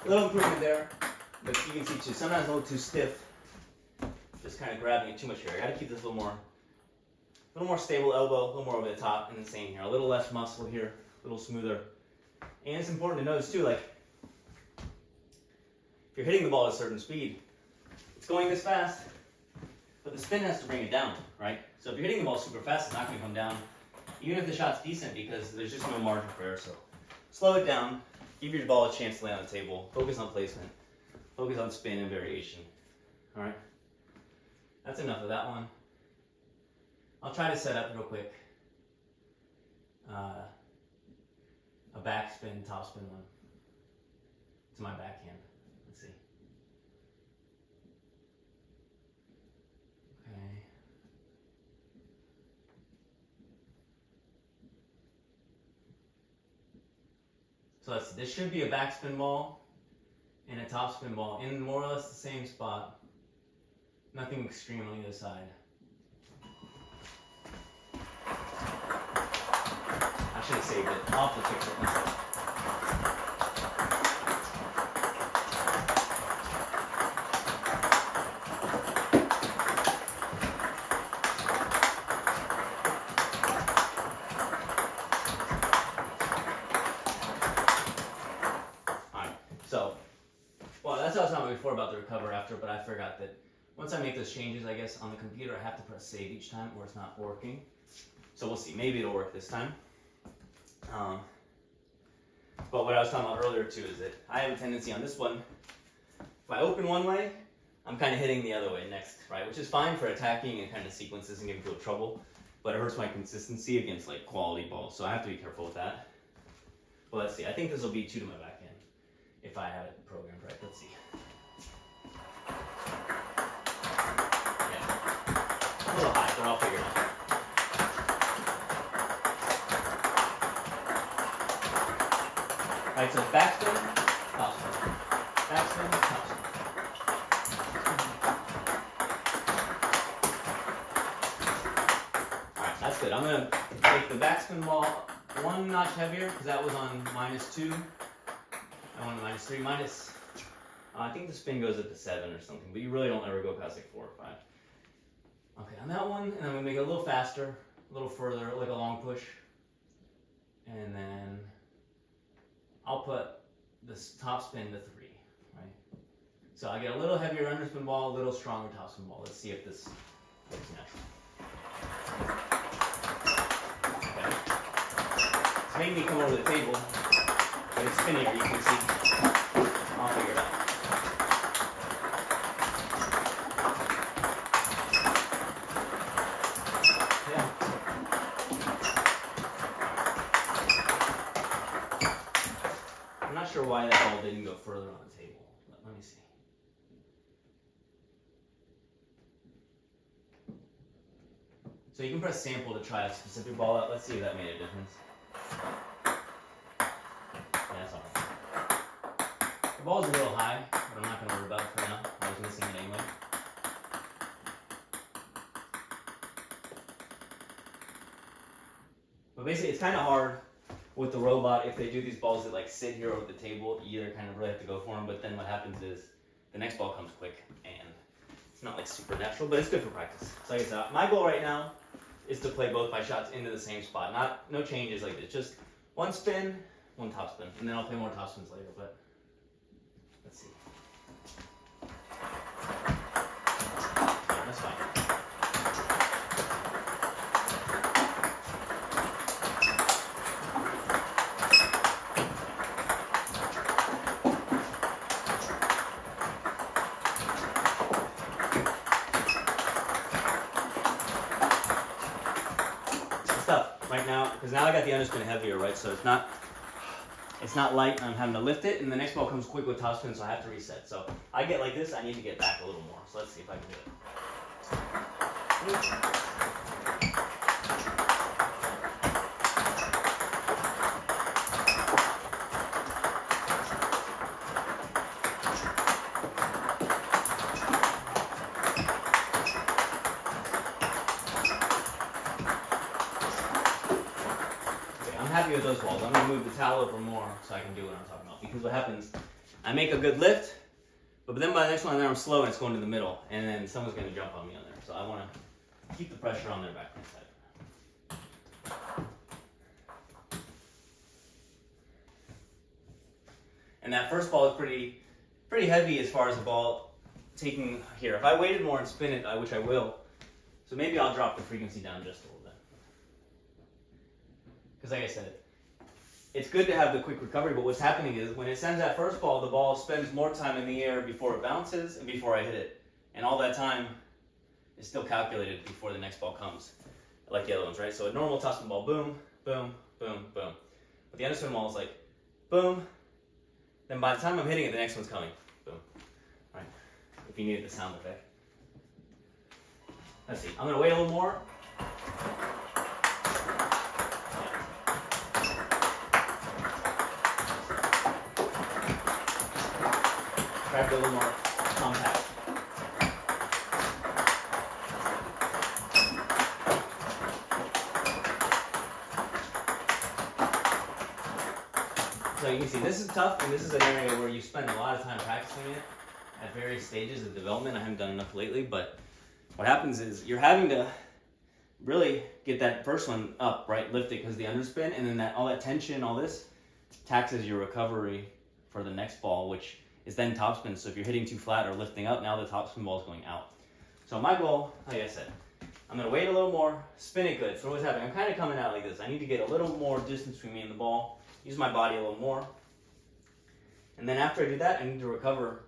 Little improvement there, but you can see too, sometimes a little too stiff, just kind of grabbing it too much here. I got to keep this a little more stable elbow, a little more over the top, and the same here, a little less muscle here, a little smoother. And it's important to notice too, like, if you're hitting the ball at a certain speed, it's going this fast, but the spin has to bring it down, right? So if you're hitting the ball super fast, it's not going to come down, even if the shot's decent, because there's just no margin for error. So slow it down. Give your ball a chance to lay on the table. Focus on placement. Focus on spin and variation. All right? That's enough of that one. I'll try to set up real quick a backspin, topspin one to my backhand. Let's see. Okay. So this should be a backspin ball and a topspin ball in more or less the same spot. Nothing extreme on either side. I should have saved it. I'll have to fix it myself. That's what I was talking about before about the recover after, but I forgot that once I make those changes, I guess, on the computer, I have to press save each time or it's not working. So we'll see. Maybe it'll work this time. But what I was talking about earlier, too, is that I have a tendency on this one, if I open one way, I'm kind of hitting the other way next, right? Which is fine for attacking and kind of sequences and giving people trouble, but it hurts my consistency against, like, quality balls, so I have to be careful with that. But let's see. I think this will be 2 to my backhand. If I have it programmed right, let's see. Yeah, a little high, but I'll figure it out. All right, so backspin, topspin, backspin, topspin. All right, that's good. I'm gonna take the backspin ball 1 notch heavier because that was on -2. I want a -3, I think the spin goes up to 7 or something, but you really don't ever go past like 4 or 5. Okay, on that one, and I'm gonna make it a little faster, a little further, like a long push. And then I'll put this top spin to 3, right? So I get a little heavier underspin ball, a little stronger topspin ball. Let's see if this looks natural. Okay. It's making me come over the table. But it's spinnier, you can see. I'll figure it out. Yeah. I'm not sure why that ball didn't go further on the table, but let me see. So you can press sample to try a specific ball out. Let's see if that made a difference. Yeah, that's all right. The ball's a little high, but I'm not going to worry about it for now. I was missing it anyway. But basically, it's kind of hard with the robot if they do these balls that like sit here over the table. You either kind of really have to go for them, but then what happens is the next ball comes quick, and it's not like super natural, but it's good for practice. So like I said, my goal right now is to play both my shots into the same spot. No changes like this, just one spin, one topspin, and then I'll play more topspins later. But let's see. Yeah, that's fine. Right now, because now I got the underspin heavier, right? So it's not light, and I'm having to lift it, and the next ball comes quick with topspin, so I have to reset. So I get like this, I need to get back a little more. So let's see if I can do it. Happy with those balls. I'm going to move the towel over more so I can do what I'm talking about. Because what happens, I make a good lift, but then by the next one I'm slow and it's going to the middle, and then someone's going to jump on me on there. So I want to keep the pressure on their backhand side. And that first ball is pretty heavy as far as the ball taking here. If I waited more and spin it, which I will, so maybe I'll drop the frequency down just a little bit. Because like I said, it's good to have the quick recovery, but what's happening is when it sends that first ball, the ball spends more time in the air before it bounces and before I hit it. And all that time is still calculated before the next ball comes, like the other ones, right? So a normal topspin ball, boom, boom, boom, boom. But the underspin ball is like, boom, then by the time I'm hitting it, the next one's coming, boom. All right, if you needed the sound effect. Let's see, I'm going to wait a little more. Try to be a little more compact. So you can see this is tough, and this is an area where you spend a lot of time practicing it at various stages of development. I haven't done enough lately, but what happens is you're having to really get that first one up, right? Lift it because the underspin, and then all that tension, all this taxes your recovery for the next ball, which is then topspin. So if you're hitting too flat or lifting up, now the topspin ball is going out. So my goal, like I said, I'm going to wait a little more, spin it good. So what's happening? I'm kind of coming out like this. I need to get a little more distance between me and the ball, use my body a little more. And then after I do that, I need to recover,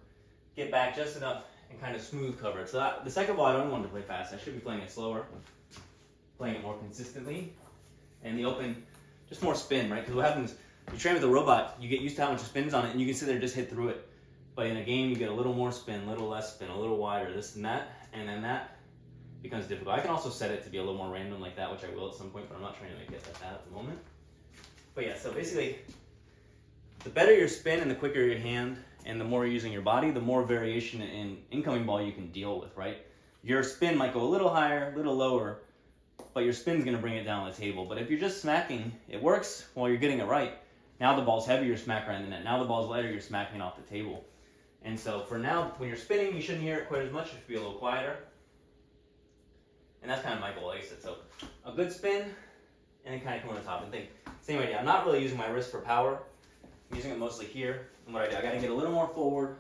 get back just enough, and kind of smooth cover it. So the second ball, I don't want to play fast. I should be playing it slower, playing it more consistently. And the open, just more spin, right? Because what happens, you train with the robot, you get used to how much spins on it, and you can sit there and just hit through it. But in a game, you get a little more spin, a little less spin, a little wider, this and then that becomes difficult. I can also set it to be a little more random like that, which I will at some point, but I'm not trying to make it like that at the moment. But yeah, so basically, the better your spin and the quicker your hand and the more you're using your body, the more variation in incoming ball you can deal with, right? Your spin might go a little higher, a little lower, but your spin's going to bring it down on the table. But if you're just smacking, it works while you're getting it right. Now the ball's heavier, smack right in the net. Now the ball's lighter, you're smacking off the table. And so for now, when you're spinning, you shouldn't hear it quite as much. It should be a little quieter. And that's kind of my goal, like I said. So a good spin, and then kind of come on the top and think. Same idea. I'm not really using my wrist for power. I'm using it mostly here. And what I do, I got to get a little more forward.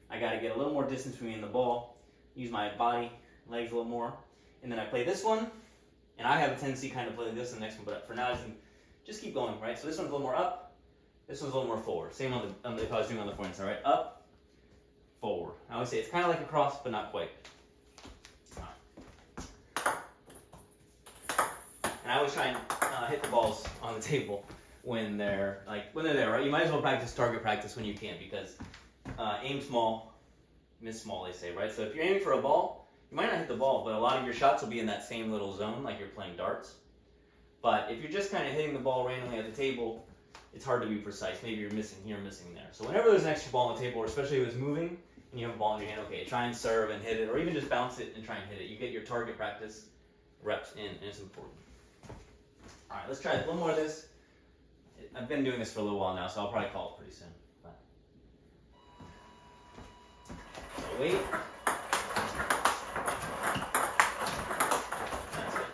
I got to get a little more distance between me and the ball. Use my body, legs a little more. And then I play this one. And I have a tendency kind of play this and the next one. But for now, I just keep going, right? So this one's a little more up. This one's a little more forward. Same on the if I was doing on the forehand side, right? Up. Forward. I always say it's kind of like a cross, but not quite. And I always try and hit the balls on the table when they're there, right? You might as well practice target practice when you can, because aim small, miss small, they say, right? So if you're aiming for a ball, you might not hit the ball, but a lot of your shots will be in that same little zone like you're playing darts. But if you're just kind of hitting the ball randomly at the table, it's hard to be precise. Maybe you're missing here, missing there. So whenever there's an extra ball on the table, or especially if it's moving and you have a ball in your hand, okay, try and serve and hit it, or even just bounce it and try and hit it. You get your target practice reps in, and it's important. All right, let's try a little more of this. I've been doing this for a little while now, so I'll probably call it pretty soon. So wait. That's it.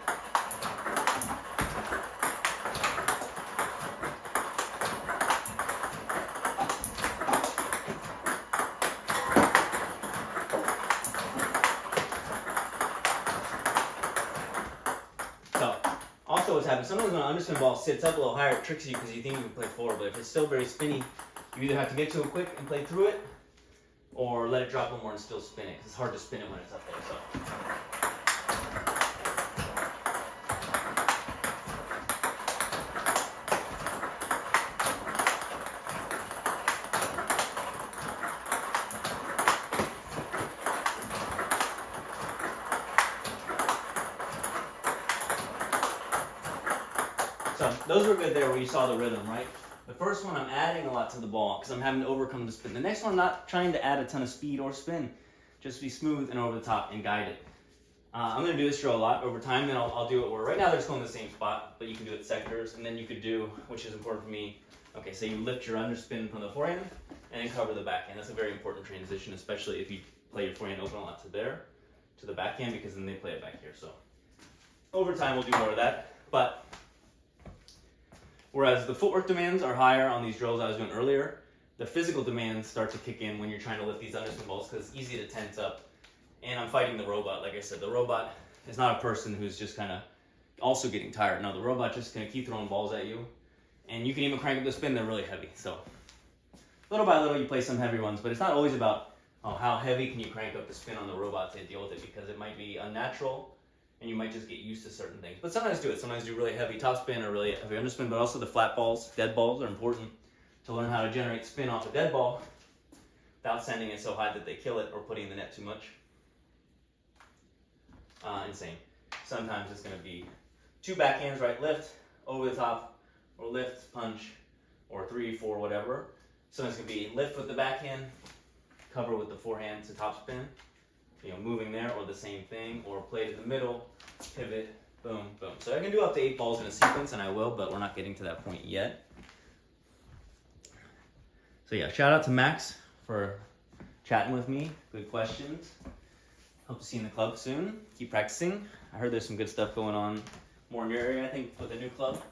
So, also what's happening, sometimes when an underspin ball sits up a little higher, it tricks you because you think you can play forward, but if it's still very spinny, you either have to get to it quick and play through it, or let it drop a little more and still spin it, because it's hard to spin it when it's up there. So those were good there where you saw the rhythm, right? The first one, I'm adding a lot to the ball because I'm having to overcome the spin. The next one, I'm not trying to add a ton of speed or spin. Just be smooth and over the top and guide it. I'm going to do this drill a lot over time, then I'll do it where right now they're still in the same spot, but you can do it sectors, and then you could do, which is important for me, okay, so you lift your underspin from the forehand and then cover the backhand. That's a very important transition, especially if you play your forehand open a lot to there, to the backhand, because then they play it back here. So over time, we'll do more of that, but whereas the footwork demands are higher on these drills I was doing earlier, the physical demands start to kick in when you're trying to lift these underspin balls because it's easy to tense up. And I'm fighting the robot, like I said. The robot is not a person who's just kind of also getting tired. No, the robot just going to keep throwing balls at you. And you can even crank up the spin, they're really heavy. So little by little you play some heavy ones, but it's not always about how heavy can you crank up the spin on the robot to deal with it, because it might be unnatural and you might just get used to certain things. But sometimes do it. Sometimes do really heavy topspin or really heavy underspin, but also the flat balls, dead balls are important to learn how to generate spin off a dead ball without sending it so high that they kill it or putting in the net too much. Insane. Sometimes it's going to be 2 backhands, right? Lift, over the top, or lift, punch, or 3, 4, whatever. Sometimes it's going to be lift with the backhand, cover with the forehand to topspin. Moving there, or the same thing, or play to the middle, pivot, boom, boom. So I can do up to 8 balls in a sequence, and I will, but we're not getting to that point yet. So yeah, shout out to Max for chatting with me. Good questions. Hope to see you in the club soon. Keep practicing. I heard there's some good stuff going on more in your area, I think, with the new club.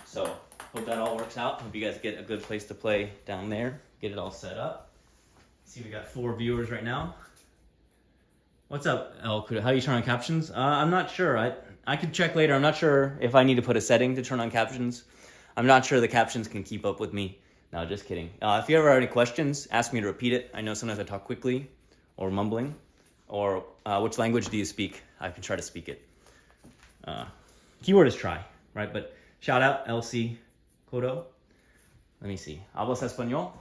So hope that all works out. Hope you guys get a good place to play down there. Get it all set up. See, we got 4 viewers right now. What's up, El Kuda? How do you turn on captions? I'm not sure. I could check later. I'm not sure if I need to put a setting to turn on captions. I'm not sure the captions can keep up with me. No, just kidding. If you ever have any questions, ask me to repeat it. I know sometimes I talk quickly or mumbling. Or which language do you speak? I can try to speak it. Keyword is try, right? But shout out, LC Kodo. Let me see. ¿Hablas español?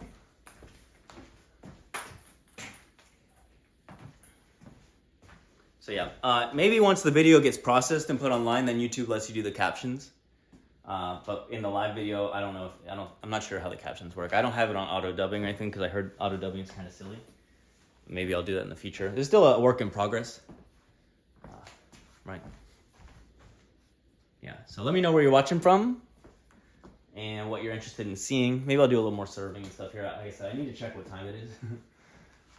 So yeah, maybe once the video gets processed and put online, then YouTube lets you do the captions. But in the live video, I don't know I'm not sure how the captions work. I don't have it on auto dubbing or anything because I heard auto dubbing is kind of silly. Maybe I'll do that in the future. There's still a work in progress. Right. Yeah, so let me know where you're watching from and what you're interested in seeing. Maybe I'll do a little more serving and stuff here. Like I said, I need to check what time it is.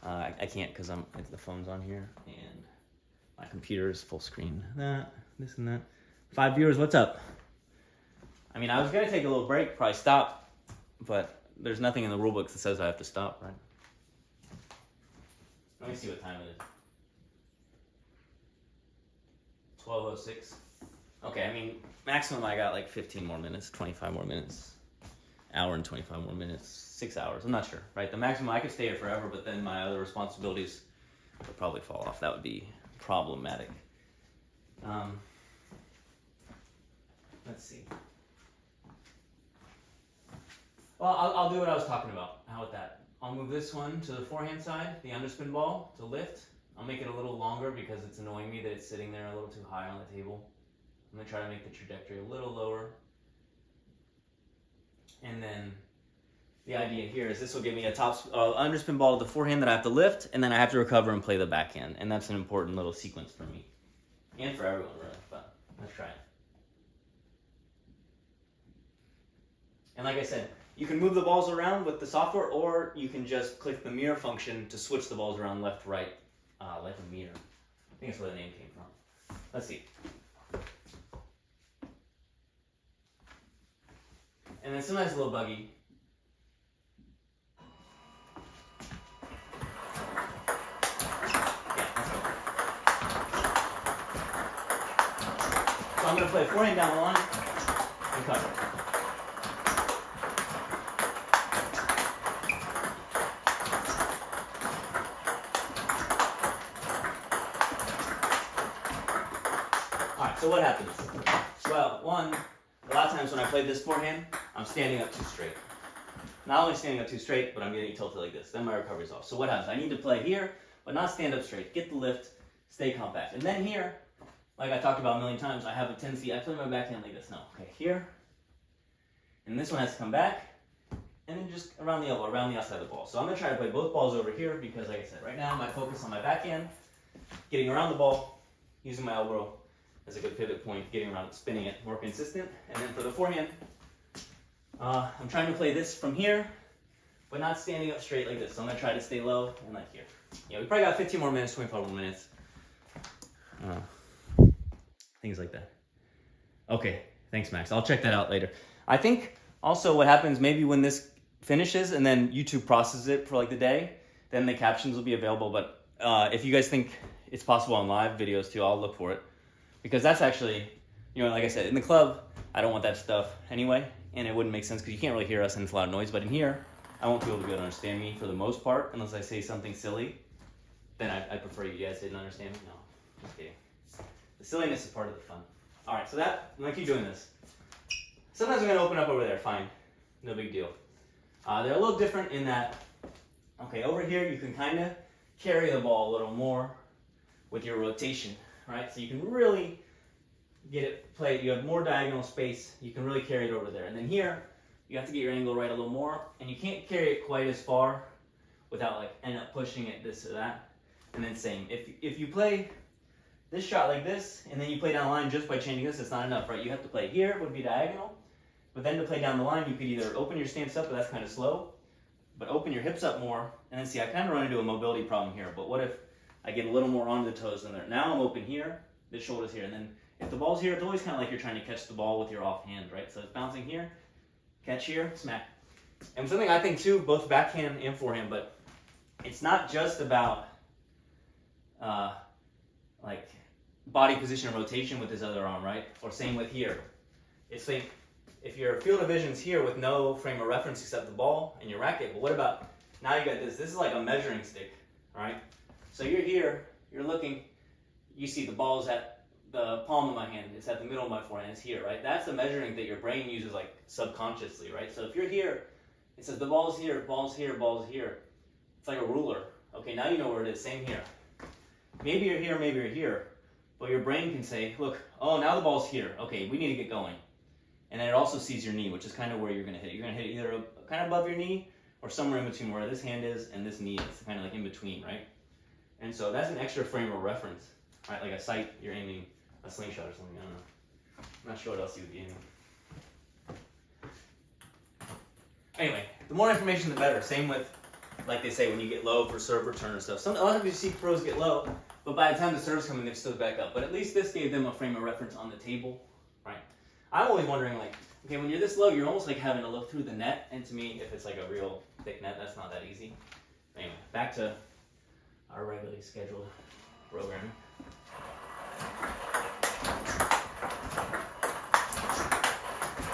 I can't because the phone's on here and my computer is full screen. This and that. 5 viewers, what's up? I mean, I was going to take a little break, probably stop, but there's nothing in the rule books that says I have to stop, right? Let me see what time it is. 12:06. Okay, I mean, maximum I got like 15 more minutes, 25 more minutes, hour and 25 more minutes, 6 hours. I'm not sure, right? The maximum, I could stay here forever, but then my other responsibilities would probably fall off. That would be problematic. Let's see. Well, I'll do what I was talking about. How about that? I'll move this one to the forehand side, the underspin ball to lift, I'll make it a little longer because it's annoying me that it's sitting there a little too high on the table. I'm going to try to make the trajectory a little lower. And then the idea here is this will give me a underspin ball to the forehand that I have to lift, and then I have to recover and play the backhand. And that's an important little sequence for me. And for everyone, really. But let's try it. And like I said, you can move the balls around with the software, or you can just click the mirror function to switch the balls around left to right, like a mirror. I think that's where the name came from. Let's see. And then sometimes a little buggy. Yeah, let's go. So I'm going to play forehand down the line and cover. So what happens? Well, a lot of times when I play this forehand, I'm standing up too straight. Not only standing up too straight, but I'm getting tilted like this. Then my recovery's off. So what happens? I need to play here, but not stand up straight. Get the lift, stay compact. And then here, like I talked about a million times, I have a tendency, I play my backhand like this. No, okay, here. And this one has to come back, and then just around the elbow, around the outside of the ball. So I'm going to try to play both balls over here because, like I said, right now my focus on my backhand, getting around the ball, using my elbow as a good pivot point, getting around, spinning it, more consistent. And then for the forehand, I'm trying to play this from here, but not standing up straight like this. So I'm going to try to stay low and like here. Yeah, we probably got 15 more minutes, 25 more minutes. Things like that. Okay, thanks, Max. I'll check that out later. I think also what happens maybe when this finishes and then YouTube processes it for like the day, then the captions will be available. But if you guys think it's possible on live videos too, I'll look for it. Because that's actually, like I said, in the club, I don't want that stuff anyway, and it wouldn't make sense because you can't really hear us and it's a lot of noise. But in here, I want people to be able to understand me for the most part, unless I say something silly. Then I prefer you guys didn't understand me. No, just kidding. The silliness is part of the fun. All right, so I'm gonna keep doing this. Sometimes I'm gonna open up over there. Fine, no big deal. They're a little different in that. Okay, over here you can kind of carry the ball a little more with your rotation. Right, so you can really get it played. You have more diagonal space. You can really carry it over there. And then here, you have to get your angle right a little more, and you can't carry it quite as far without like end up pushing it this or that. And then same. If you play this shot like this, and then you play down the line just by changing this, it's not enough, right? You have to play here would be diagonal, but then to play down the line, you could either open your stance up, but that's kind of slow, but open your hips up more, and then see, I kind of run into a mobility problem here. But what if I get a little more onto the toes than there. Now I'm open here, the shoulder's here, and then if the ball's here, it's always kind of like you're trying to catch the ball with your offhand, right? So it's bouncing here, catch here, smack. And something I think too, both backhand and forehand, but it's not just about like body position and rotation with this other arm, right? Or same with here. It's like if your field of vision's here with no frame of reference except the ball and your racket, but what about now you got this? This is like a measuring stick, right? So you're here, you're looking, you see the ball's at the palm of my hand, it's at the middle of my forehand, it's here, right? That's the measuring that your brain uses like subconsciously, right? So if you're here, it says the ball's here, ball's here, ball's here. It's like a ruler. Okay, now you know where it is, same here. Maybe you're here, but your brain can say, look, oh, now the ball's here. Okay, we need to get going. And then it also sees your knee, which is kind of where you're gonna hit. You're gonna hit either kind of above your knee or somewhere in between where this hand is and this knee is, kind of like in between, right? And so that's an extra frame of reference, right? Like a sight, you're aiming a slingshot or something, I don't know. I'm not sure what else you would be aiming. Anyway, the more information, the better. Same with, like they say, when you get low for serve return and stuff. A lot of times you see pros get low, but by the time the serves come in, they've stood back up. But at least this gave them a frame of reference on the table, right? I'm always wondering, like, okay, when you're this low, you're almost like having to look through the net. And to me, if it's like a real thick net, that's not that easy. Anyway, back to our regularly scheduled programming.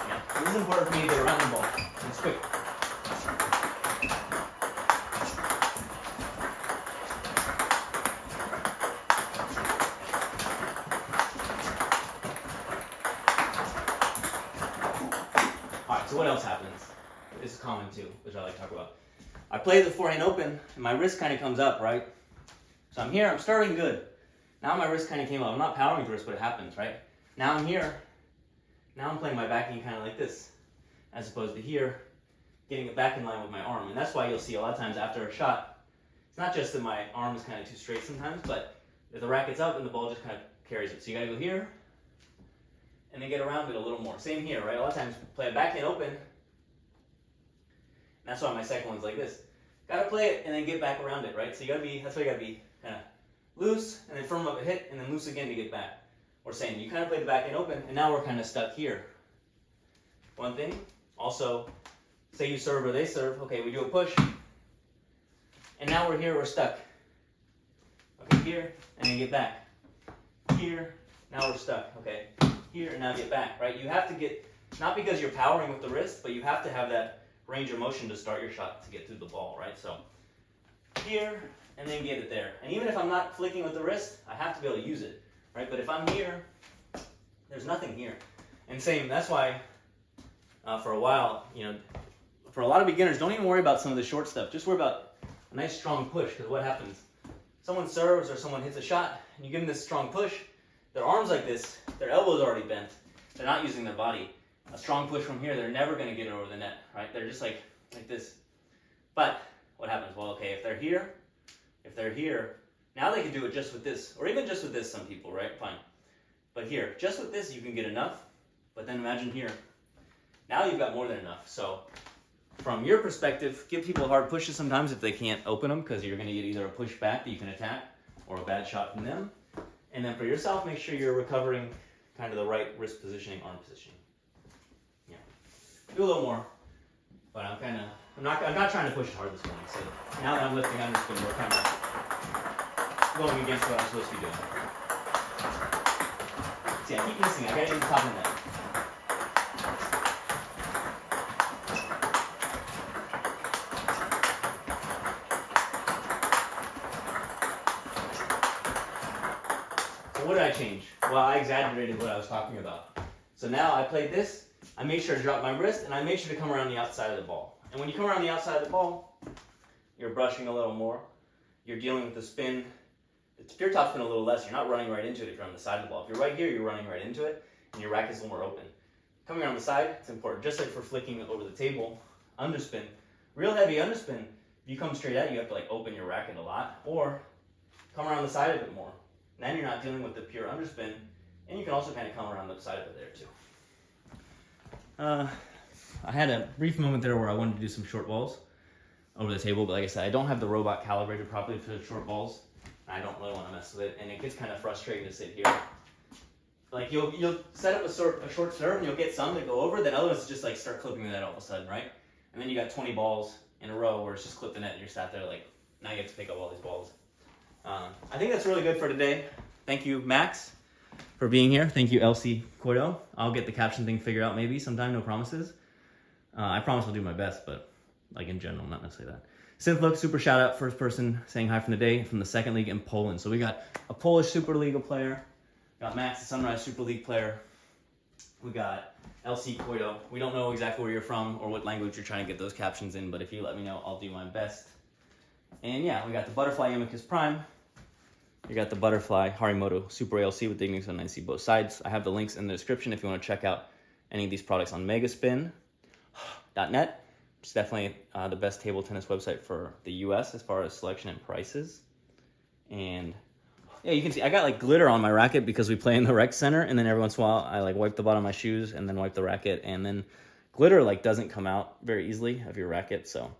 Yeah, this is important for me to get around the ball. It's quick. Alright, so what else happens? This is common too, which I like to talk about. I play the forehand open, and my wrist kind of comes up, right? So I'm here, I'm starting good. Now my wrist kind of came up. I'm not powering the wrist, but it happens, right? Now I'm here. Now I'm playing my backhand kind of like this, as opposed to here, getting it back in line with my arm. And that's why you'll see a lot of times after a shot, it's not just that my arm is kind of too straight sometimes, but if the racket's up and the ball just kind of carries it. So you gotta go here, and then get around it a little more. Same here, right? A lot of times play a backhand open. And that's why my second one's like this. Gotta play it and then get back around it, right? So you gotta be, that's why you gotta be kind of loose and then firm up a hit and then loose again to get back. Or same, you kind of play the backhand open and now we're kind of stuck here. One thing, also, say you serve or they serve, okay, we do a push. And now we're here, we're stuck. Okay, here, and then get back. Here, now we're stuck, okay? Here, and now get back, right? You have to get, not because you're powering with the wrist, but you have to have that range of motion to start your shot to get through the ball, right? So here, and then get it there. And even if I'm not flicking with the wrist, I have to be able to use it, right? But if I'm here, there's nothing here. And same, that's why for a while, you know, for a lot of beginners, don't even worry about some of the short stuff. Just worry about a nice strong push, because what happens? Someone serves or someone hits a shot, and you give them this strong push, their arm's like this, their elbow's already bent, they're not using their body. A strong push from here, they're never going to get it over the net, right? They're just like this. But what happens? Well, okay, if they're here, now they can do it just with this, or even just with this, some people, right? Fine. But here, just with this, you can get enough, but then imagine here. Now you've got more than enough. So from your perspective, give people hard pushes sometimes if they can't open them, because you're going to get either a push back that you can attack or a bad shot from them. And then for yourself, make sure you're recovering kind of the right wrist positioning, arm positioning. Yeah. Do a little more, but I'm not trying to push it hard this morning. So now that I'm lifting, I'm just going to work kind of going against what I'm supposed to be doing. See, I keep missing. I got to get the top of the net. What did I change? Well, I exaggerated what I was talking about. So now I played this, I made sure to drop my wrist, and I made sure to come around the outside of the ball. And when you come around the outside of the ball, you're brushing a little more, you're dealing with the spin, the pure top spin a little less, you're not running right into it if you're on the side of the ball. If you're right here, you're running right into it, and your racket's a little more open. Coming around the side, it's important. Just like for flicking over the table, underspin, real heavy underspin, if you come straight at you have to like open your racket a lot, or come around the side of it more. Then you're not dealing with the pure underspin, and you can also kind of come around the side of it there too. I had a brief moment there where I wanted to do some short balls over the table, but like I said, I don't have the robot calibrated properly for the short balls. I don't really want to mess with it, and it gets kind of frustrating to sit here. Like you'll set up a short serve, and you'll get some that go over, then others just like start clipping the net all of a sudden, right? And then you got 20 balls in a row where it's just clipped the net, and you're sat there like, now you have to pick up all these balls. I think that's really good for today. Thank you, Max, for being here. Thank you, LC Koido. I'll get the caption thing figured out maybe sometime, no promises. I promise I'll do my best, but like in general, not necessarily that. Synthlook, super shout out, first person saying hi from the day from the second league in Poland. So we got a Polish Super League player, got Max, the Sunrise Super League player. We got LC Koido. We don't know exactly where you're from or what language you're trying to get those captions in, but if you let me know, I'll do my best. And yeah, we got the Butterfly Amicus Prime. You got the Butterfly Harimoto Super ALC with Dignics on 9C both sides. I have the links in the description if you want to check out any of these products on megaspin.net. It's definitely the best table tennis website for the US as far as selection and prices. And yeah, you can see I got like glitter on my racket because we play in the rec center, and then every once in a while I like wipe the bottom of my shoes and then wipe the racket, and then glitter like doesn't come out very easily of your racket. So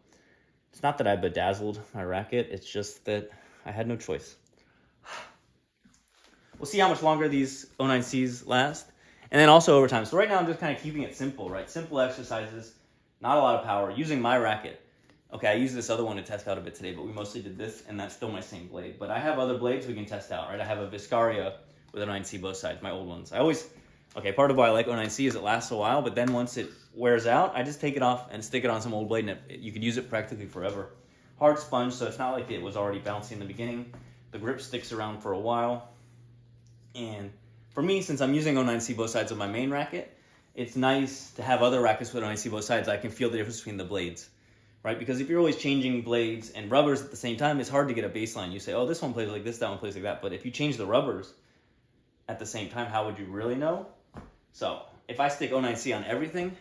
it's not that I bedazzled my racket, it's just that I had no choice. We'll see how much longer these 09Cs last, and then also over time. So right now I'm just kind of keeping it simple, right? Simple exercises, not a lot of power, using my racket. Okay, I used this other one to test out a bit today, but we mostly did this, and that's still my same blade. But I have other blades we can test out, right? I have a Viscaria with a 9C both sides, my old ones. Part of why I like 09C is it lasts a while, but then once it wears out, I just take it off and stick it on some old blade, and you could use it practically forever. Hard sponge, so it's not like it was already bouncy in the beginning. The grip sticks around for a while. And for me, since I'm using 09C both sides of my main racket, it's nice to have other rackets with 09C both sides. I can feel the difference between the blades. right? Because if you're always changing blades and rubbers at the same time, it's hard to get a baseline. You say, oh, this one plays like this, that one plays like that. But if you change the rubbers at the same time, how would you really know? So if I stick 09C on everything,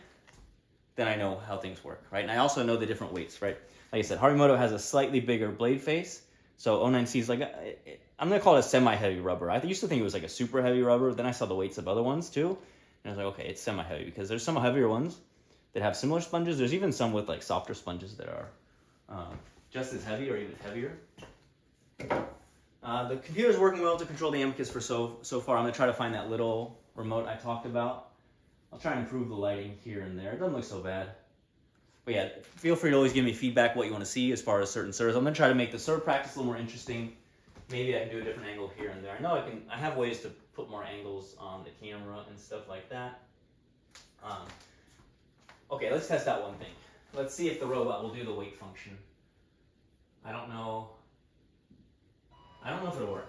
then I know how things work, right? And I also know the different weights, right? Like I said, Harimoto has a slightly bigger blade face. So 09C is like, I'm going to call it a semi-heavy rubber. I used to think it was like a super heavy rubber. Then I saw the weights of other ones too. And I was like, okay, it's semi-heavy because there's some heavier ones that have similar sponges. There's even some with like softer sponges that are just as heavy or even heavier. The computer's working well to control the Amicus for so far. I'm going to try to find that little remote I talked about. I'll try and improve the lighting here and there. It doesn't look so bad. But yeah, feel free to always give me feedback what you want to see as far as certain serves. I'm going to try to make the serve practice a little more interesting. Maybe I can do a different angle here and there. I know I have ways to put more angles on the camera and stuff like that. Okay, let's test out one thing. Let's see if the robot will do the weight function. I don't know if it'll work.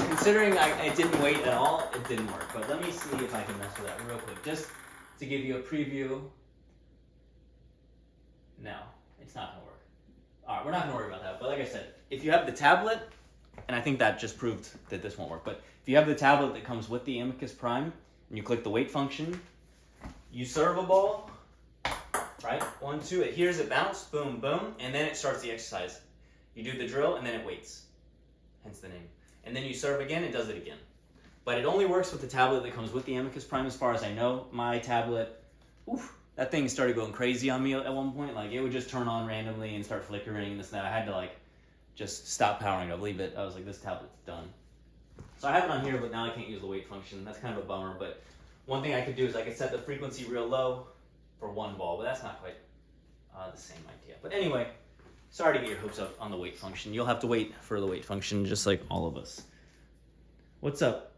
Considering it didn't weight at all, it didn't work. But let me see if I can mess with that real quick, just to give you a preview. No, it's not going to work. All right, we're not going to worry about that. But like I said, if you have the tablet, and I think that just proved that this won't work, but if you have the tablet that comes with the Amicus Prime, and you click the weight function, you serve a ball, right? 1, 2, it hears it bounce, boom, boom, and then it starts the exercise. You do the drill, and then it waits, hence the name. And then you serve again, it does it again. But it only works with the tablet that comes with the Amicus Prime as far as I know. My tablet, that thing started going crazy on me at one point. Like, it would just turn on randomly and start flickering and this and that. I had to, like, just stop powering it, leave it. I was like, this tablet's done. So I have it on here, but now I can't use the weight function. That's kind of a bummer. But one thing I could do is I could set the frequency real low for one ball, but that's not quite the same idea. But anyway, sorry to get your hopes up on the weight function. You'll have to wait for the weight function, just like all of us. What's up?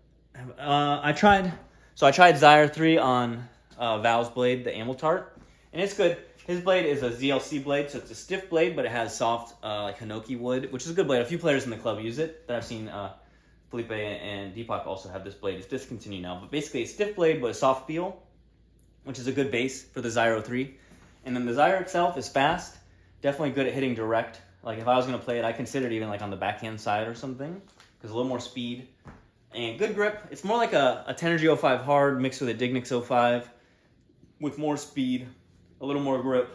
I tried Zyre 3 on Val's blade, the Amiltart, and it's good. His blade is a ZLC blade, so it's a stiff blade, but it has soft like Hinoki wood, which is a good blade. A few players in the club use it that I've seen. Felipe and Deepak also have this blade. It's discontinued now, but basically a stiff blade but a soft feel, which is a good base for the Zyre 3. And then the Zyre itself is fast, definitely good at hitting direct. Like if I was going to play it, I consider it even like on the backhand side or something, because a little more speed and good grip. It's more like a Tenergy 05 hard mixed with a Dignics 05 with more speed, a little more grip,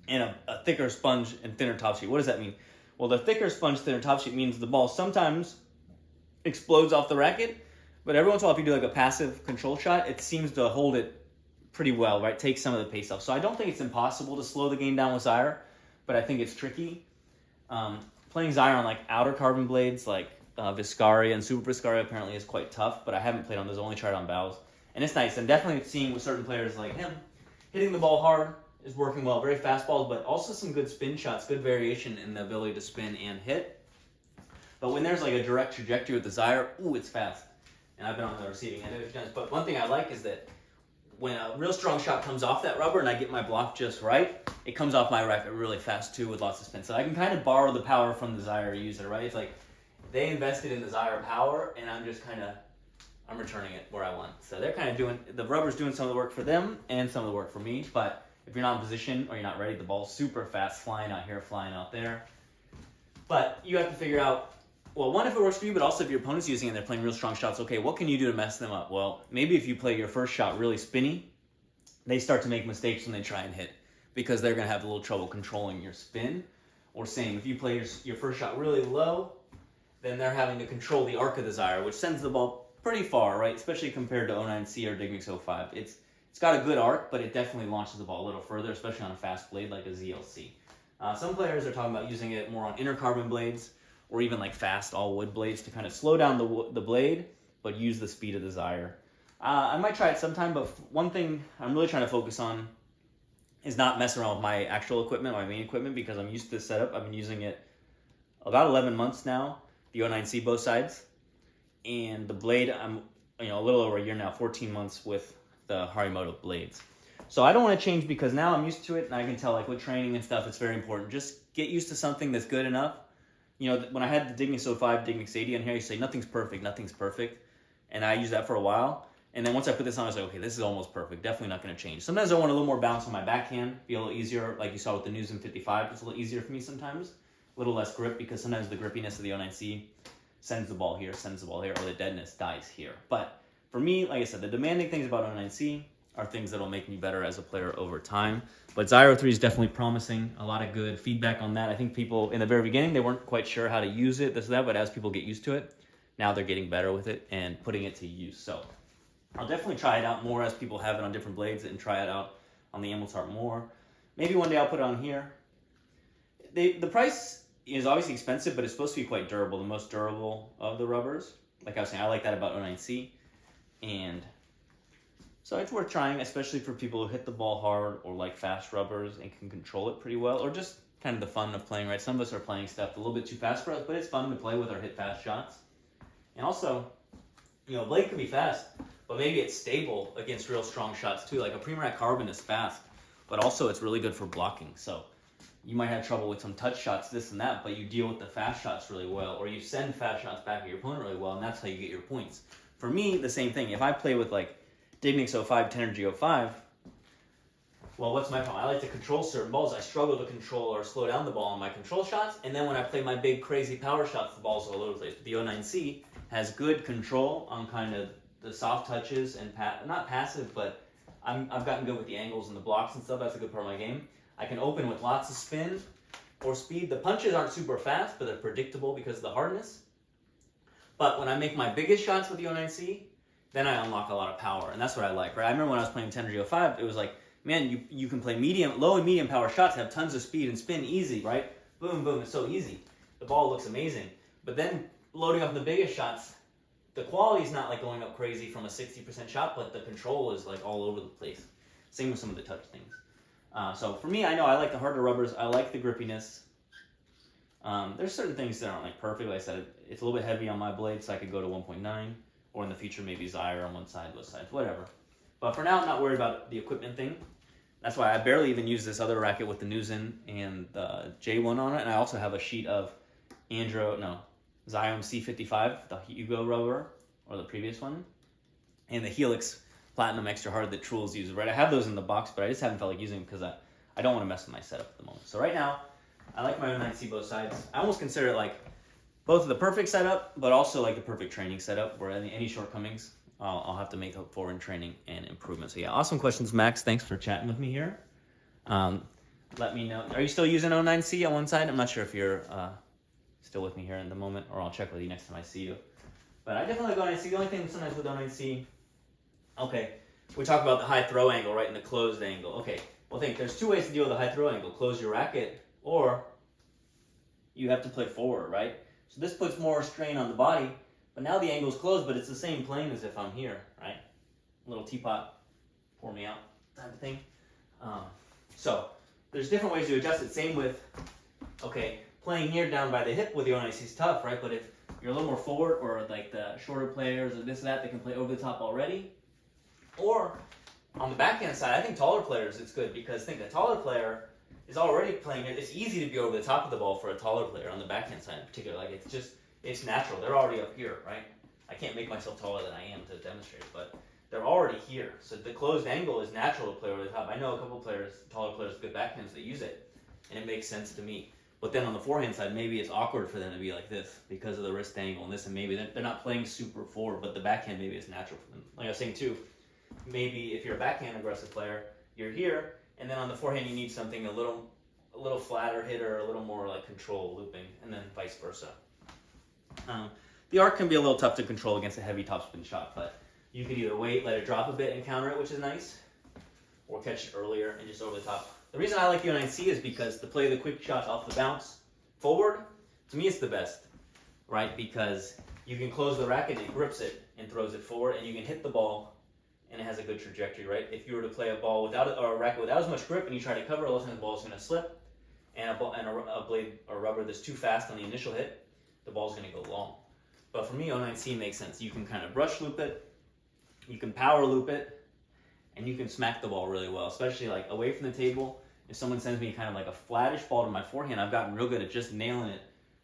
and a thicker sponge and thinner top sheet. What does that mean? Well, the thicker sponge, thinner top sheet means the ball sometimes explodes off the racket, but every once in a while, if you do like a passive control shot, it seems to hold it pretty well, right? Take some of the pace off. So I don't think it's impossible to slow the game down with Zyre, but I think it's tricky. Playing Zyre on like outer carbon blades like Viscaria and Super Viscaria apparently is quite tough, but I haven't played on those, only tried on Val's. And it's nice. I'm definitely seeing with certain players like him, hitting the ball hard is working well, very fast balls, but also some good spin shots, good variation in the ability to spin and hit. But when there's like a direct trajectory with the Zyre, it's fast. And I've been on the receiving end of it. But one thing I like is that when a real strong shot comes off that rubber and I get my block just right, it comes off my racket really fast too with lots of spin. So I can kind of borrow the power from the Zyre user, right? It's like they invested in the Zyre power and I'm just kind of, I'm returning it where I want. So they're kind of doing, the rubber's doing some of the work for them and some of the work for me. But if you're not in position or you're not ready, the ball's super fast, flying out here, flying out there. But you have to figure out, well, one, if it works for you, but also if your opponent's using it and they're playing real strong shots, okay, what can you do to mess them up? Well, maybe if you play your first shot really spinny, they start to make mistakes when they try and hit because they're going to have a little trouble controlling your spin. Or same, if you play your first shot really low, then they're having to control the arc of the Zyre, which sends the ball pretty far, right? Especially compared to 09C or Dignics 05. It's got a good arc, but it definitely launches the ball a little further, especially on a fast blade like a ZLC. Some players are talking about using it more on inner carbon blades or even like fast all wood blades to kind of slow down the blade, but use the speed of the Zyre. I might try it sometime, but one thing I'm really trying to focus on is not messing around with my actual equipment, my main equipment, because I'm used to this setup. I've been using it about 11 months now, the 09C both sides. And the blade, I'm a little over a year now, 14 months with the Harimoto blades. So I don't want to change because now I'm used to it and I can tell like with training and stuff, it's very important. Just get used to something that's good enough. You know, when I had the Dignics 05, Dignics 80 on here, you say nothing's perfect, nothing's perfect. and I used that for a while. And then once I put this on, I was like, okay, this is almost perfect. Definitely not going to change. Sometimes I want a little more bounce on my backhand, be a little easier, like you saw with the News M55. It's a little easier for me sometimes. A little less grip because sometimes the grippiness of the 09C sends the ball here, or the deadness dies here. But for me, like I said, the demanding things about 09C are things that will make me better as a player over time. But Zyro 3 is definitely promising. A lot of good feedback on that. I think people, in the very beginning, they weren't quite sure how to use it, this and that, but as people get used to it, now they're getting better with it and putting it to use. So I'll definitely try it out more as people have it on different blades and try it out on the Amiltart more. Maybe one day I'll put it on here. The price is obviously expensive, but it's supposed to be quite durable, the most durable of the rubbers. Like I was saying, I like that about 09C. And so it's worth trying, especially for people who hit the ball hard or like fast rubbers and can control it pretty well, or just kind of the fun of playing, right? Some of us are playing stuff a little bit too fast for us, but it's fun to play with or hit fast shots. And also, you know, blade can be fast, but maybe it's stable against real strong shots too. Like a Primorac Carbon is fast, but also it's really good for blocking. So you might have trouble with some touch shots, this and that, but you deal with the fast shots really well, or you send fast shots back at your opponent really well, and that's how you get your points. For me, the same thing. If I play with like Dignics 05, Tenergy 05, well, what's my problem? I like to control certain balls. I struggle to control or slow down the ball on my control shots, and then when I play my big crazy power shots, the ball's all over the place. But the 09C has good control on kind of the soft touches and not passive, but I've gotten good with the angles and the blocks and stuff. That's a good part of my game. I can open with lots of spin or speed. The punches aren't super fast, but they're predictable because of the hardness. But when I make my biggest shots with the 09C, then I unlock a lot of power, and that's what I like, right? I remember when I was playing Tenergy 05, it was like, man, you can play low and medium power shots, have tons of speed and spin easy, right? Boom, boom, it's so easy. The ball looks amazing. But then loading up the biggest shots, the quality's not like going up crazy from a 60% shot, but the control is like all over the place. Same with some of the touch things. So for me, I know I like the harder rubbers. I like the grippiness. There's certain things that aren't like perfect. Like I said, it's a little bit heavy on my blade, so I could go to 1.9, or in the future maybe Zyro on one side, both sides, whatever. But for now, I'm not worried about the equipment thing. That's why I barely even use this other racket with the Newsen and the J1 on it. And I also have a sheet of Zyome C55, the Hugo rubber, or the previous one, and the Helix Platinum Extra Hard that Truls uses, right? I have those in the box, but I just haven't felt like using them because I don't want to mess with my setup at the moment. So right now, I like my 09C both sides. I almost consider it like both the perfect setup, but also like the perfect training setup where any shortcomings, I'll have to make up for in training and improvement. So yeah, awesome questions, Max. Thanks for chatting with me here. Let me know. Are you still using 09C on one side? I'm not sure if you're still with me here in the moment, or I'll check with you next time I see you. But I definitely like 09C. The only thing sometimes with 09C, okay, we talk about the high throw angle, right, and the closed angle. Okay, well, there's two ways to deal with the high throw angle. Close your racket, or you have to play forward, right? So this puts more strain on the body, but now the angle's closed, but it's the same plane as if I'm here, right? A little teapot, pour me out type of thing. So there's different ways to adjust it. Same with, okay, playing here down by the hip with the 09C is tough, right? But if you're a little more forward, or like the shorter players or this and that, they can play over the top already. Or on the backhand side, I think taller players, it's good because think a taller player is already playing it. It's easy to be over the top of the ball for a taller player on the backhand side in particular. Like it's natural. They're already up here, right? I can't make myself taller than I am to demonstrate, but they're already here. So the closed angle is natural to play over the top. I know a couple players, taller players with good backhands that use it, and it makes sense to me. But then on the forehand side, maybe it's awkward for them to be like this because of the wrist angle and this, and maybe they're not playing super forward, but the backhand maybe is natural for them. Like I was saying too, maybe if you're a backhand aggressive player, you're here, and then on the forehand you need something a little flatter hitter, a little more like control looping, and then vice versa. The arc can be a little tough to control against a heavy topspin shot, but you can either wait, let it drop a bit and counter it, which is nice, or catch it earlier and just over the top. The reason I like the 09C is because to play the quick shots off the bounce forward, to me it's the best, right? Because you can close the racket and it grips it and throws it forward, and you can hit the ball and it has a good trajectory, right? If you were to play a ball without it, or a racket without as much grip, and you try to cover, a lot of times the ball is going to slip, and a blade or rubber that's too fast on the initial hit, the ball's going to go long. But for me, 09C makes sense. You can kind of brush loop it, you can power loop it, and you can smack the ball really well, especially like away from the table. If someone sends me kind of like a flattish ball to my forehand, I've gotten real good at just nailing it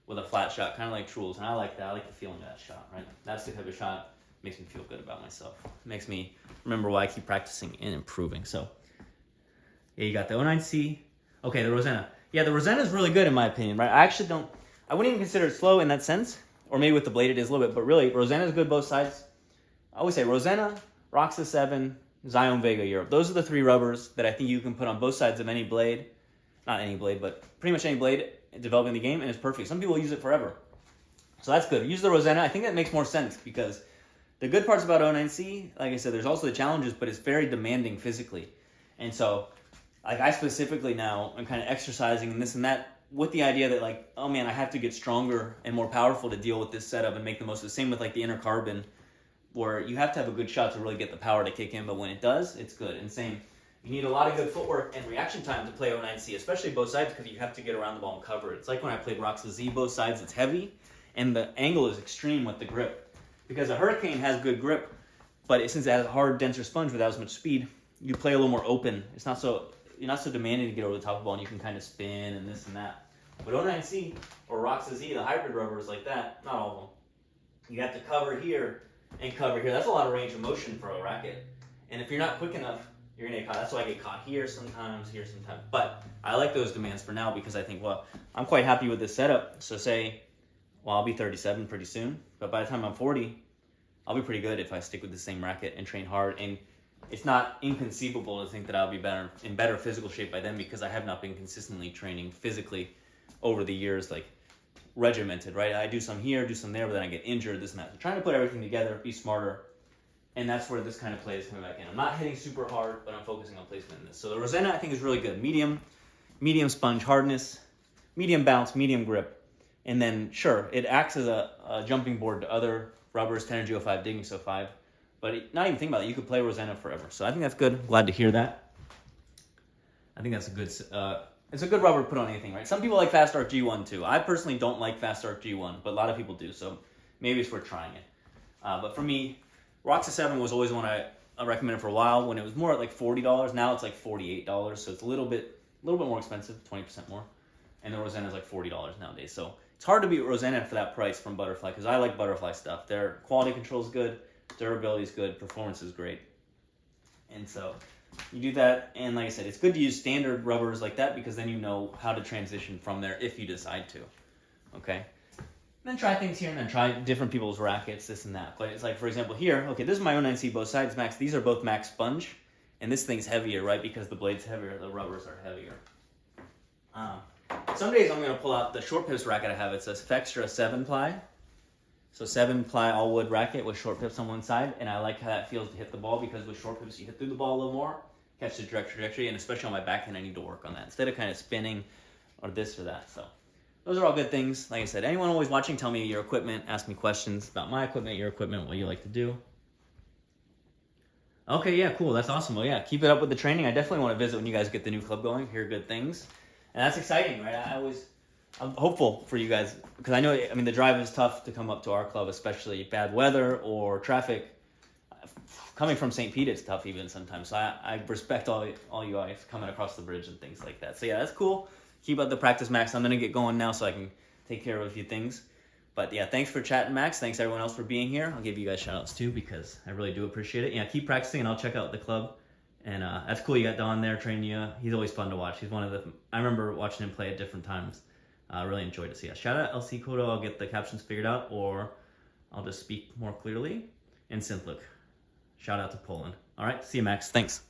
with a flat shot, kind of like Truls, and I like that. I like the feeling of that shot, right? That's the type of shot makes me feel good about myself. Makes me remember why I keep practicing and improving. So, yeah, you got the 09C. Okay, the Rosanna. Yeah, the Rosanna is really good in my opinion, right? I wouldn't even consider it slow in that sense. Or maybe with the blade it is a little bit, but really, Rosanna is good both sides. I always say Rosanna, Roxa 7, Zion Vega Europe. Those are the 3 rubbers that I think you can put on both sides of any blade. Not any blade, but pretty much any blade developing the game, and it's perfect. Some people use it forever. So that's good. Use the Rosanna. I think that makes more sense because the good parts about 09C, like I said, there's also the challenges, but it's very demanding physically. And so, like I specifically now, I'm kind of exercising and this and that with the idea that like, oh man, I have to get stronger and more powerful to deal with this setup and make the most of it. Same with like the inner carbon, where you have to have a good shot to really get the power to kick in, but when it does, it's good. And same, you need a lot of good footwork and reaction time to play 09C, especially both sides, because you have to get around the ball and cover it. It's like when I played Roxa Z, both sides, it's heavy, and the angle is extreme with the grip. Because a Hurricane has good grip, but since it has a hard, denser sponge without as much speed, you play a little more open. You're not so demanding to get over the top of the ball, and you can kind of spin and this and that. But 09C or Roxa Z, the hybrid rubbers like that, not all of them, you have to cover here and cover here. That's a lot of range of motion for a racket. And if you're not quick enough, you're going to get caught. That's why I get caught here sometimes. But I like those demands for now because I think, well, I'm quite happy with this setup. So say, well, I'll be 37 pretty soon. But by the time I'm 40, I'll be pretty good if I stick with the same racket and train hard. And it's not inconceivable to think that I'll be in better physical shape by then because I have not been consistently training physically over the years, like regimented, right? I do some here, do some there, but then I get injured, this and that. So trying to put everything together, be smarter, and that's where this kind of play is coming back in. I'm not hitting super hard, but I'm focusing on placement in this. So the Rosanna I think is really good. Medium sponge hardness, medium bounce, medium grip. And then, sure, it acts as a jumping board to other rubbers, Tenergy 05, Dignics 05. But not even think about it, you could play Rosanna forever. So I think that's good. Glad to hear that. I think that's a good... it's a good rubber to put on anything, right? Some people like Fast Arc G1 too. I personally don't like Fast Arc G1, but a lot of people do, so maybe it's worth trying it. But for me, Roxa 7 was always one I recommended for a while when it was more at like $40. Now it's like $48, so it's a little bit more expensive, 20% more. And the Rosanna is like $40 nowadays. So it's hard to beat Rosanna for that price from Butterfly because I like Butterfly stuff. Their quality control is good, durability is good, performance is great. And so you do that, and like I said, it's good to use standard rubbers like that because then you know how to transition from there if you decide to, okay? And then try things here and then try different people's rackets, this and that. But it's like, for example, here, okay, this is my 09C both sides max. These are both max sponge, and this thing's heavier, right? Because the blade's heavier, the rubbers are heavier. Some days I'm going to pull out the short pips racket I have. It's a Fextra 7-ply. So 7-ply all-wood racket with short pips on one side, and I like how that feels to hit the ball because with short pips you hit through the ball a little more, catch the direct trajectory, and especially on my backhand I need to work on that instead of kind of spinning or this or that. So those are all good things. Like I said, anyone always watching, tell me your equipment, ask me questions about my equipment, your equipment, what you like to do. Okay, yeah, cool. That's awesome. Well, yeah, keep it up with the training. I definitely want to visit when you guys get the new club going, hear good things. And that's exciting, right? I'm hopeful for you guys because I know, the drive is tough to come up to our club, especially bad weather or traffic. Coming from St. Pete, it's tough even sometimes. So I respect all you guys coming across the bridge and things like that. So yeah, that's cool. Keep up the practice, Max. I'm going to get going now so I can take care of a few things. But yeah, thanks for chatting, Max. Thanks everyone else for being here. I'll give you guys shout outs too because I really do appreciate it. Yeah, keep practicing and I'll check out the club. And that's cool. You got Don there training you. He's always fun to watch. He's I remember watching him play at different times. I really enjoyed it. So yeah, shout out LC Kodo. I'll get the captions figured out, or I'll just speak more clearly. And Simplic. Shout out to Poland. All right, see you, Max. Thanks.